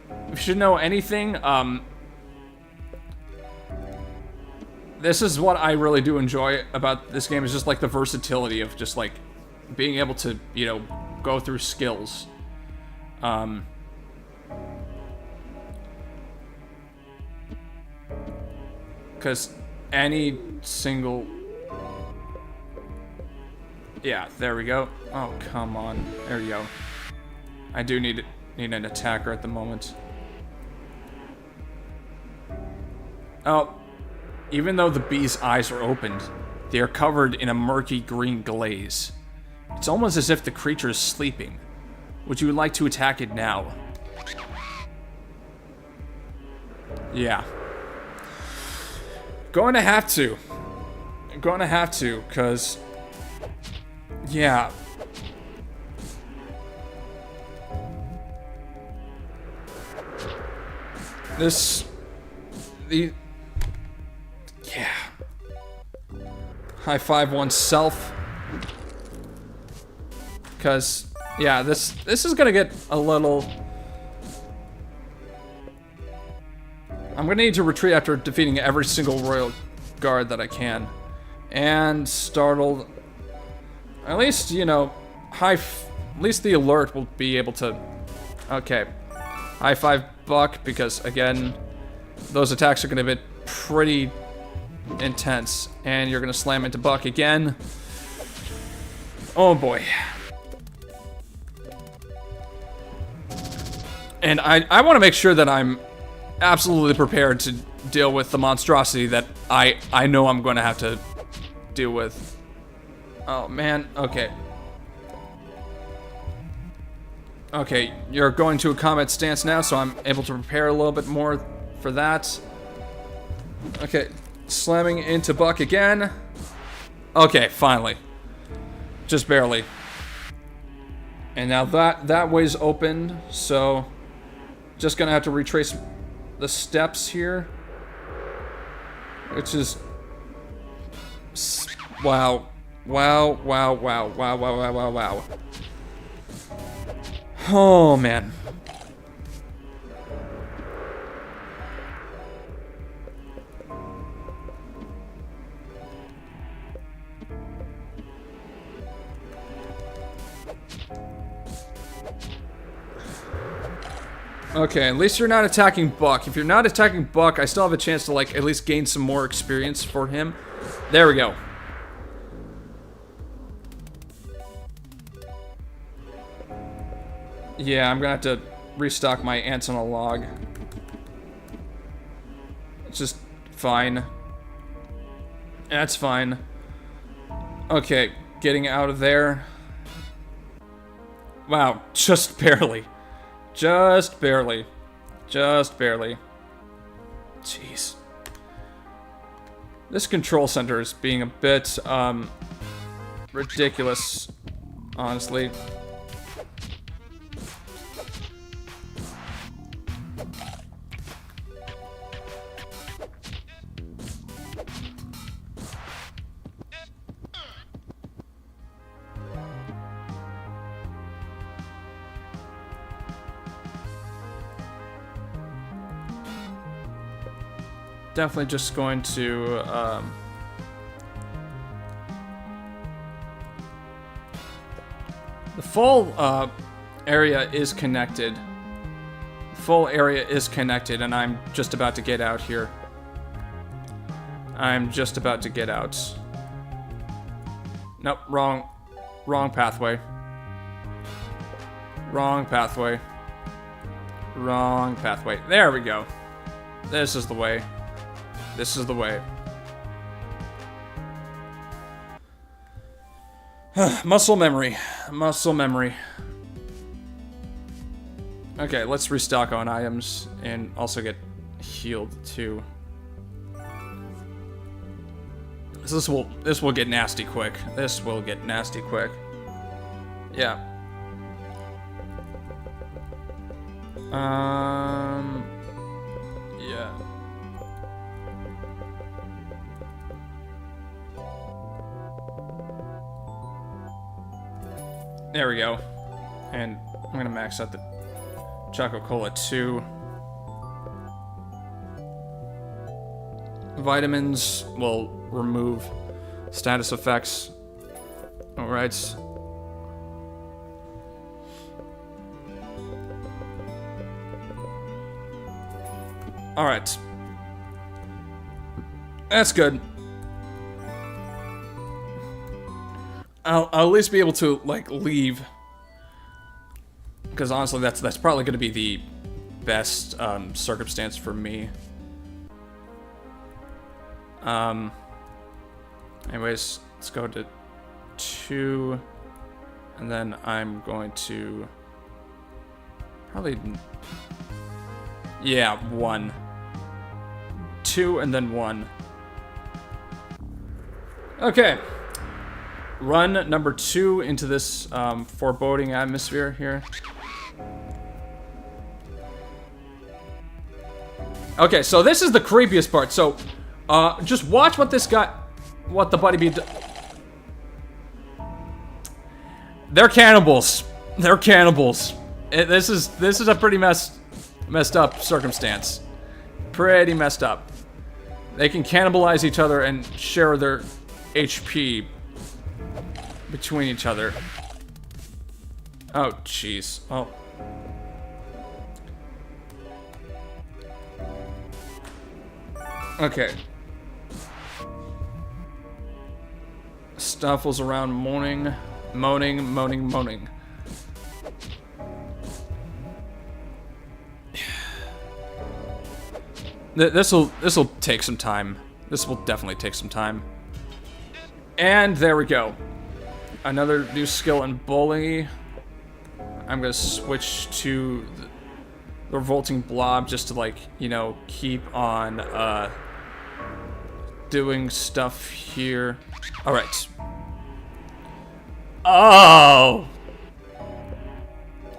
if you should know anything, this is what I really do enjoy about this game, is just, like, the versatility of just, like, being able to, you know, go through skills. Because any single... Yeah, there we go. Oh, come on. There you go. I do need an attacker at the moment. Oh. Even though the bee's eyes are opened, they are covered in a murky green glaze. It's almost as if the creature is sleeping. Would you like to attack it now? Yeah. Going to have to. Going to have to, because... Yeah. Yeah. High five oneself. Because, yeah, this is gonna get a little... I'm gonna need to retreat after defeating every single royal guard that I can. And startled... At least, you know, at least the alert will be able to... Okay. High five Buck, because, again, those attacks are gonna be pretty intense. And you're gonna slam into Buck again. Oh boy. And I want to make sure that I'm absolutely prepared to deal with the monstrosity that I know I'm going to have to deal with. Oh, man. Okay. Okay, you're going to a combat stance now, so I'm able to prepare a little bit more for that. Okay, slamming into Buck again. Okay, finally. Just barely. And now that way's open, so just gonna have to retrace the steps here. Which is... Wow. Wow, wow, wow, wow, wow, wow, wow, wow. Oh, man. Okay, at least you're not attacking Buck. If you're not attacking Buck, I still have a chance to, like, at least gain some more experience for him. There we go. Yeah, I'm gonna have to restock my ants on a log. It's just fine. That's fine. Okay, getting out of there. Wow, just barely. Just barely. Just barely. Jeez. This control center is being a bit, ridiculous, honestly. Definitely just going to, the full, area is connected. The full area is connected, and I'm just about to get out here. I'm just about to get out. Nope, wrong pathway. Wrong pathway. Wrong pathway. There we go. This is the way. This is the way. Muscle memory. Muscle memory. Okay, let's restock on items and also get healed too. This will get nasty quick. This will get nasty quick. Yeah. Yeah. There we go. And I'm gonna max out the Choco Cola too. Vitamins will remove status effects. Alright. Alright. That's good. I'll at least be able to, like, leave. Because honestly, that's probably going to be the best circumstance for me. Anyways, let's go to 2. And then I'm going to... probably... yeah, 1. 2 and then 1. Okay. Run number 2 into this foreboding atmosphere here. Okay, so this is the creepiest part. So, just watch what what the buddy bee They're cannibals. They're cannibals. This is a pretty messed up circumstance. Pretty messed up. They can cannibalize each other and share their HP between each other. Oh, jeez. Oh. Okay. Stuffles around moaning. This'll take some time. This will definitely take some time. And there we go. Another new skill in bully. I'm gonna switch to the revolting blob just to, like, you know, keep on doing stuff here. All right. Oh,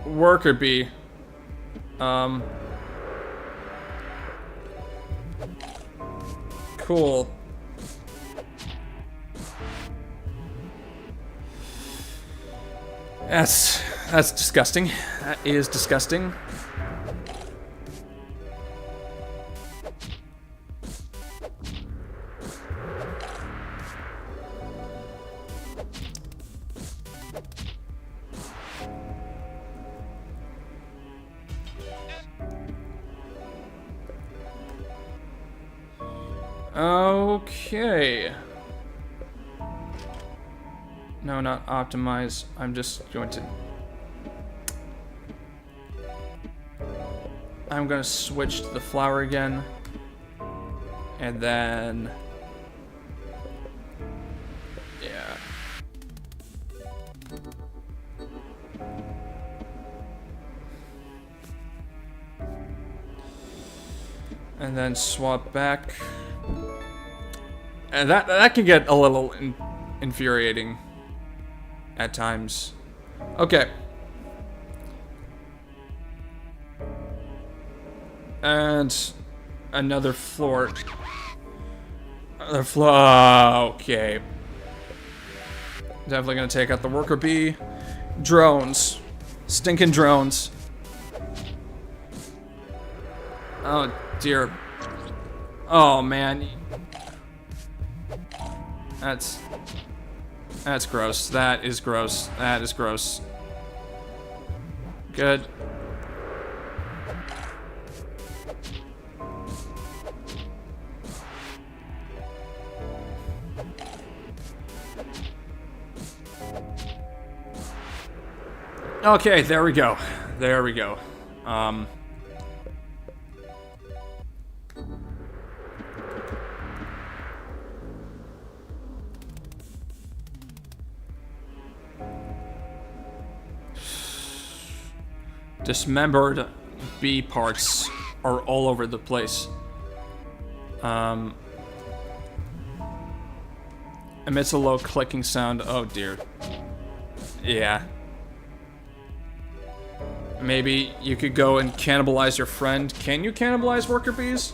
worker bee. Cool. That's disgusting. That is disgusting. Okay. No, not optimize. I'm just going to... I'm going to switch to the flower again. And then... yeah. And then swap back. And that can get a little infuriating at times. Okay. And another floor. Another floor. Okay. Definitely gonna take out the worker bee. Drones. Stinking drones. Oh dear. Oh man. That's gross. That is gross. That is gross. Good. Okay, there we go. There we go. Dismembered bee parts are all over the place. Emits a low clicking sound. Oh dear. Yeah. Maybe you could go and cannibalize your friend. Can you cannibalize worker bees?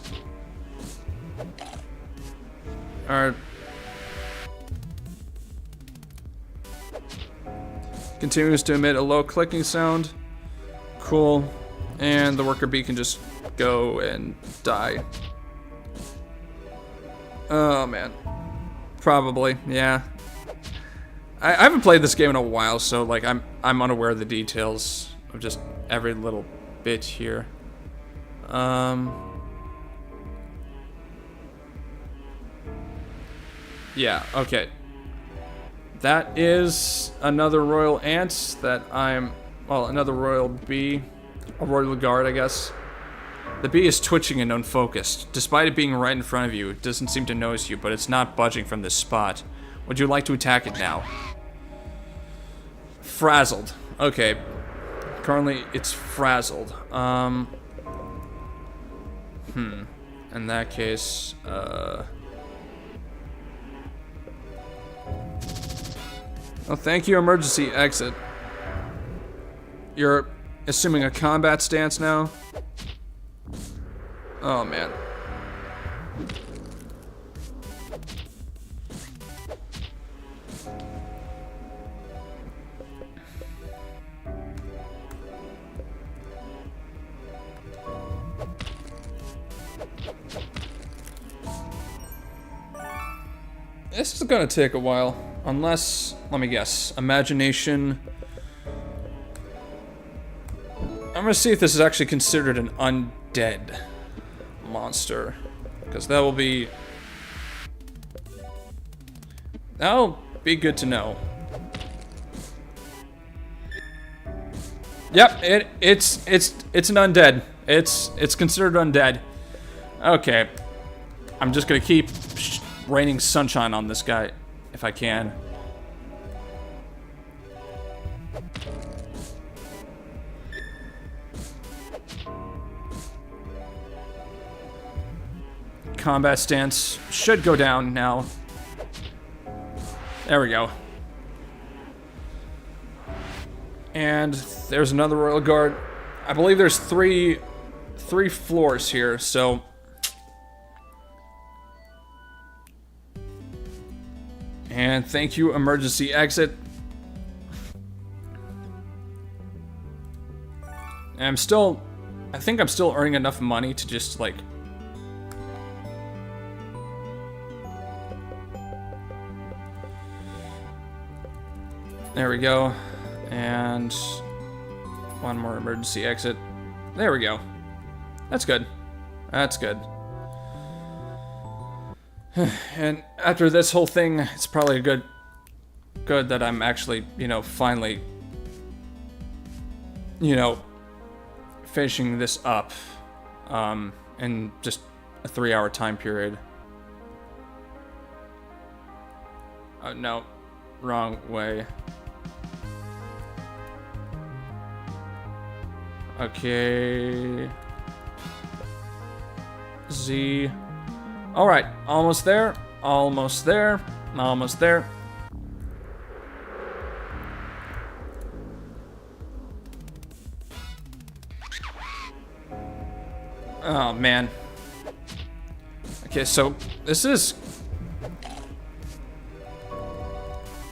Or... continues to emit a low clicking sound. Cool. And the worker bee can just go and die. Oh man. Probably, yeah. I haven't played this game in a while, so like I'm unaware of the details of just every little bit here. Yeah, okay. That is another royal ant that well, another royal bee. A royal guard, I guess. The bee is twitching and unfocused. Despite it being right in front of you, it doesn't seem to notice you, but it's not budging from this spot. Would you like to attack it now? Frazzled. Okay. Currently, it's frazzled. In that case, oh, thank you, emergency exit. You're assuming a combat stance now? Oh, man. This is gonna take a while. Unless, let me guess, imagination. I'm gonna see if this is actually considered an undead monster. Because that'll be good to know. Yep, it's an undead. It's considered undead. Okay. I'm just gonna keep raining sunshine on this guy, if I can. Combat stance should go down now. There we go. And there's another Royal Guard. I believe there's three floors here, so... And thank you, emergency exit. And I think I'm still earning enough money to just, like... There we go. And one more emergency exit. There we go. That's good. That's good. And after this whole thing, it's probably good that I'm actually, you know, finally, you know, finishing this up in just a 3-hour time period. Oh, no. Wrong way. Okay. Z. Alright, almost there. Almost there. Almost there. Oh, man. Okay, so this is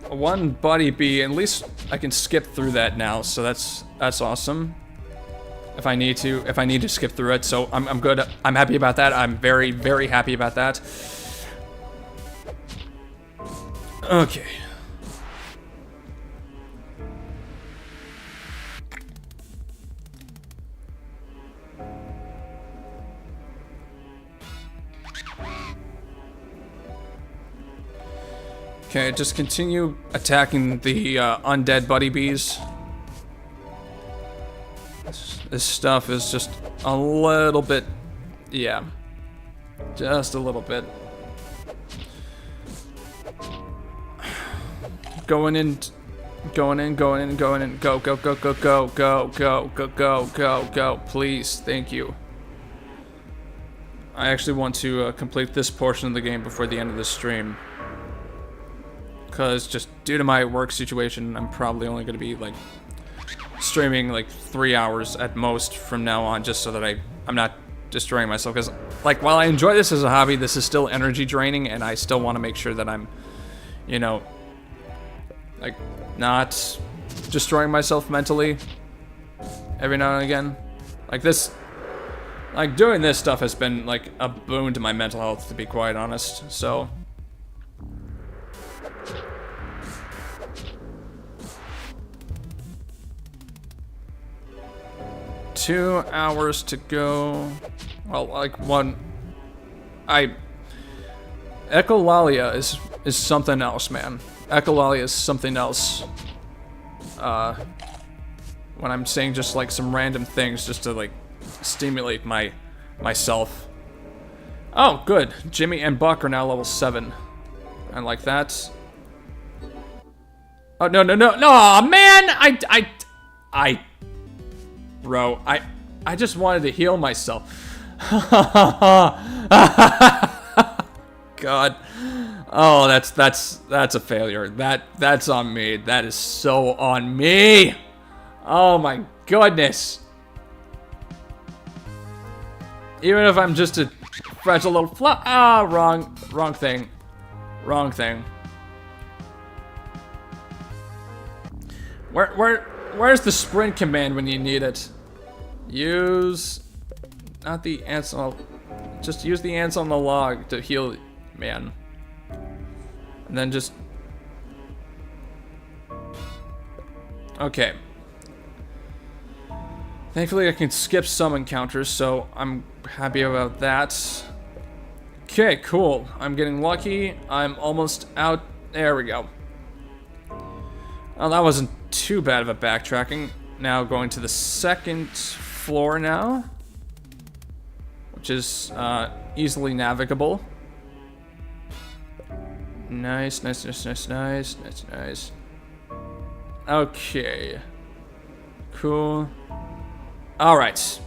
one buddy bee. At least I can skip through that now, so that's awesome. If I need to skip through it, so I'm good. I'm happy about that. I'm very, very happy about that. Okay. Okay, just continue attacking the undead buddy bees. This stuff is just a little bit, yeah, just a little bit. Going in, go, please, thank you. I actually want to complete this portion of the game before the end of the stream. Because just due to my work situation, I'm probably only going to be, like, streaming like 3 hours at most from now on, just so that I'm not destroying myself, because like while I enjoy this as a hobby, this is still energy draining, and I still want to make sure that I'm, you know, like not destroying myself mentally every now and again. Like this, like doing this stuff has been like a boon to my mental health, to be quite honest. So 2 hours to go. Well, like Echolalia is something else, man. Echolalia is something else. When I'm saying just like some random things just to like stimulate myself. Oh, good. Jimmy and Buck are now level 7. I like that. Oh, no, man! Bro, I just wanted to heal myself. God. Oh, that's a failure. That's on me. That is so on me. Oh my goodness. Even if I'm just a fragile little wrong thing. Wrong thing. Where's the sprint command when you need it? Use, not the ants on, just use the ants on the log to heal, man. And then just, okay. Thankfully I can skip some encounters, so I'm happy about that. Okay, cool. I'm getting lucky. I'm almost out. There we go. Oh, that wasn't too bad of a backtracking. Now going to the second floor now. which is easily navigable. Nice, nice, nice, nice, nice, nice, nice. Okay. Cool. Alright.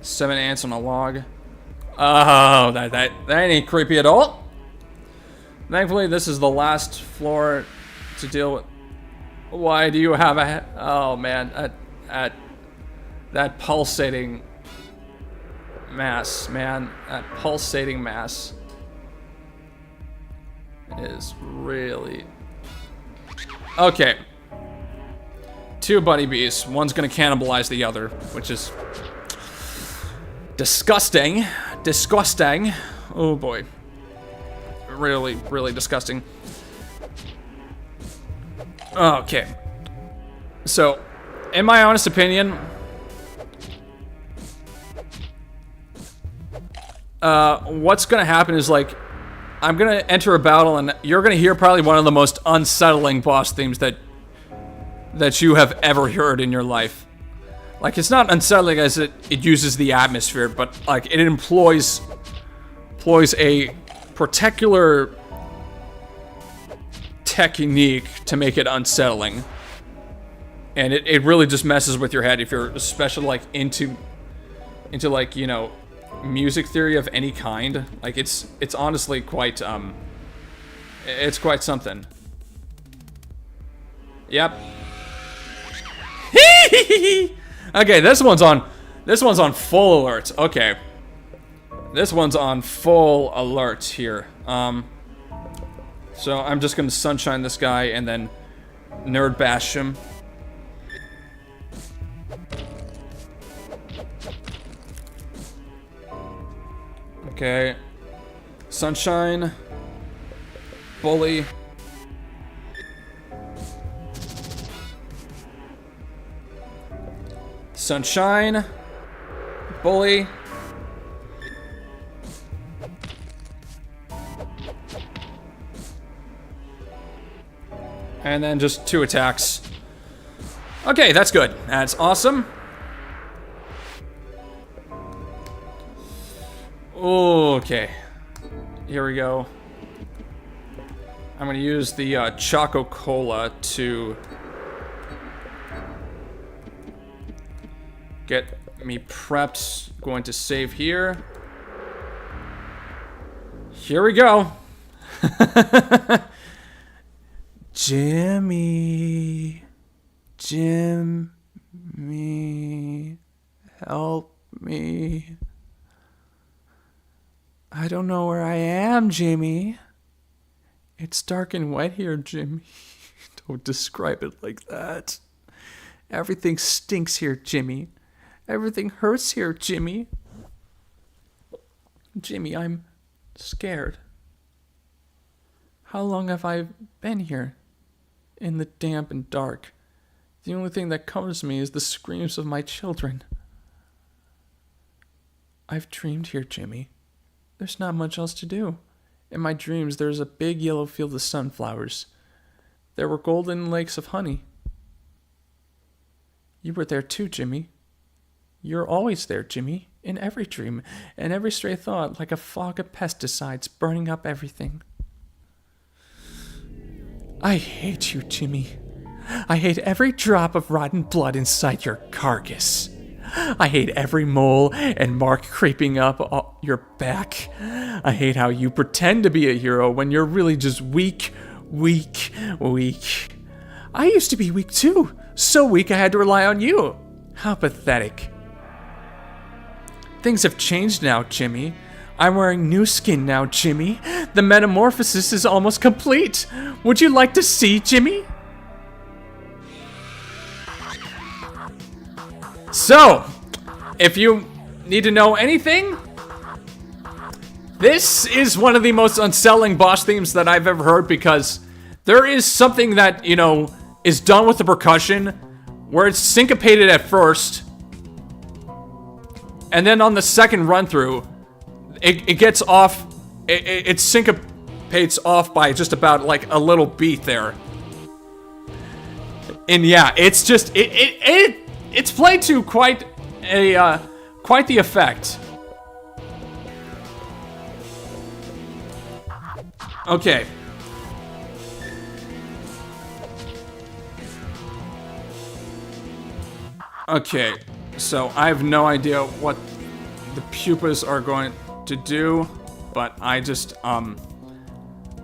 Seven ants on a log. Oh, that ain't creepy at all. Thankfully, this is the last floor to deal with. Why do you have a... Oh, man. That pulsating mass, man. That pulsating mass is really... Okay. Two bunny bees. One's gonna cannibalize the other, which is... disgusting. Disgusting. Oh, boy. Really, really disgusting. Okay. So, in my honest opinion, what's gonna happen is, like, I'm gonna enter a battle and you're gonna hear probably one of the most unsettling boss themes that you have ever heard in your life. Like, it's not unsettling as it uses the atmosphere, but, like, it employs a particular technique to make it unsettling. And it really just messes with your head if you're especially, like, into like, you know, music theory of any kind. Like, it's honestly quite, it's quite something. Yep. Okay, this one's on full alert. Okay. This one's on full alert here. So I'm just gonna sunshine this guy and then nerd bash him. Okay. Sunshine. Bully. Sunshine. Bully. And then just 2 attacks. Okay, that's good. That's awesome. Okay. Here we go. I'm gonna use the Choco Cola to get me prepped. Going to save here. Here we go. Jimmy, help me. I don't know where I am, Jimmy. It's dark and wet here, Jimmy. Don't describe it like that. Everything stinks here, Jimmy. Everything hurts here, Jimmy. Jimmy, I'm scared. How long have I been here? In the damp and dark. The only thing that covers me is the screams of my children. I've dreamed here, Jimmy. There's not much else to do. In my dreams, there was a big yellow field of sunflowers. There were golden lakes of honey. You were there too, Jimmy. You're always there, Jimmy, in every dream, and every stray thought, like a fog of pesticides burning up everything. I hate you, Jimmy. I hate every drop of rotten blood inside your carcass. I hate every mole and mark creeping up your back. I hate how you pretend to be a hero when you're really just weak. I used to be weak too. So weak I had to rely on you. How pathetic. Things have changed now, Jimmy. I'm wearing new skin now, Jimmy. The metamorphosis is almost complete. Would you like to see, Jimmy? So, if you need to know anything, this is one of the most unsettling boss themes that I've ever heard, because there is something that, you know, is done with the percussion where it's syncopated at first, and then on the second run through, it gets off, it syncopates off by just about like a little beat there. And yeah, it's just it's played to quite the effect. Okay. Okay, so I have no idea what the pupas are going to do, but I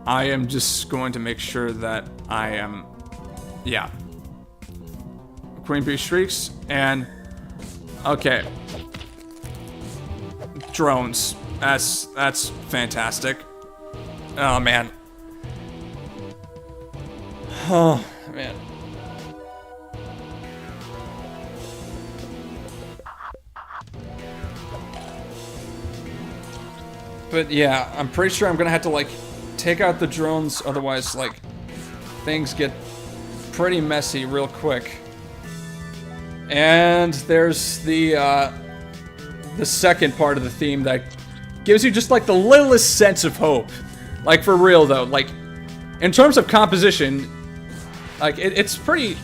am just going to make sure that I am, yeah. Queen Bee shrieks, and, okay. Drones, that's fantastic. Oh, man. Oh, man. But yeah, I'm pretty sure I'm gonna have to, like, take out the drones, otherwise, like, things get pretty messy real quick. And there's the second part of the theme that gives you just, like, the littlest sense of hope. Like, for real, though, like, in terms of composition, like, it's pretty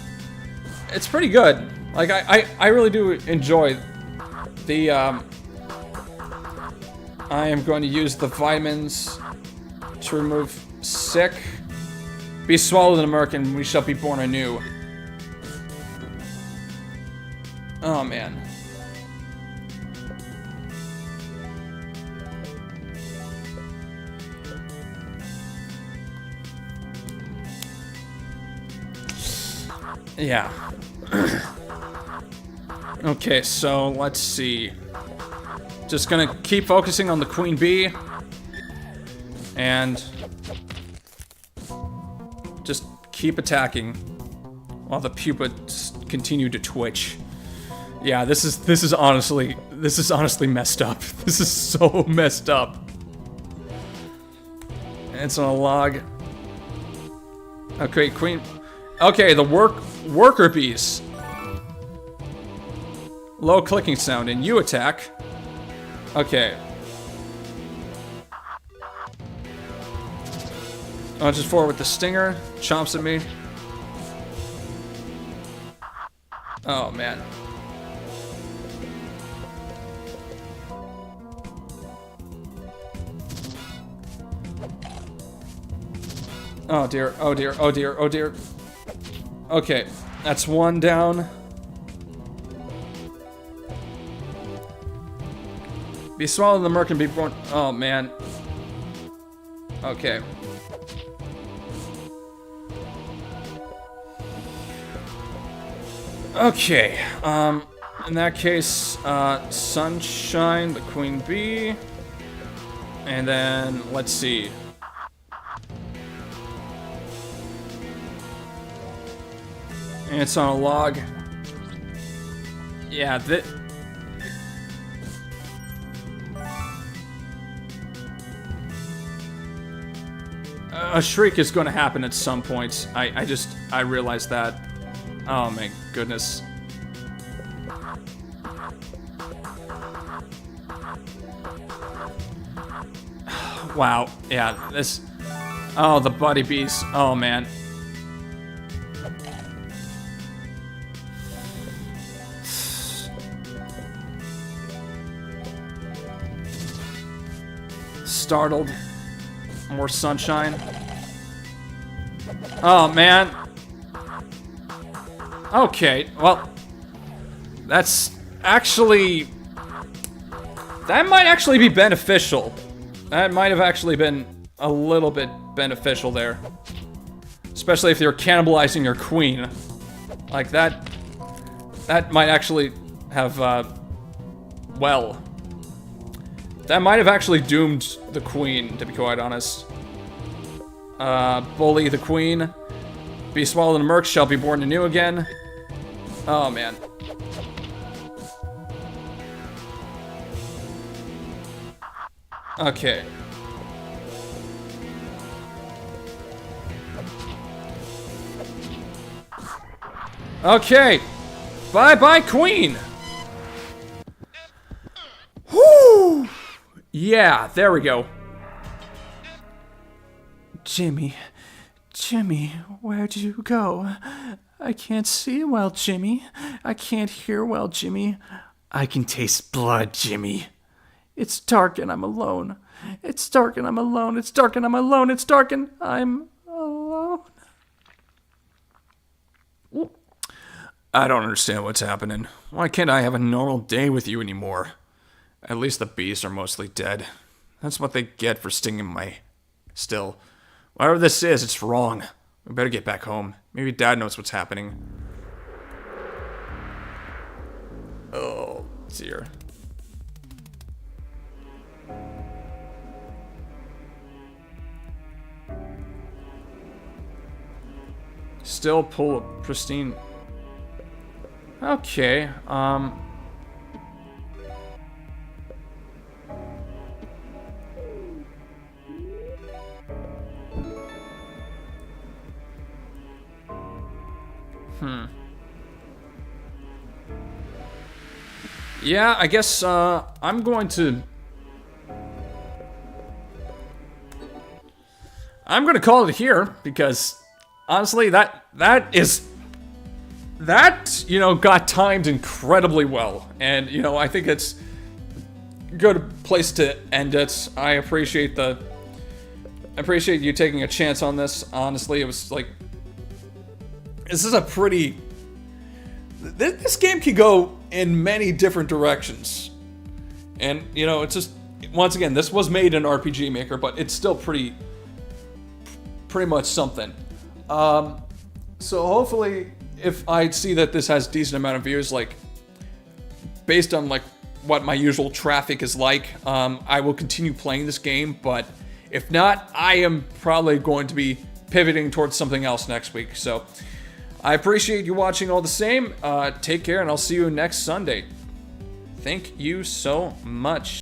good. Like, I really do enjoy the, I am going to use the vitamins to remove sick. Be swallowed in a murk and we shall be born anew. Oh, man. Yeah. Okay, so let's see. Just gonna keep focusing on the queen bee. And just keep attacking while the pupa continue to twitch. Yeah, this is honestly messed up. This is so messed up. And it's on a log. Okay, queen. Okay, the worker bees. Low clicking sound, and you attack. Okay. Launches forward with the stinger. Chomps at me. Oh, man. Oh, dear. Oh, dear. Oh, dear. Oh, dear. Okay. That's one down. Be swallowed in the murk and be born. Oh, man. Okay. Okay. In that case, Sunshine, the queen bee. And then, let's see. And it's on a log. Yeah, a shriek is going to happen at some point. I realized that. Oh my goodness. Wow. Yeah, this... Oh, the buddy bees. Oh, man. Startled. More sunshine. Oh, man. Okay, well, that's actually... That might actually be beneficial. That might have actually been a little bit beneficial there. Especially if you're cannibalizing your queen. Like, that might actually have, well... That might have actually doomed the queen, to be quite honest. Bully the queen. Be swallowed in a murk, shall be born anew again. Oh, man. Okay. Okay. Bye-bye, queen! Whoo! Yeah, there we go. Jimmy, where'd you go? I can't see well, Jimmy. I can't hear well, Jimmy. I can taste blood, Jimmy. It's dark and I'm alone. It's dark and I'm alone. It's dark and I'm alone. It's dark and I'm alone. I don't understand what's happening. Why can't I have a normal day with you anymore? At least the bees are mostly dead. That's what they get for stinging my... Still, whatever this is, it's wrong. We better get back home. Maybe Dad knows what's happening. Oh, dear. Still pull a pristine... Okay, Yeah, I guess, I'm going to call it here, because, honestly, that, you know, got timed incredibly well. And, you know, I think it's a good place to end it. I appreciate you taking a chance on this. Honestly, it was like, this is a pretty... This game can go in many different directions. And, you know, it's just... Once again, this was made in RPG Maker, but it's still pretty much something. So hopefully, if I see that this has a decent amount of views, like, based on, like, what my usual traffic is like, I will continue playing this game, but if not, I am probably going to be pivoting towards something else next week. So, I appreciate you watching all the same. Take care, and I'll see you next Sunday. Thank you so much.